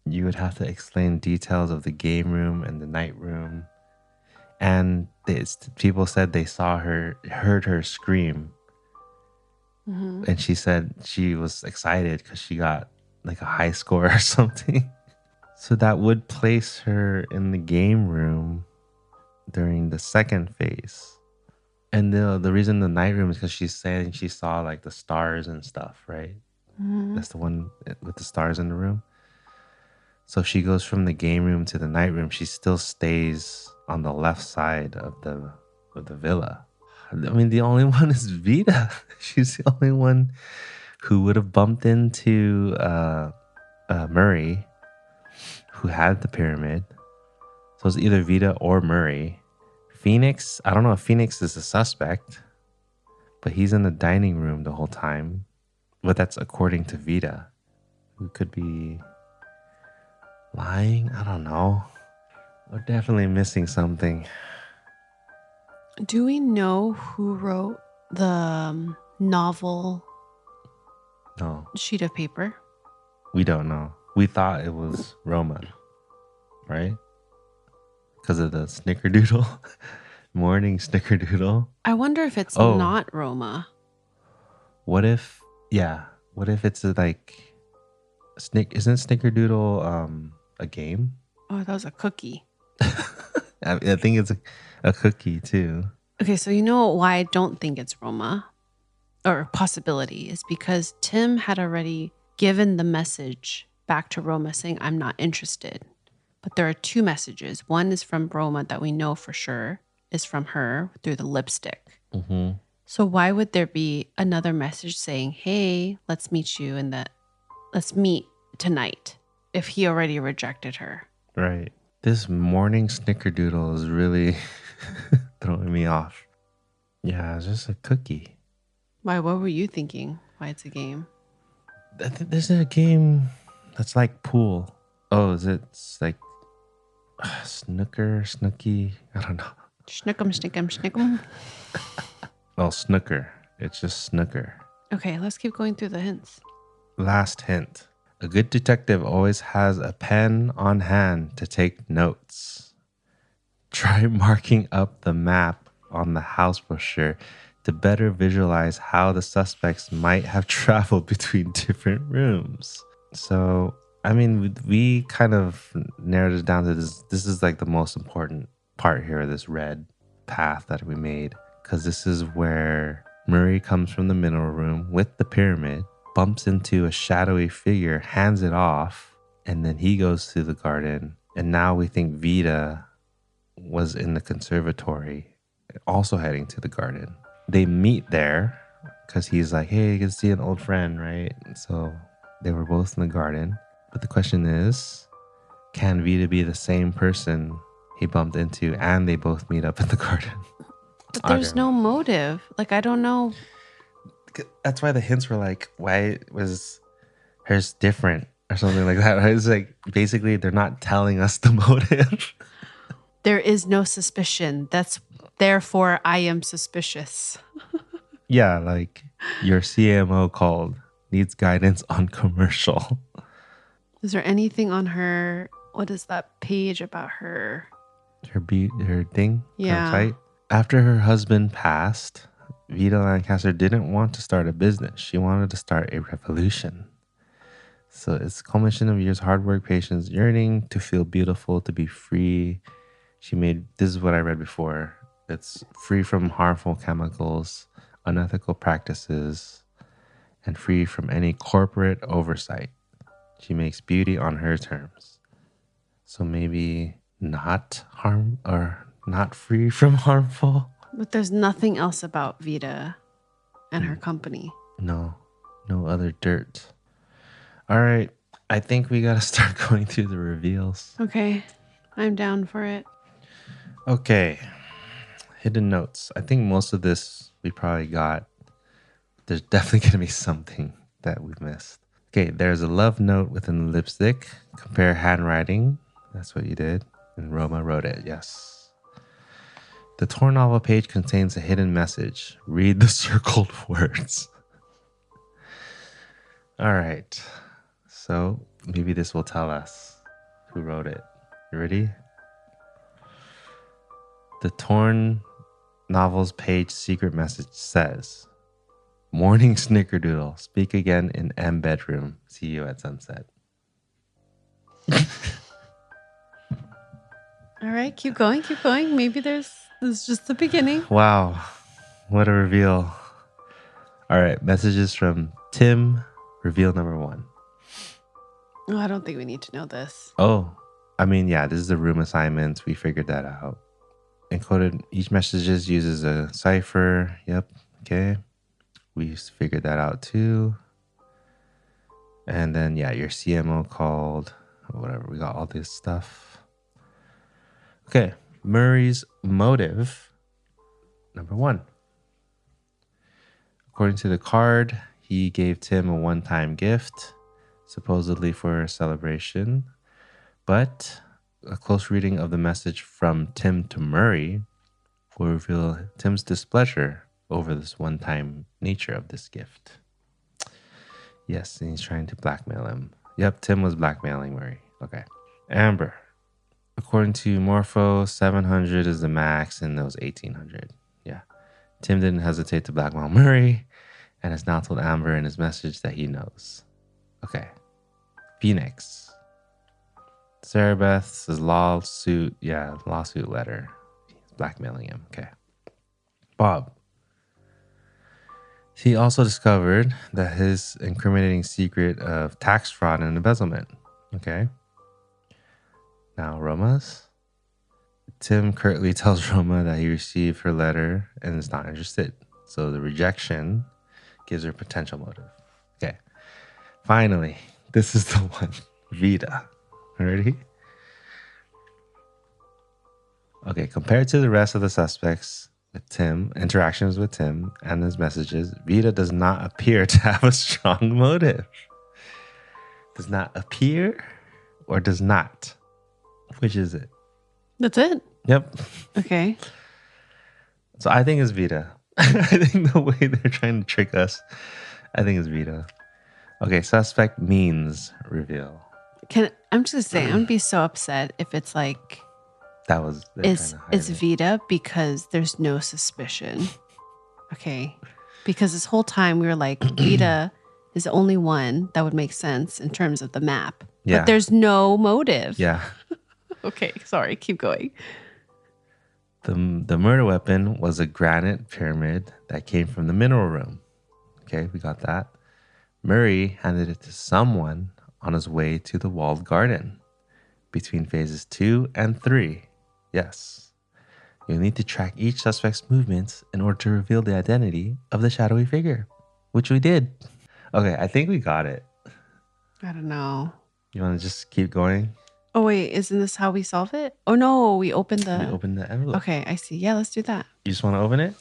You would have to explain details of the game room and the night room. And people said they heard her scream. And she said she was excited because she got like a high score or something. So that would place her in the game room during the second phase. And the reason the night room is because she's saying she saw like the stars and stuff, right? That's the one with the stars in the room. So if she goes from the game room to the night room, she still stays on the left side of the villa. I mean, the only one is Vita. She's the only one who would have bumped into Murray, who had the pyramid. So it's either Vita or Murray. Phoenix, I don't know if Phoenix is a suspect, but he's in the dining room the whole time. But that's according to Vita, who could be lying. I don't know. We're definitely missing something. Do we know who wrote the novel No, sheet of paper? we don't know. We thought it was Roma, right? Because of the snickerdoodle. Morning snickerdoodle. I wonder if it's not Roma. What if it's like isn't snickerdoodle a game? Oh, that was a cookie. I think it's a cookie too. Okay, so you know why I don't think it's Roma, or possibility, is because Tim had already given the message back to Roma saying, I'm not interested. But there are 2 messages. One is from Roma that we know for sure is from her through the lipstick. So why would there be another message saying, hey, let's meet tonight, if he already rejected her? Right. This morning snickerdoodle is really throwing me off. Yeah, it's just a cookie. Why? What were you thinking? Why it's a game? I think there's a game that's like pool. Oh, it's like snooky? I don't know. Schnickum. Oh, snooker. It's just snooker. Okay, let's keep going through the hints. Last hint. A good detective always has a pen on hand to take notes. Try marking up the map on the house brochure to better visualize how the suspects might have traveled between different rooms. So, I mean, we kind of narrowed it down to this. This is like the most important part here, this red path that we made, because this is where Murray comes from the mineral room with the pyramid, bumps into a shadowy figure, hands it off, and then he goes to the garden. And now we think Vita was in the conservatory, also heading to the garden. They meet there because he's like, hey, you can see an old friend, right? So they were both in the garden. But the question is, can Vita be the same person he bumped into and they both meet up in the garden? But there's Okay. no motive. Like, I don't know. That's why the hints were like, why was hers different or something like that? Right? It's like, basically, they're not telling us the motive. There is no suspicion. Therefore I am suspicious. Yeah, like your CMO called, needs guidance on commercial. Is there anything on her? What is that page about her? Her thing, her Yeah. site. After her husband passed, Vita Lancaster didn't want to start a business. She wanted to start a revolution. So it's a culmination of years of hard work, patience, yearning to feel beautiful, to be free. This is what I read before. It's free from harmful chemicals, unethical practices, and free from any corporate oversight. She makes beauty on her terms. So maybe not free from harmful. But there's nothing else about Vita and her company. No other dirt. All right. I think we got to start going through the reveals. Okay. I'm down for it. Okay. Hidden notes. I think most of this we probably got. There's definitely going to be something that we've missed. Okay. There's a love note within the lipstick. Compare handwriting. That's what you did. And Roma wrote it. Yes. The torn novel page contains a hidden message. Read the circled words. All right. So maybe this will tell us who wrote it. You ready? The torn novel's page secret message says, morning snickerdoodle. Speak again in M bedroom. See you at sunset. All right. Keep going. Keep going. Maybe this is just the beginning. Wow. What a reveal. All right. Messages from Tim. Reveal number 1. Oh, I don't think we need to know this. Oh, I mean, yeah, this is the room assignments. We figured that out. Encoded, each message uses a cipher. Yep. Okay. We figured that out too. And then, yeah, your CMO called, whatever. We got all this stuff. Okay. Murray's motive, number 1. According to the card, he gave Tim a one-time gift, supposedly for a celebration. But a close reading of the message from Tim to Murray will reveal Tim's displeasure over this one-time nature of this gift. Yes, and he's trying to blackmail him. Yep, Tim was blackmailing Murray. Okay. Amber. According to Morpho, 700 is the max and those 1800. Yeah. Tim didn't hesitate to blackmail Murray and has now told Amber in his message that he knows. Okay. Phoenix. Sarah Beth's lawsuit letter. He's blackmailing him. Okay. Bob. He also discovered that his incriminating secret of tax fraud and embezzlement. Okay. Now, Roma's. Tim curtly tells Roma that he received her letter and is not interested. So the rejection gives her potential motive. Okay. Finally, this is the one. Vita. Ready? Okay. Compared to the rest of the suspects with Tim, interactions with Tim and his messages, Vita does not appear to have a strong motive. Does not appear or does not? Which is it? That's it? Yep. Okay. So I think it's Vita. I think the way they're trying to trick us, I think it's Vita. Okay, suspect means reveal. I'm just gonna say, I'm gonna be so upset if it's like That was it's Vita because there's no suspicion. Okay. Because this whole time we were like, Vita is the only one that would make sense in terms of the map. Yeah. But there's no motive. Yeah. Okay, sorry, keep going. The murder weapon was a granite pyramid that came from the mineral room. Okay, we got that. Murray handed it to someone on his way to the walled garden between phases 2 and 3. Yes. You'll need to track each suspect's movements in order to reveal the identity of the shadowy figure, which we did. Okay, I think we got it. I don't know. You want to just keep going? Oh, wait. Isn't this how we solve it? Oh, no. We opened the... We opened the envelope. Okay, I see. Yeah, let's do that. You just want to open it?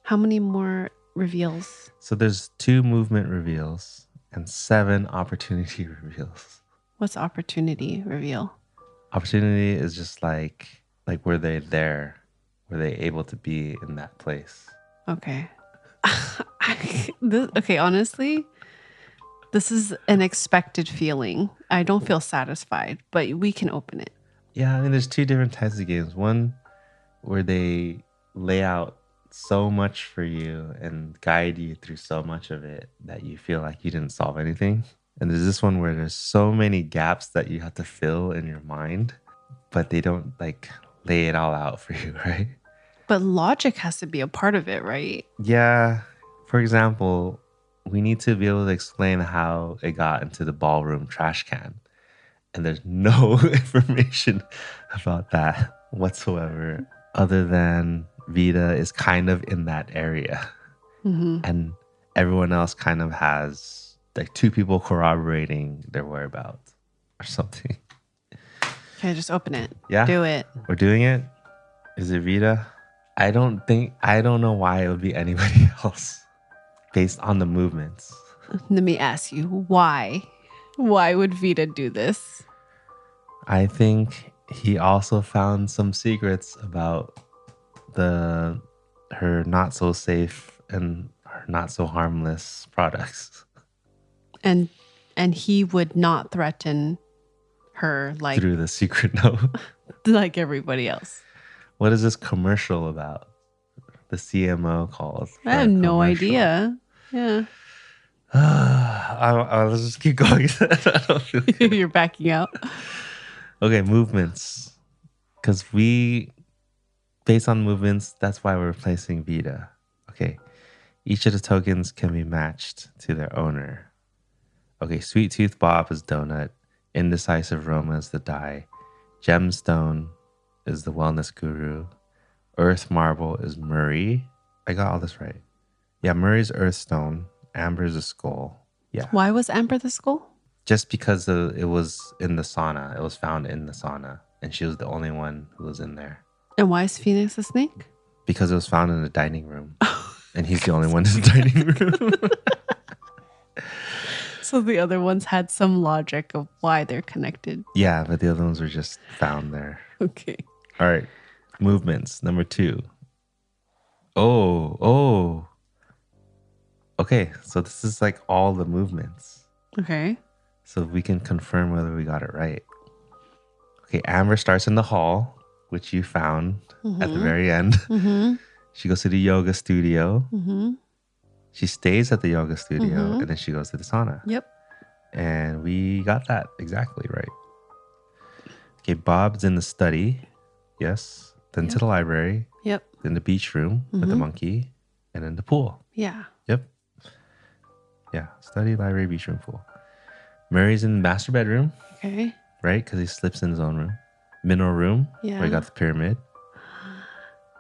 How many more reveals? So there's 2 movement reveals and 7 opportunity reveals. What's opportunity reveal? Opportunity is just like were they there? Were they able to be in that place? Okay. Okay, honestly, this is an expected feeling. I don't feel satisfied, but we can open it. Yeah, I mean, there's 2 different types of games. One where they lay out so much for you and guide you through so much of it that you feel like you didn't solve anything. And there's this one where there's so many gaps that you have to fill in your mind, but they don't like lay it all out for you, right? But logic has to be a part of it, right? Yeah. For example, we need to be able to explain how it got into the ballroom trash can. And there's no information about that whatsoever, other than Vita is kind of in that area. Mm-hmm. And everyone else kind of has like 2 people corroborating their whereabouts or something. Okay, just open it. Yeah. Do it. We're doing it. Is it Vita? I don't know why it would be anybody else based on the movements. Let me ask you, why? Why would Vita do this? I think he also found some secrets about her not so safe and her not so harmless products. And he would not threaten her like through the secret note. like everybody else. What is this commercial about? The CMO calls. I have no idea. Yeah. Let's just keep going. I don't feel good. You're backing out. Okay, movements. Because based on movements, that's why we're replacing Vita. Okay, each of the tokens can be matched to their owner. Okay, Sweet Tooth Bob is Donut. Indecisive Roma is the die. Gemstone is the wellness guru. Earth Marble is Murray. I got all this right. Yeah, Murray's Earthstone. Amber's a skull. Yeah. Why was Amber the skull? Just because it was in the sauna. It was found in the sauna. And she was the only one who was in there. And why is Phoenix a snake? Because it was found in the dining room. And he's the only one in the dining room. So the other ones had some logic of why they're connected. Yeah, but the other ones were just found there. Okay. All right. Movements. Number 2. Oh. Okay, so this is like all the movements. Okay. So we can confirm whether we got it right. Okay, Amber starts in the hall, which you found at the very end. Mm-hmm. She goes to the yoga studio. Mm-hmm. She stays at the yoga studio, and then she goes to the sauna. Yep. And we got that exactly right. Okay, Bob's in the study. Yes. Then to the library. Yep. Then the beach room with the monkey. And then the pool. Yeah. Yep. Yeah. Study, library, beach room, pool. Murray's in the master bedroom. Okay. Right? Because he slips in his own room. Mineral room. Yeah. Where he got the pyramid.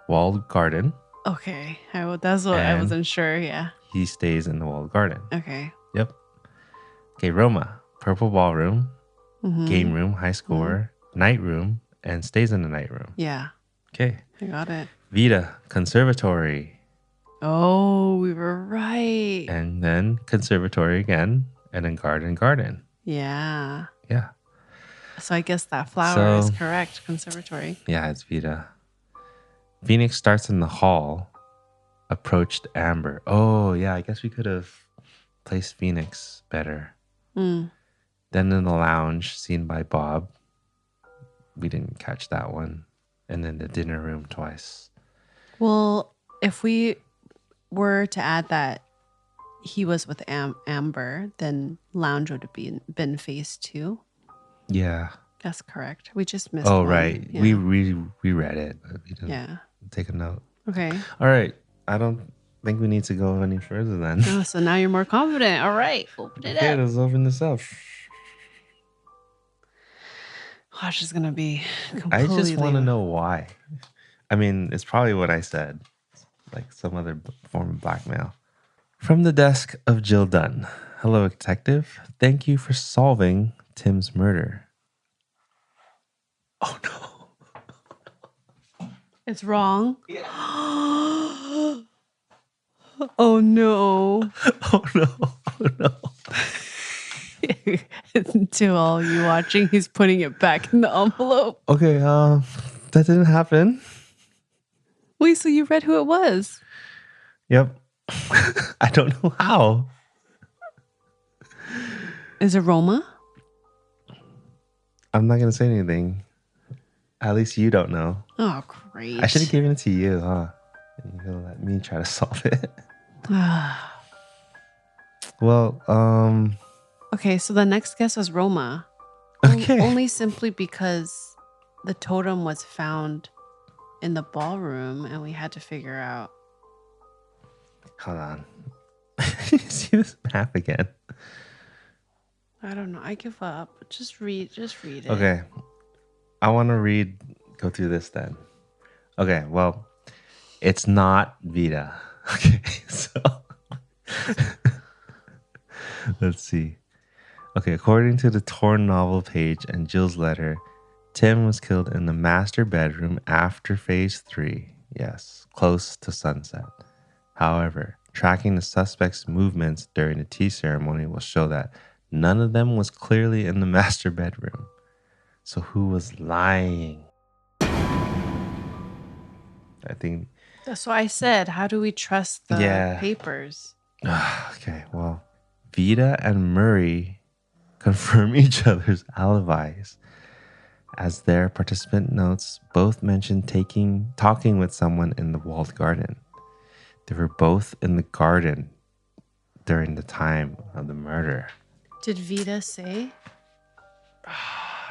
Walled garden. Okay. That's what I wasn't sure. Yeah. He stays in the walled garden. Okay. Yep. Okay, Roma. Purple ballroom. Game room. High score. Night room. And stays in the night room. Yeah. Okay. I got it. Vita. Conservatory. Oh, we were right. And then conservatory again. And then garden. Yeah. Yeah. So I guess that flower is correct. Conservatory. Yeah, it's Vita. Phoenix starts in the hall. Approached Amber. Oh, yeah. I guess we could have placed Phoenix better. Then in the lounge, seen by Bob. We didn't catch that one. And then the dinner room twice. Well, if we were to add that he was with Amber, then lounge would have been phase 2. Yeah. That's correct. We just missed Oh, one. right. Yeah. We read it, but we didn't take a note. Okay. All right. I don't think we need to go any further then. Oh, so now you're more confident. All right. Open it Okay, up. let's open this up. Gosh, is going to be I completely... just want to know why. I mean, it's probably what I said, like some other form of blackmail. From the desk of Jill Dunn. Hello, detective. Thank you for solving Tim's murder. Oh no. It's wrong. Oh no. Oh no. Oh no. To all you watching, he's putting it back in the envelope. Okay, that didn't happen. Wait, so you read who it was? Yep. I don't know how. Is it Roma? I'm not gonna say anything. At least you don't know. Oh, great. I should have given it to you, huh? And you're gonna let me try to solve it. Well, Okay, so the next guess was Roma. okay. Only simply because the totem was found in the ballroom and we had to figure out. Hold on. See this map again. I don't know. I give up. Just read it. Okay. I want to go through this then. Okay, well, it's not Vita. Okay, so let's see. Okay, according to the torn novel page and Jill's letter, Tim was killed in the master bedroom after phase 3. Yes, close to sunset. However, tracking the suspect's movements during the tea ceremony will show that none of them was clearly in the master bedroom. So who was lying? I think. That's why I said, how do we trust the papers? Okay, well, Vita and Murray confirm each other's alibis, as their participant notes both mentioned talking with someone in the walled garden. They were both in the garden during the time of the murder. Did Vita say?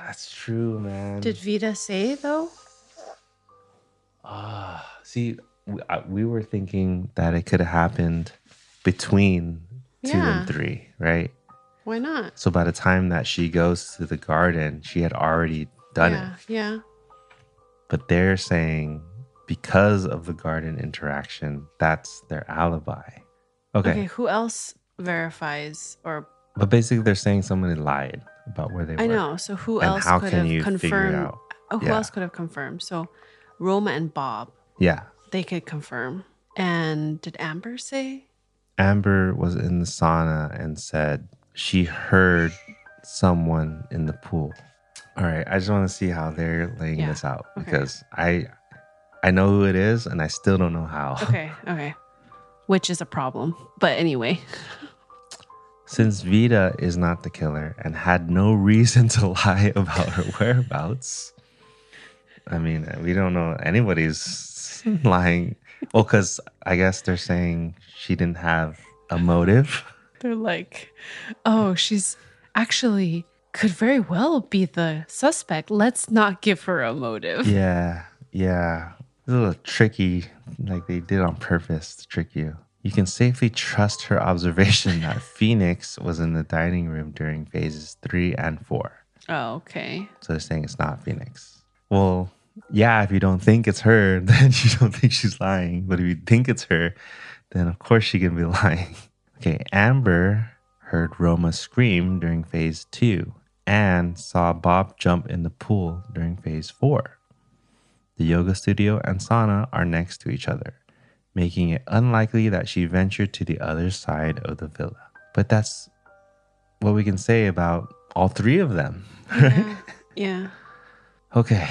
That's true, man. Did Vita say, though? See, we were thinking that it could have happened between 2 and 3, right? Why not? So by the time that she goes to the garden, she had already done it. Yeah. But they're saying because of the garden interaction, that's their alibi. Okay. Who else verifies or? But basically, they're saying somebody lied about where they were. I know. So who And else how could can have you figure it confirmed? out? Who else could have confirmed? So Roma and Bob. Yeah. They could confirm. And did Amber say? Amber was in the sauna and said she heard someone in the pool. All right, I just want to see how they're laying this out because I know who it is and I still don't know how. Okay. Which is a problem. But anyway. Since Vita is not the killer and had no reason to lie about her whereabouts, I mean, we don't know anybody's lying. Well, because I guess they're saying she didn't have a motive. They're like, oh, she's actually could very well be the suspect. Let's not give her a motive. Yeah. It's a little tricky, like they did on purpose to trick you. You can safely trust her observation that Phoenix was in the dining room during phases 3 and 4. Oh, okay. So they're saying it's not Phoenix. Well, yeah, if you don't think it's her, then you don't think she's lying. But if you think it's her, then of course she can be lying. Okay, Amber heard Roma scream during phase 2 and saw Bob jump in the pool during phase 4. The yoga studio and sauna are next to each other, making it unlikely that she ventured to the other side of the villa. But that's what we can say about all 3 of them, right? Yeah. Okay,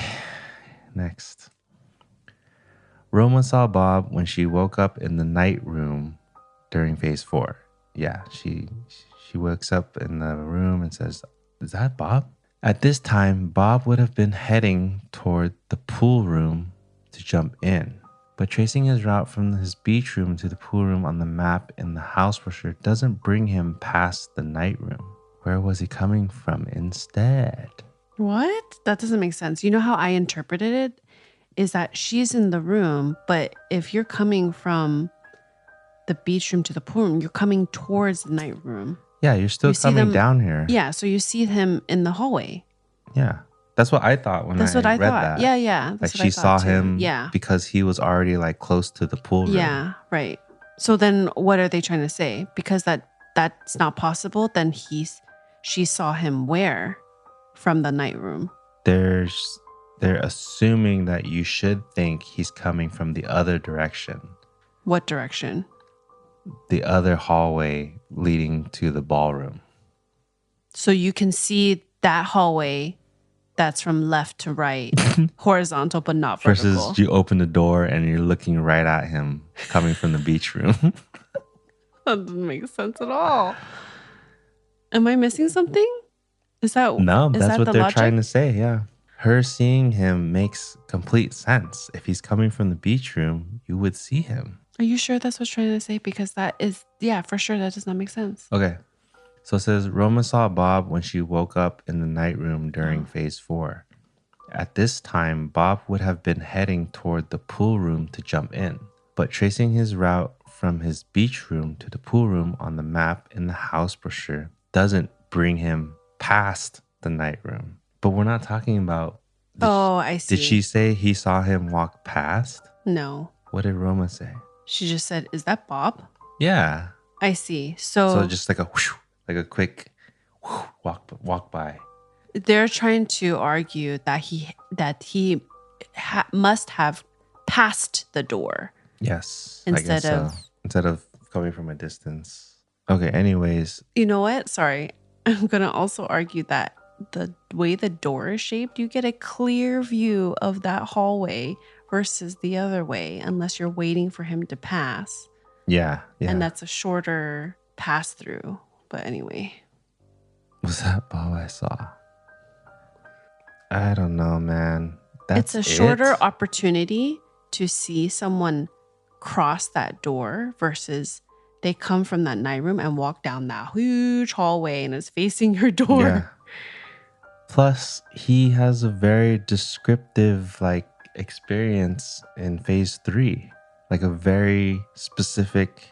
next. Roma saw Bob when she woke up in the night room during phase 4. Yeah, she wakes up in the room and says, "Is that Bob?" At this time, Bob would have been heading toward the pool room to jump in. But tracing his route from his beach room to the pool room on the map in the house brochure doesn't bring him past the night room. Where was he coming from instead? What? That doesn't make sense. You know how I interpreted it? Is that she's in the room, but if you're coming from the beach room to the pool room, you're coming towards the night room. Yeah, you're still coming down here. Yeah, so you see him in the hallway. Yeah, That's what I thought when That's I what I read thought. that. Yeah. Like That's what I she saw thought too. him Yeah. because he was already like close to the pool room. Yeah, right. So then what are they trying to say? Because that's not possible, then she saw him where from the night room? They're assuming that you should think he's coming from the other direction. What direction? The other hallway leading to the ballroom. So you can see that hallway that's from left to right, horizontal but not vertical. Versus you open the door and you're looking right at him coming from the beach room. That doesn't make sense at all. Am I missing something? No, that's what the they're logic? trying to say. Yeah. Her seeing him makes complete sense. If he's coming from the beach room, you would see him. Are you sure that's what's trying to say? Because that is, yeah, for sure, that does not make sense. Okay. So it says Roma saw Bob when she woke up in the night room during phase 4. At this time, Bob would have been heading toward the pool room to jump in, but tracing his route from his beach room to the pool room on the map in the house brochure doesn't bring him past the night room. But we're not talking about... I see. Did she say he saw him walk past? No. What did Roma say? She just said, is that Bob? Yeah. I see. So just like a whoosh, like a quick whoosh, walk by. They're trying to argue that he must have passed the door. Yes. Instead of instead of coming from a distance. Okay, anyways. You know what? Sorry. I'm going to also argue that the way the door is shaped, you get a clear view of that hallway versus the other way, unless you're waiting for him to pass. Yeah. And that's a shorter pass through. But anyway. Was that Bob I saw? I don't know, man. It's a shorter opportunity to see someone cross that door versus they come from that night room and walk down that huge hallway and is facing your door. Yeah. Plus, he has a very descriptive experience in phase 3. Like a very specific...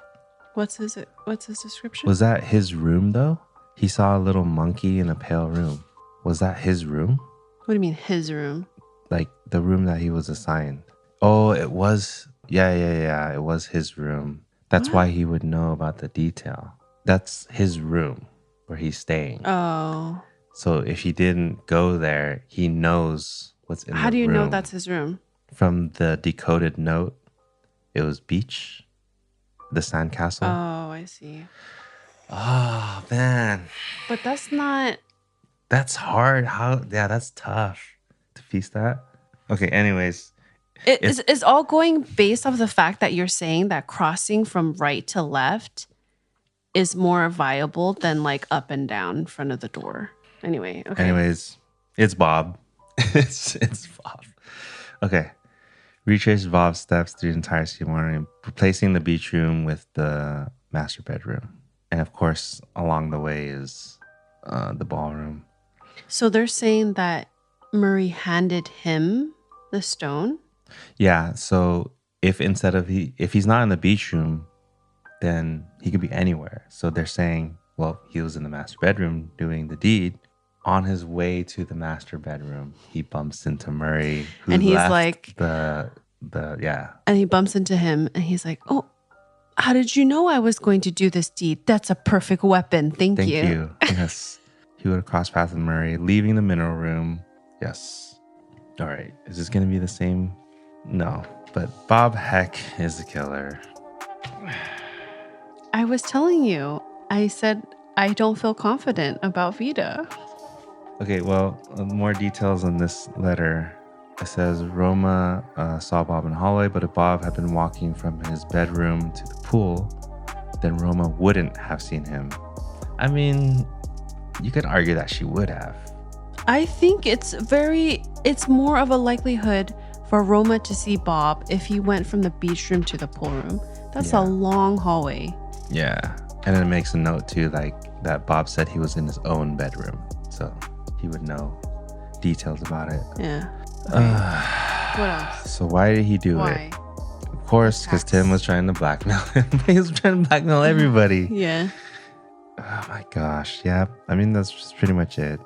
What's his description? Was that his room though? He saw a little monkey in a pale room. Was that his room? What do you mean his room? Like the room that he was assigned. Oh, it was... Yeah. It was his room. That's why he would know about the detail. That's his room where he's staying. Oh. So if he didn't go there, he knows what's in the room. How do you know that's his room? From the decoded note, it was beach, the sandcastle. Oh, I see. Oh, man. But that's not... That's hard. That's tough to piece that. Okay, anyways. It's all going based off the fact that you're saying that crossing from right to left is more viable than up and down in front of the door. Anyway, okay. Anyways, it's Bob. it's Bob. Okay. Retrace Bob's steps through the entire scene morning, replacing the beach room with the master bedroom. And of course, along the way is the ballroom. So they're saying that Murray handed him the stone? Yeah. So if he's not in the beach room, then he could be anywhere. So they're saying, well, he was in the master bedroom doing the deed. On his way to the master bedroom, he bumps into Murray, and he's like, and he bumps into him, and he's like, "Oh, how did you know I was going to do this deed? That's a perfect weapon. Thank you." Yes, he would have crossed paths with Murray, leaving the mineral room. Yes. All right. Is this gonna be the same? No, but Bob Heck is the killer. I was telling you. I said I don't feel confident about Vita. Okay, well, more details on this letter. It says Roma saw Bob in the hallway, but if Bob had been walking from his bedroom to the pool, then Roma wouldn't have seen him. I mean, you could argue that she would have. I think it's more of a likelihood for Roma to see Bob if he went from the beach room to the pool room. That's a long hallway. Yeah. And then it makes a note too, that Bob said he was in his own bedroom. So he would know details about it. Yeah. Okay. What else? So why did he do it? Of course, because Tim was trying to blackmail him. He was trying to blackmail everybody. Yeah. Oh my gosh. Yeah. I mean, that's pretty much it.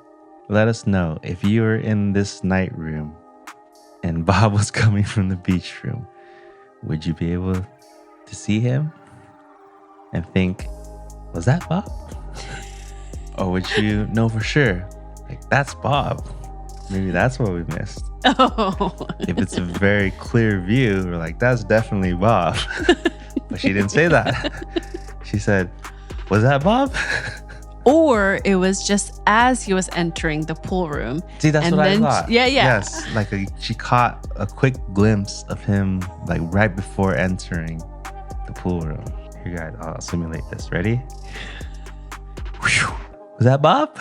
let us know if you were in this night room and Bob was coming from the beach room. Would you be able to see him and think, was that Bob? Or would you know for sure, like, that's Bob? Maybe that's what we missed. Oh. If it's a very clear view, we're like, that's definitely Bob. But she didn't say that. She said, was that Bob? Or it was just as he was entering the pool room. See, that's and what then, I thought. Yeah. Yes, like she caught a quick glimpse of him, like right before entering the pool room. Here, guys, I'll simulate this. Ready? Whew. Was that Bob?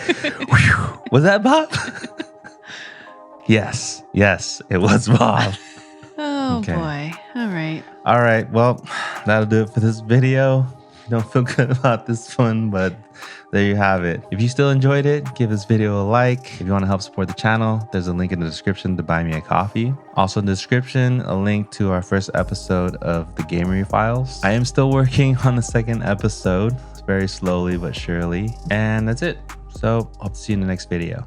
Whew. Was that Bob? Yes, it was Bob. Oh, boy. All right. Well, that'll do it for this video. Don't feel good about this one, but there you have it. If you still enjoyed it, give this video a like. If you want to help support the channel, there's a link in the description to buy me a coffee. Also in the description, a link to our first episode of the Gamery files. I am still working on the second episode, very slowly but surely. And that's it. So hope to see you in the next video.